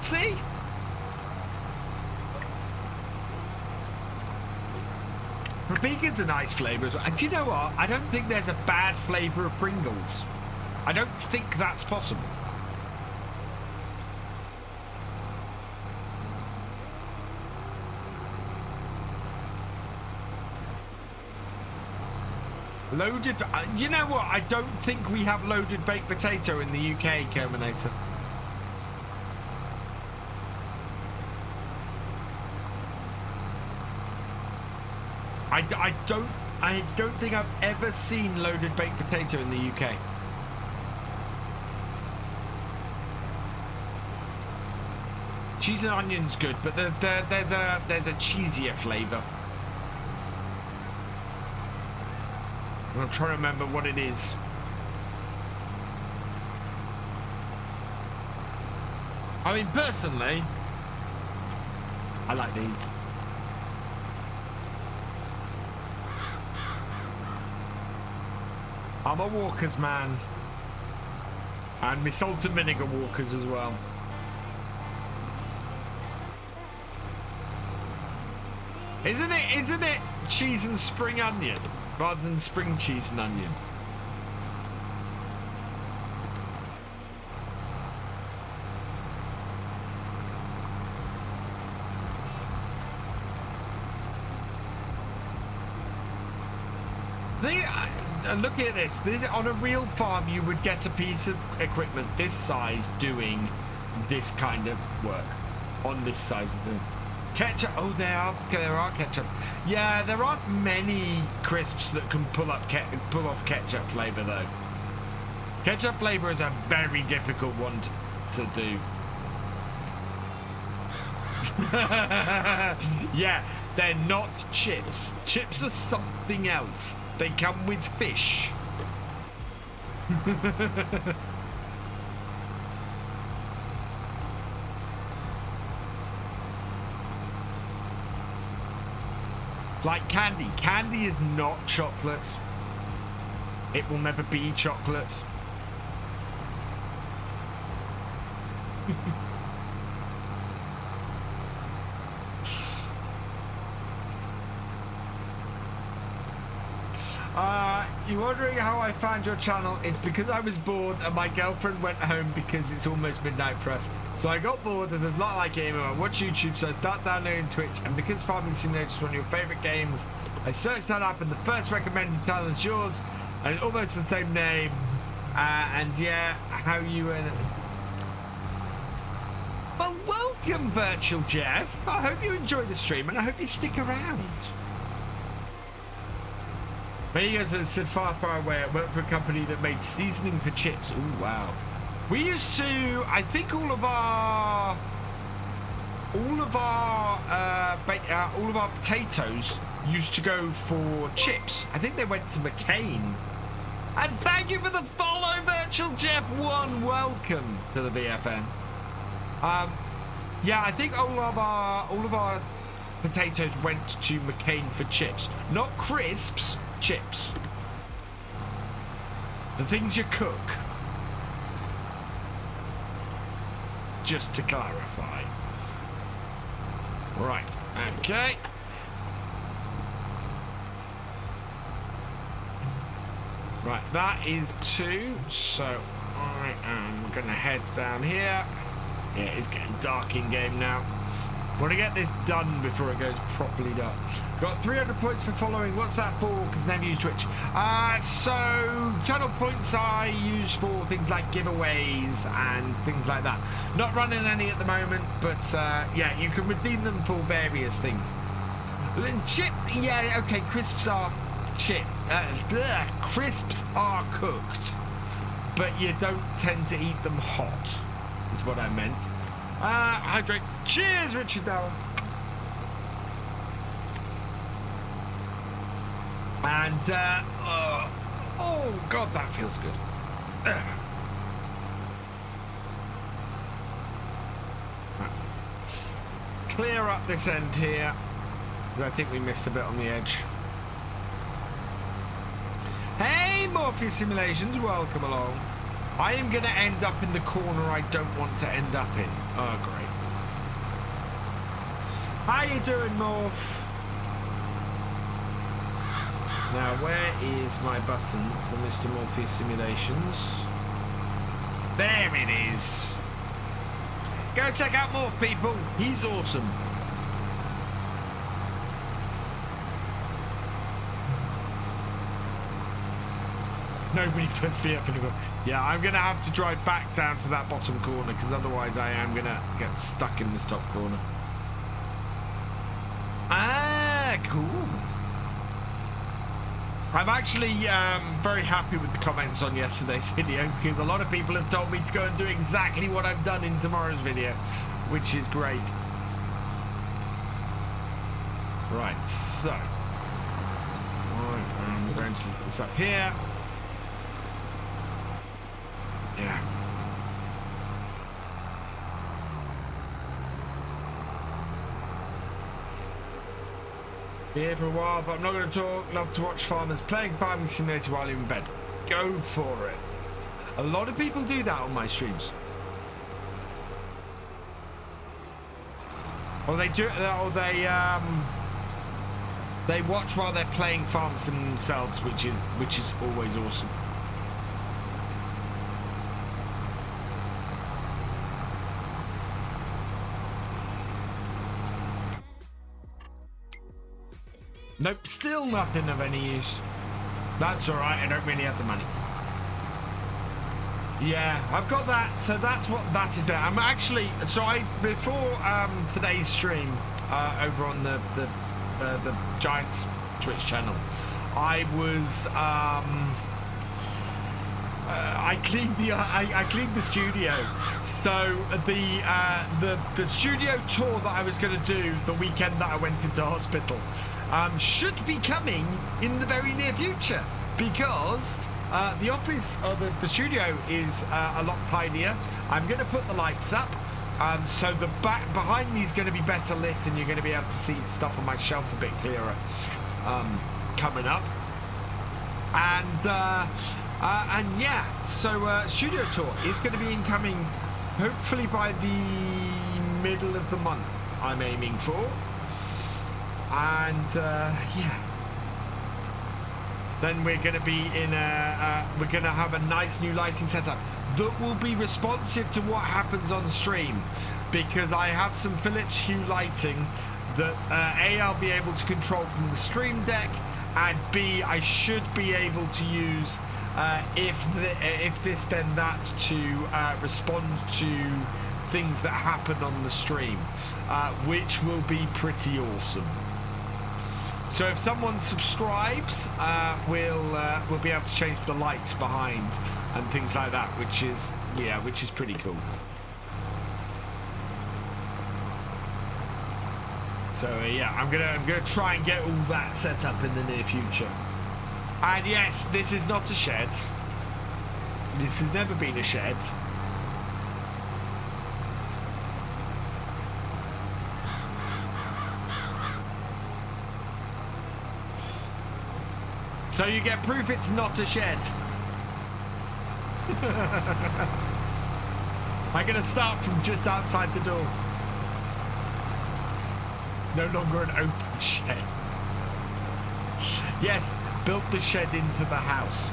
See? Paprika's a nice flavour as well. And do you know what? I don't think there's a bad flavour of Pringles. I don't think that's possible. Loaded... you know what? I don't think we have loaded baked potato in the UK, Terminator. I don't think I've ever seen loaded baked potato in the UK. Cheese and onion's good, but there's a cheesier flavour. I'm trying to remember what it is. I mean, personally, I like these. I'm a walkers man. And my salt and vinegar walkers as well. Isn't it cheese and spring onion rather than spring cheese and onion? Look at this. On a real farm, you would get a piece of equipment this size doing this kind of work on this size of it. Ketchup. Oh, there are ketchup. Yeah, there aren't many crisps that can pull off ketchup flavor though. Ketchup flavor is a very difficult one to do. Yeah, they're not chips. Chips are something else. They come with fish. Like candy. Candy is not chocolate. It will never be chocolate. You're wondering how I found your channel? It's because I was bored and my girlfriend went home because it's almost midnight for us. So I got bored and did not like gaming. I watch YouTube, so I start downloading Twitch. And because Farming Simulator is one of your favourite games, I searched that up and the first recommended channel is yours. And it's almost the same name. And yeah, how you... Well, welcome, Virtual Jeff. I hope you enjoy the stream and I hope you stick around. Many guys have said far away. I worked for a company that made seasoning for chips. Oh wow! We used to. I think all of our potatoes used to go for chips. I think they went to McCain. And thank you for the follow, Virtual Jeff 1. Welcome to the BFN. Yeah, I think all of our potatoes went to McCain for chips, not crisps. Chips. The things you cook. Just to clarify. Right, okay. Right, that is 2. So I am gonna head down here. Yeah, it's getting dark in game now. Want to get this done before it goes properly dark. Got 300 points for following. What's that for? Because never use Twitch. So channel points I use for things like giveaways and things like that. Not running any at the moment, but yeah, you can redeem them for various things. Chips, yeah, okay. Crisps are crisps are cooked, but you don't tend to eat them hot. Is what I meant. Hydrate. Cheers, Richard Down. And, oh, God, that feels good. Right. Clear up this end here, because I think we missed a bit on the edge. Hey, Morpheus Simulations, welcome along. I am going to end up in the corner I don't want to end up in. Oh, great. How you doing, Morph? Now, where is my button for Mr. Morpheus Simulations? There it is. Go check out Morph, people. He's awesome. Nobody puts me up anymore. Yeah, I'm going to have to drive back down to that bottom corner because otherwise I am going to get stuck in this top corner. Ah, cool. I'm actually very happy with the comments on yesterday's video because a lot of people have told me to go and do exactly what I've done in tomorrow's video, which is great. Right, so I'm going to look this up here. Yeah. Be here for a while, but I'm not going to talk. Love to watch farmers playing Farming Simulator while in bed. go for it. A lot of people do that on my streams. Or they do, or they watch while they're playing farms themselves, which is always awesome. Nope, still nothing of any use. That's all right. I don't really have the money. Yeah, I've got that. So that's what that is there. I'm actually, so before today's stream over on the Giants Twitch channel, I was I cleaned the studio. So the studio tour that I was going to do the weekend that I went into hospital should be coming in the very near future, because the office or the studio is a lot tidier. I'm going to put the lights up, so the back behind me is going to be better lit, and you're going to be able to see stuff on my shelf a bit clearer coming up. And yeah, so studio tour is going to be incoming hopefully by the middle of the month, I'm aiming for. And yeah, then we're going to be in we're going to have a nice new lighting setup that will be responsive to what happens on stream, because I have some Philips Hue lighting that A, I'll be able to control from the stream deck, and B, I should be able to use if this then that to respond to things that happen on the stream, which will be pretty awesome. So if someone subscribes, we'll be able to change the lights behind and things like that, which is pretty cool. So yeah, I'm gonna try and get all that set up in the near future. And yes, this is not a shed. This has never been a shed. So you get proof it's not a shed. I'm going to start from just outside the door. No longer an open shed. Yes, built the shed into the house.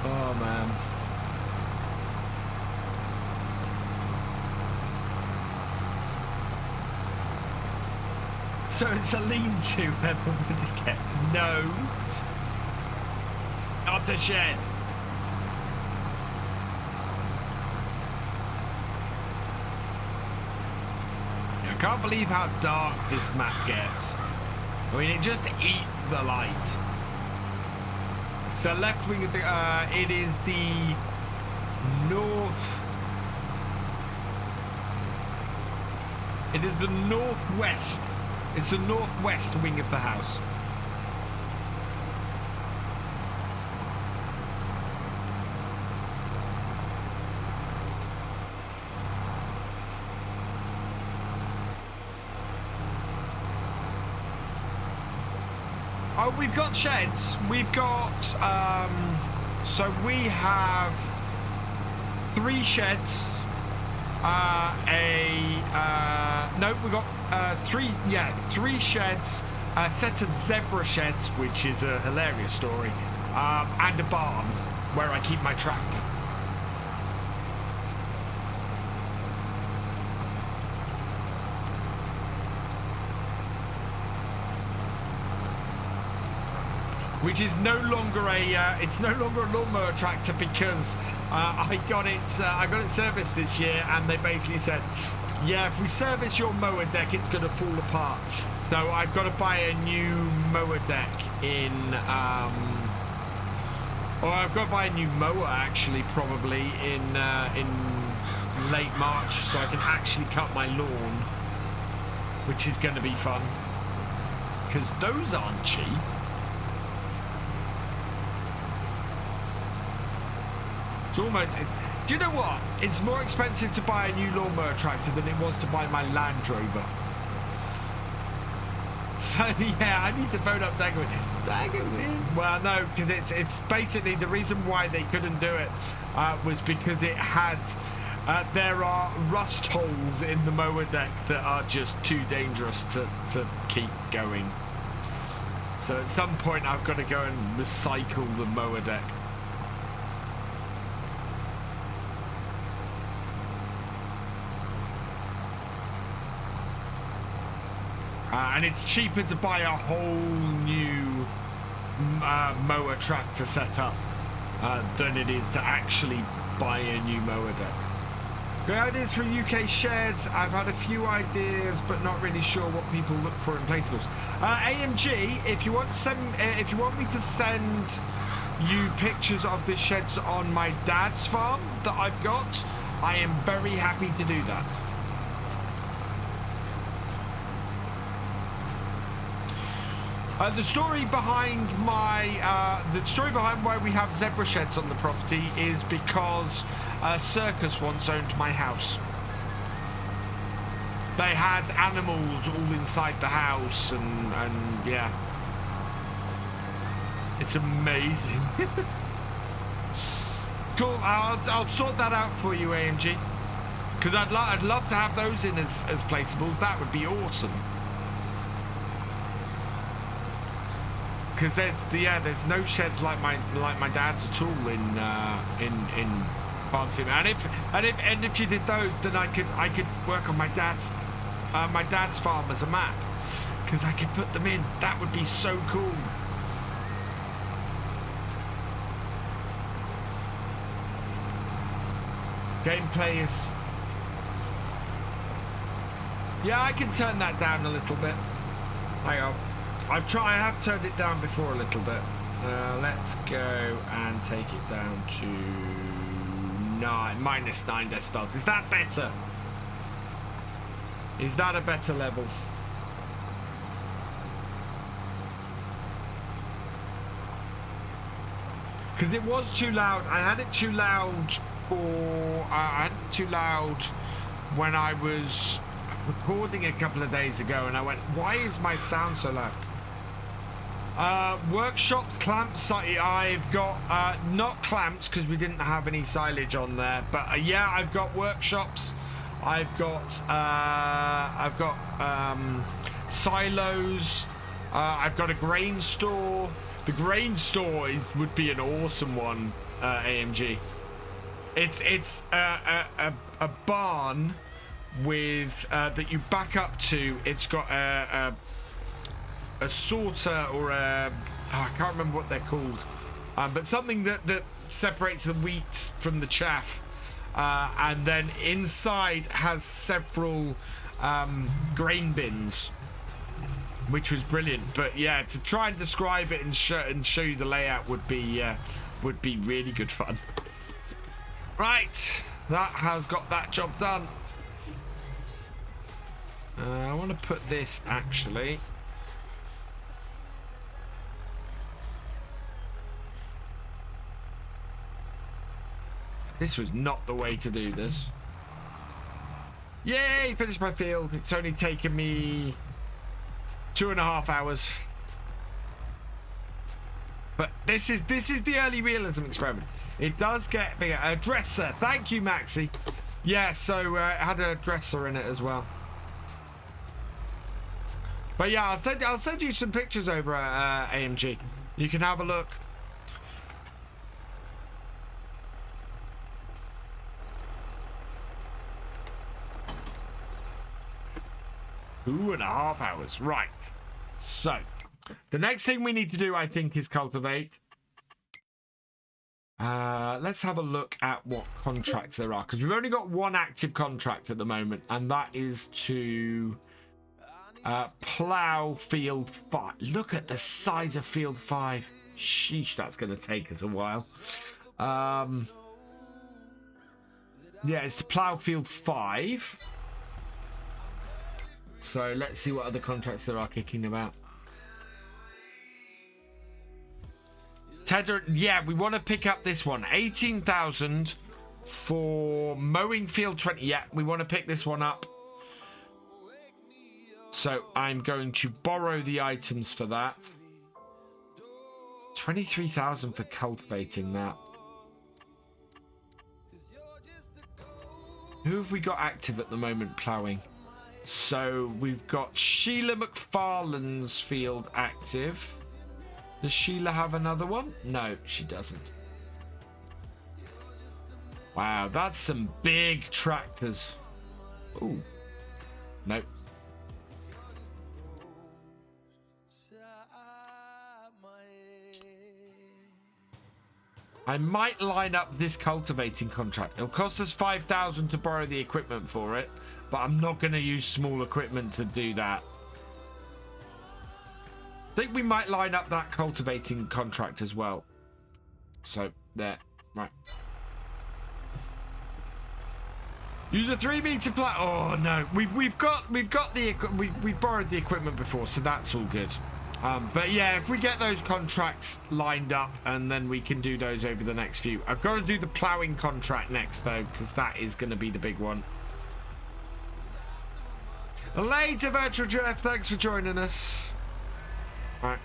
Oh, man. So it's a lean-to, everyone just get no, not a shed. I can't believe how dark this map gets. I mean, it just eats the light. It's the left wing of the. It is the north. It is the northwest. It's the northwest wing of the house. Oh, we've got sheds. We've got, so we have 3 sheds. No, we got 3 sheds, a set of zebra sheds, which is a hilarious story, and a barn where I keep my tractor. Which is no longer it's no longer a lawnmower tractor, because I got it serviced this year, and they basically said, yeah, if we service your mower deck, it's going to fall apart. So I've got to buy a new mower deck or I've got to buy a new mower actually, probably in late March, so I can actually cut my lawn, which is going to be fun, because those aren't cheap. It's Do you know what? It's more expensive to buy a new lawnmower tractor than it was to buy my Land Rover. So yeah, I need to phone up Daggerwin. Daggerwin? Well, no, because it's basically the reason why they couldn't do it was because it had. There are rust holes in the mower deck that are just too dangerous to keep going. So at some point I've got to go and recycle the mower deck. And it's cheaper to buy a whole new mower tractor setup than it is to actually buy a new mower deck. Great ideas for UK sheds. I've had a few ideas, but not really sure what people look for in placeables. AMG, if you want me to send you pictures of the sheds on my dad's farm that I've got, I am very happy to do that. The story behind why we have zebra sheds on the property is because a circus once owned my house. They had animals all inside the house, and yeah, it's amazing. Cool. I'll sort that out for you, AMG, because I'd love to have those in as placeables. That would be awesome. Because there's no sheds like my dad's at all in Farm Sim. And if you did those, then I could work on my dad's farm as a map, because I could put them in. That would be so cool. Gameplay is, yeah, I can turn that down a little bit. Hang on. I have turned it down before a little bit. Let's go and take it down to -9 decibels. Is that better? Is that a better level? Because it was too loud. I had it too loud when I was recording a couple of days ago, and I went, why is my sound so loud? Workshops, clamps, I've got not clamps because we didn't have any silage on there, but yeah, I've got workshops. I've got silos. I've got a grain store. The grain store would be an awesome one, AMG. It's a barn with that you back up to. It's got a sorter or I can't remember what they're called, but something that separates the wheat from the chaff, and then inside has several grain bins, which was brilliant. But yeah, to try and describe it and show you the layout would be really good fun. Right, that has got that job done. I want to put this actually. This was not the way to do this. Yay, finished my field. It's only taken me 2.5 hours. But this is the early realism experiment. It does get bigger. A dresser. Thank you, Maxi. Yeah, so it had a dresser in it as well. But yeah, I'll send you some pictures over AMG. You can have a look. Two and a half hours. Right. So, the next thing we need to do, I think, is cultivate. Let's have a look at what contracts there are, because we've only got one active contract at the moment, and that is to plow field 5. Look at the size of field 5. Sheesh, that's going to take us a while. Yeah, it's to plow field 5. So let's see what other contracts there are kicking about. Tedder, yeah, we want to pick up this one. 18,000 For mowing field 20, yeah, we want to pick this one up. So I'm going to borrow the items for that. 23,000 for cultivating that. Who have we got active at the moment ploughing? So we've got Sheila McFarlane's field active. Does Sheila have another one? No, she doesn't. Wow, that's some big tractors. Ooh. Nope. I might line up this cultivating contract. It'll cost us 5,000 to borrow the equipment for it, but I'm not going to use small equipment to do that. I think we might line up that cultivating contract as well. So there, right. Use a 3-meter plat. Oh no, we've got the we borrowed the equipment before, so that's all good. But yeah, if we get those contracts lined up, and then we can do those over the next few. I've got to do the ploughing contract next though, because that is going to be the big one. Later, Virtual Jeff, thanks for joining us. All right.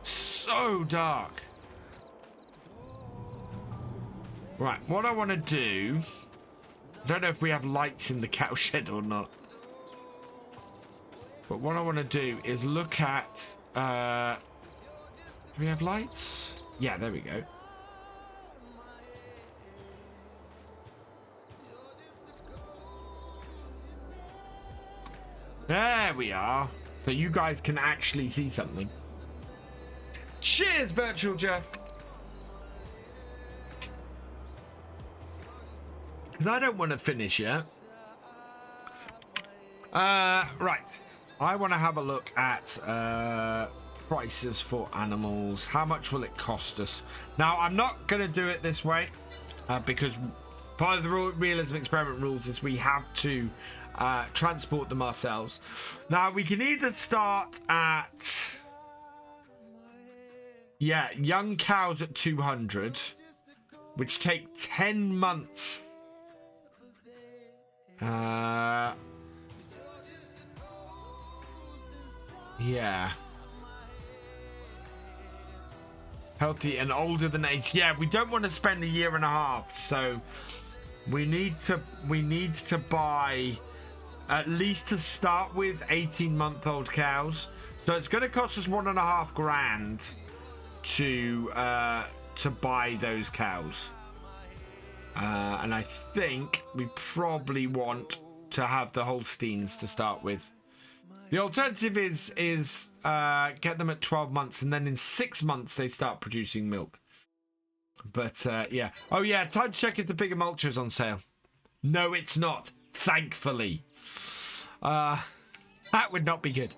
So dark. Right, what I want to do... I don't know if we have lights in the cow shed or not. But what I want to do is look at... do we have lights? Yeah, there we go. There we are. So you guys can actually see something. Cheers, Virtual Jeff. Because I don't want to finish yet. Right. I want to have a look at prices for animals. How much will it cost us? Now, I'm not going to do it this way because part of the Realism Experiment rules is we have to transport them ourselves. Now, we can either start at... Yeah, young cows at 200, which take 10 months. Yeah. Healthy and older than 80. Yeah, we don't want to spend a year and a half, so we need to buy at least to start with 18-month-old cows. So it's going to cost us $1.5 grand to buy those cows. And I think we probably want to have the Holsteins to start with. The alternative is get them at 12 months, and then in 6 months they start producing milk. But yeah. Oh yeah, time to check if the bigger mulcher is on sale. No, it's not. Thankfully. That would not be good.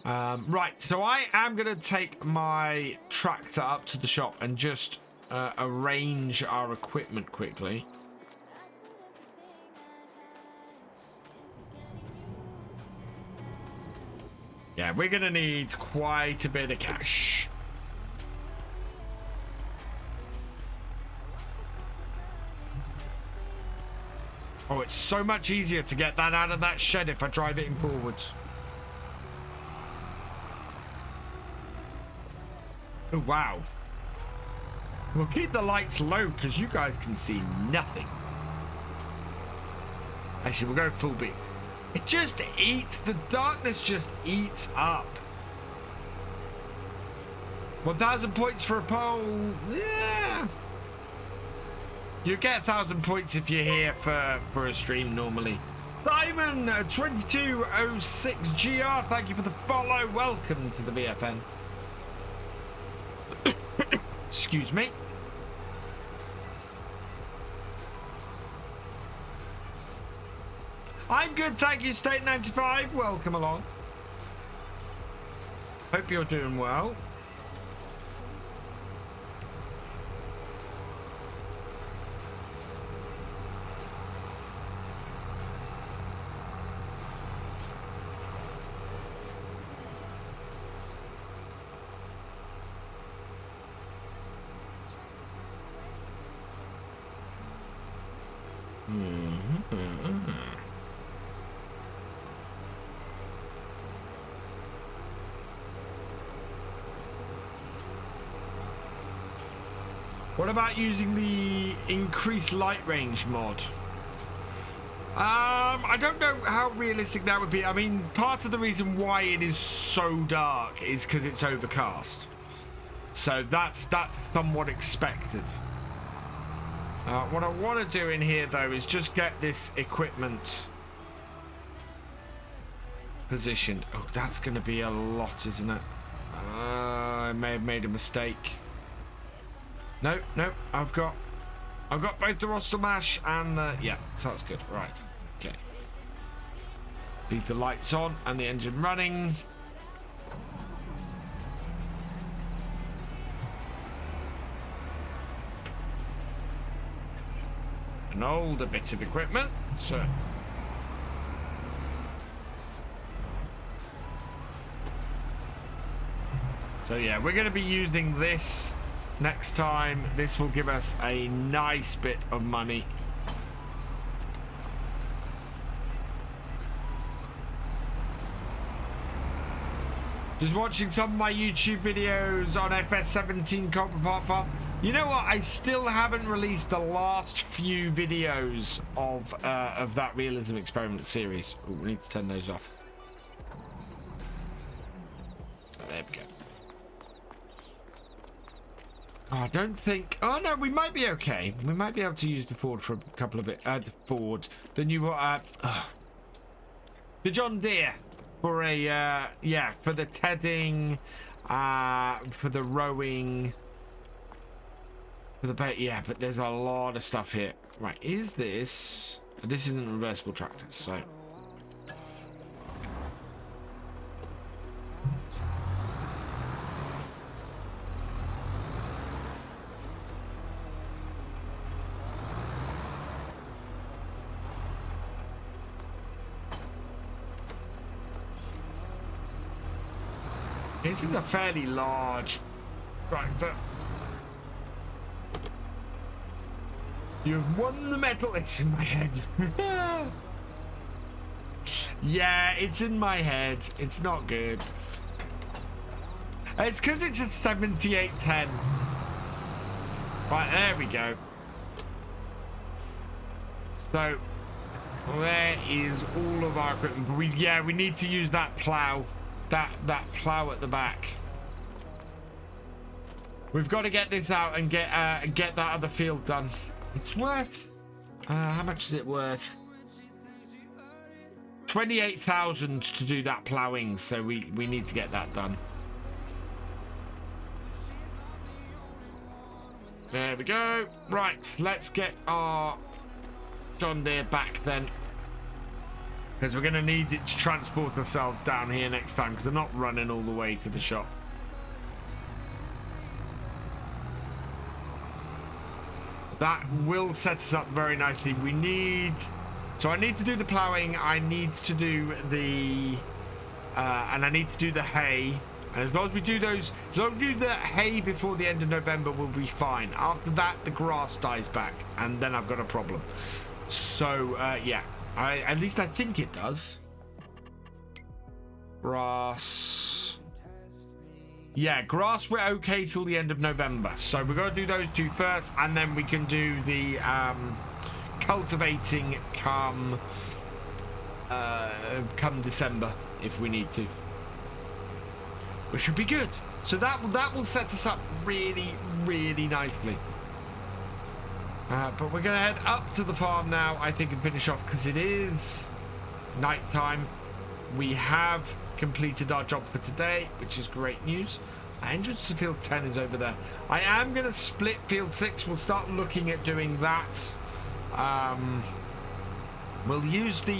Right, so I am going to take my tractor up to the shop and just arrange our equipment quickly. Yeah, we're going to need quite a bit of cash. Oh, it's so much easier to get that out of that shed if I drive it in forwards. Oh, wow. We'll keep the lights low because you guys can see nothing. Actually, we'll go full beam. It just eats. The darkness just eats up. 1,000 points for a poll. Yeah. You get 1,000 points if you're here for a stream normally. Simon 2206GR, thank you for the follow. Welcome to the BFN. Excuse me. I'm good, thank you, State 95. Welcome along. Hope you're doing well. What about using the increased light range mod? I don't know how realistic that would be. I mean, part of the reason why it is so dark is because it's overcast. So that's somewhat expected. What I want to do in here, though, is just get this equipment positioned. Oh, that's going to be a lot, isn't it? I may have made a mistake. No, I've got both the roster mash and the... Yeah, sounds good. Right, okay. Leave the lights on and the engine running. An older bit of equipment, so... So yeah, we're going to be using this next time. This will give us a nice bit of money. Just watching some of my YouTube videos on FS17 Cultivating Farm. You know what? I still haven't released the last few videos of that Realism Experiment series. Ooh, we need to turn those off. There we go. Oh, I don't think... Oh, no, we might be okay. We might be able to use the Ford for a couple of it. The Ford. The new... the John Deere. For a... yeah, for the tedding. For the rowing. For the... Yeah, but there's a lot of stuff here. Right, is this... This isn't a reversible tractor, so... This is a fairly large tractor. You've won the medal. It's in my head. Yeah, it's in my head. It's not good. It's because it's a 7810. Right, there we go. So, there is all of our equipment. We need to use that plow. That plow at the back. We've got to get this out and get that other field done. It's worth... how much is it worth? 28,000 to do that ploughing, so we need to get that done. There we go. Right, let's get our John Deere back then. Because we're going to need it to transport ourselves down here next time, because I'm not running all the way to the shop. That will set us up very nicely. We need... So I need to do the ploughing. I need to do the... and I need to do the hay. And as long as we do those... As long as we do the hay before the end of November, we'll be fine. After that, the grass dies back. And then I've got a problem. So, yeah. At least I think it does. Grass. Yeah, grass we're okay till the end of November. So we're going to do those two first, and then we can do the cultivating come December if we need to. Which should be good. So that will set us up really, really nicely. But we're going to head up to the farm now, I think, and finish off, because it is night time. We have completed our job for today, which is great news. Entrance to field 10 is over there. I am going to split field 6. We'll start looking at doing that. We'll use the...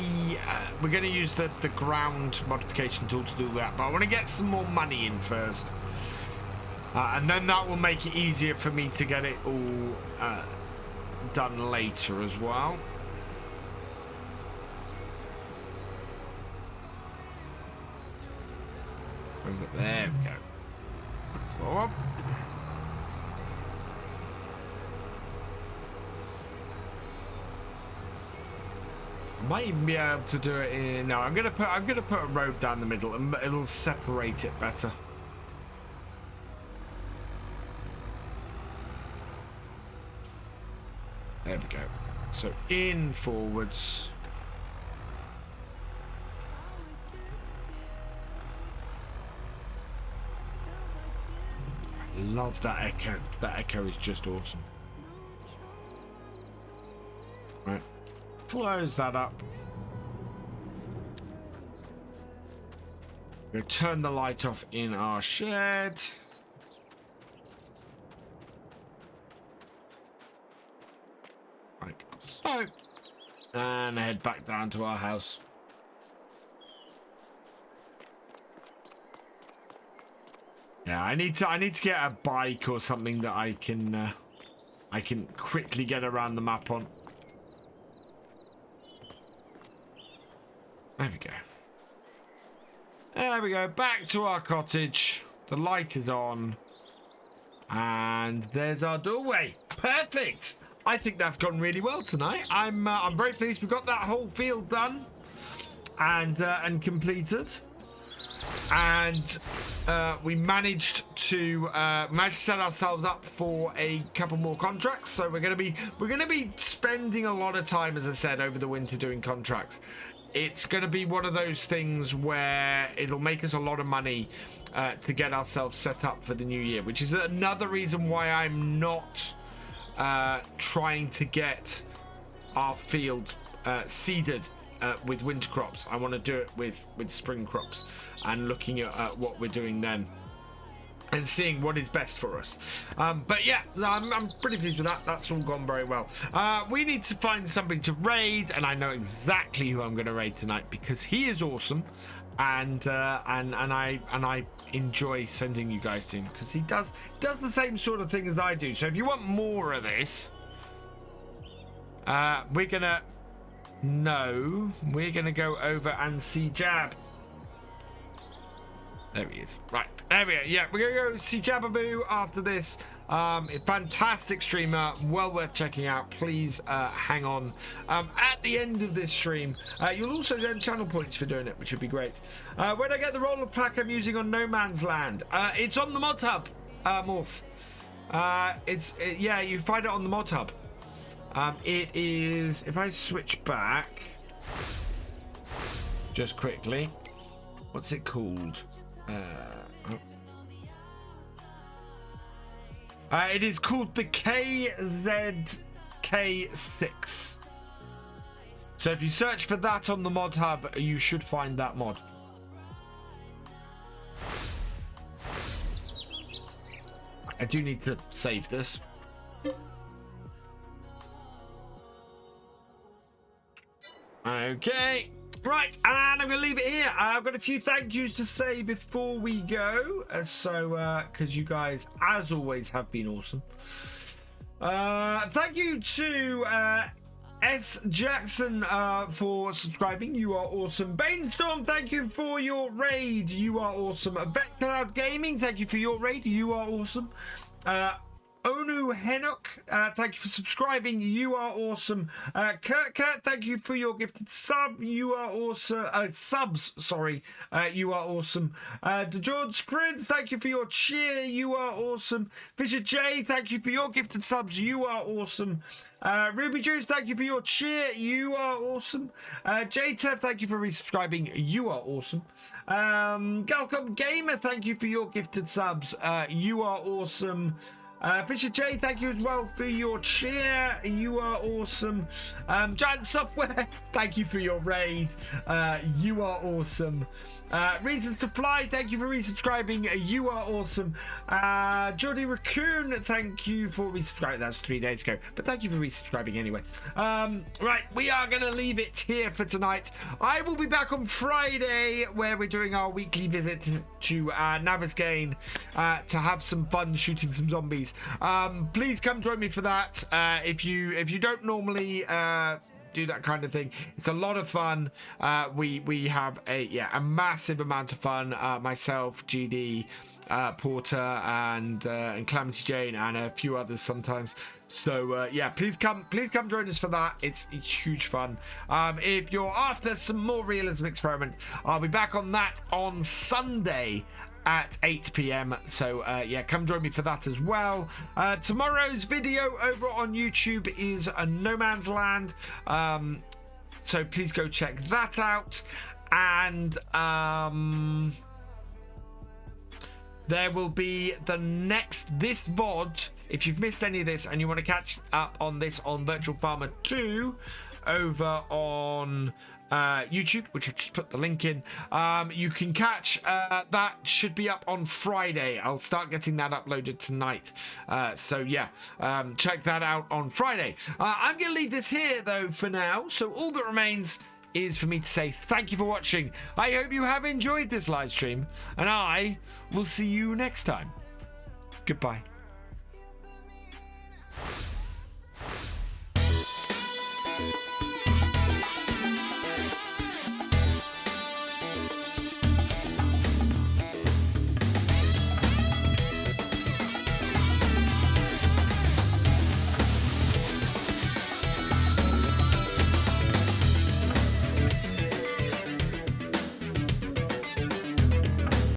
we're going to use the ground modification tool to do that, but I want to get some more money in first. And then that will make it easier for me to get it all... done later as well. Where is it? There we go. Stop. Might even be able to do it in. No, I'm gonna put a road down the middle, and it'll separate it better. There we go. So in forwards. I love that echo. That echo is just awesome. Right. Close that up. We'll turn the light off in our shed. Like so. And head back down to our house. Yeah, I need to get a bike or something that I can quickly get around the map on. There we go. There we go. Back to our cottage. The light is on. And there's our doorway. Perfect. I think that's gone really well tonight. I'm very pleased. We've got that whole field done and completed. And we managed to set ourselves up for a couple more contracts. So we're gonna be spending a lot of time, as I said, over the winter doing contracts. It's going to be one of those things where it'll make us a lot of money to get ourselves set up for the new year, which is another reason why I'm not trying to get our field seeded with winter crops. I want to do it with spring crops and looking at what we're doing then and seeing what is best for us. But yeah, I'm pretty pleased with that. That's all gone very well. We need to find somebody to raid, and I know exactly who I'm going to raid tonight because he is awesome, and I enjoy sending you guys to him because he does the same sort of thing as I do. So if you want more of this, we're gonna go over and see Jab. There he is. Right, there we are. Yeah, we're going to go see Jababoo after this. A fantastic streamer, well worth checking out. Please hang on. At the end of this stream, you'll also get channel points for doing it, which would be great. Where do I get the roller plaque I'm using on No Man's Land? It's on the mod hub, Morph. Yeah, you find it on the mod hub. It is, if I switch back, just quickly, what's it called? It is called the KZK6. So if you search for that on the mod hub, you should find that mod. I do need to save this. Okay. Right, and I'm going to leave it here. I've got a few thank yous to say before we go. Because you guys, as always, have been awesome. Thank you to S. Jackson for subscribing. You are awesome. Bainstorm, thank you for your raid. You are awesome. Vetcloud Gaming, thank you for your raid. You are awesome. Onu Henok, thank you for subscribing. You are awesome. Kurt, thank you for your gifted sub. You are awesome. Subs, sorry. You are awesome. George Prince, thank you for your cheer. You are awesome. Fisher J, thank you for your gifted subs. You are awesome. Ruby Juice, thank you for your cheer. You are awesome. JTEF, thank you for resubscribing. You are awesome. Galcomp Gamer, thank you for your gifted subs. You are awesome. Fisher J, thank you as well for your cheer. You are awesome. Giant Software, thank you for your raid. You are awesome. Reason to Fly, thank you for resubscribing. You are awesome. Jordy Raccoon, thank you for resubscribing. That's 3 days ago, but thank you for resubscribing anyway. Right, we are going to leave it here for tonight. I will be back on Friday where we're doing our weekly visit to Navisgain to have some fun shooting some zombies. Please come join me for that. If you don't normally do that kind of thing. It's a lot of fun. We have a massive amount of fun. Myself, GD, Porter, and Calamity Jane, and a few others sometimes. So please come join us for that. It's huge fun. If you're after some more Realism Experiment, I'll be back on that on Sunday at 8 p.m. So come join me for that as well. Tomorrow's video over on YouTube is a No Man's Land, so please go check that out. And there will be this VOD. If you've missed any of this and you want to catch up on this on Virtual Farmer 2 over on YouTube, which I just put the link in, you can catch that. Should be up on Friday. I'll start getting that uploaded tonight. Check that out on Friday. I'm going to leave this here though for now. So all that remains is for me to say thank you for watching. I hope you have enjoyed this live stream, and I will see you next time. Goodbye.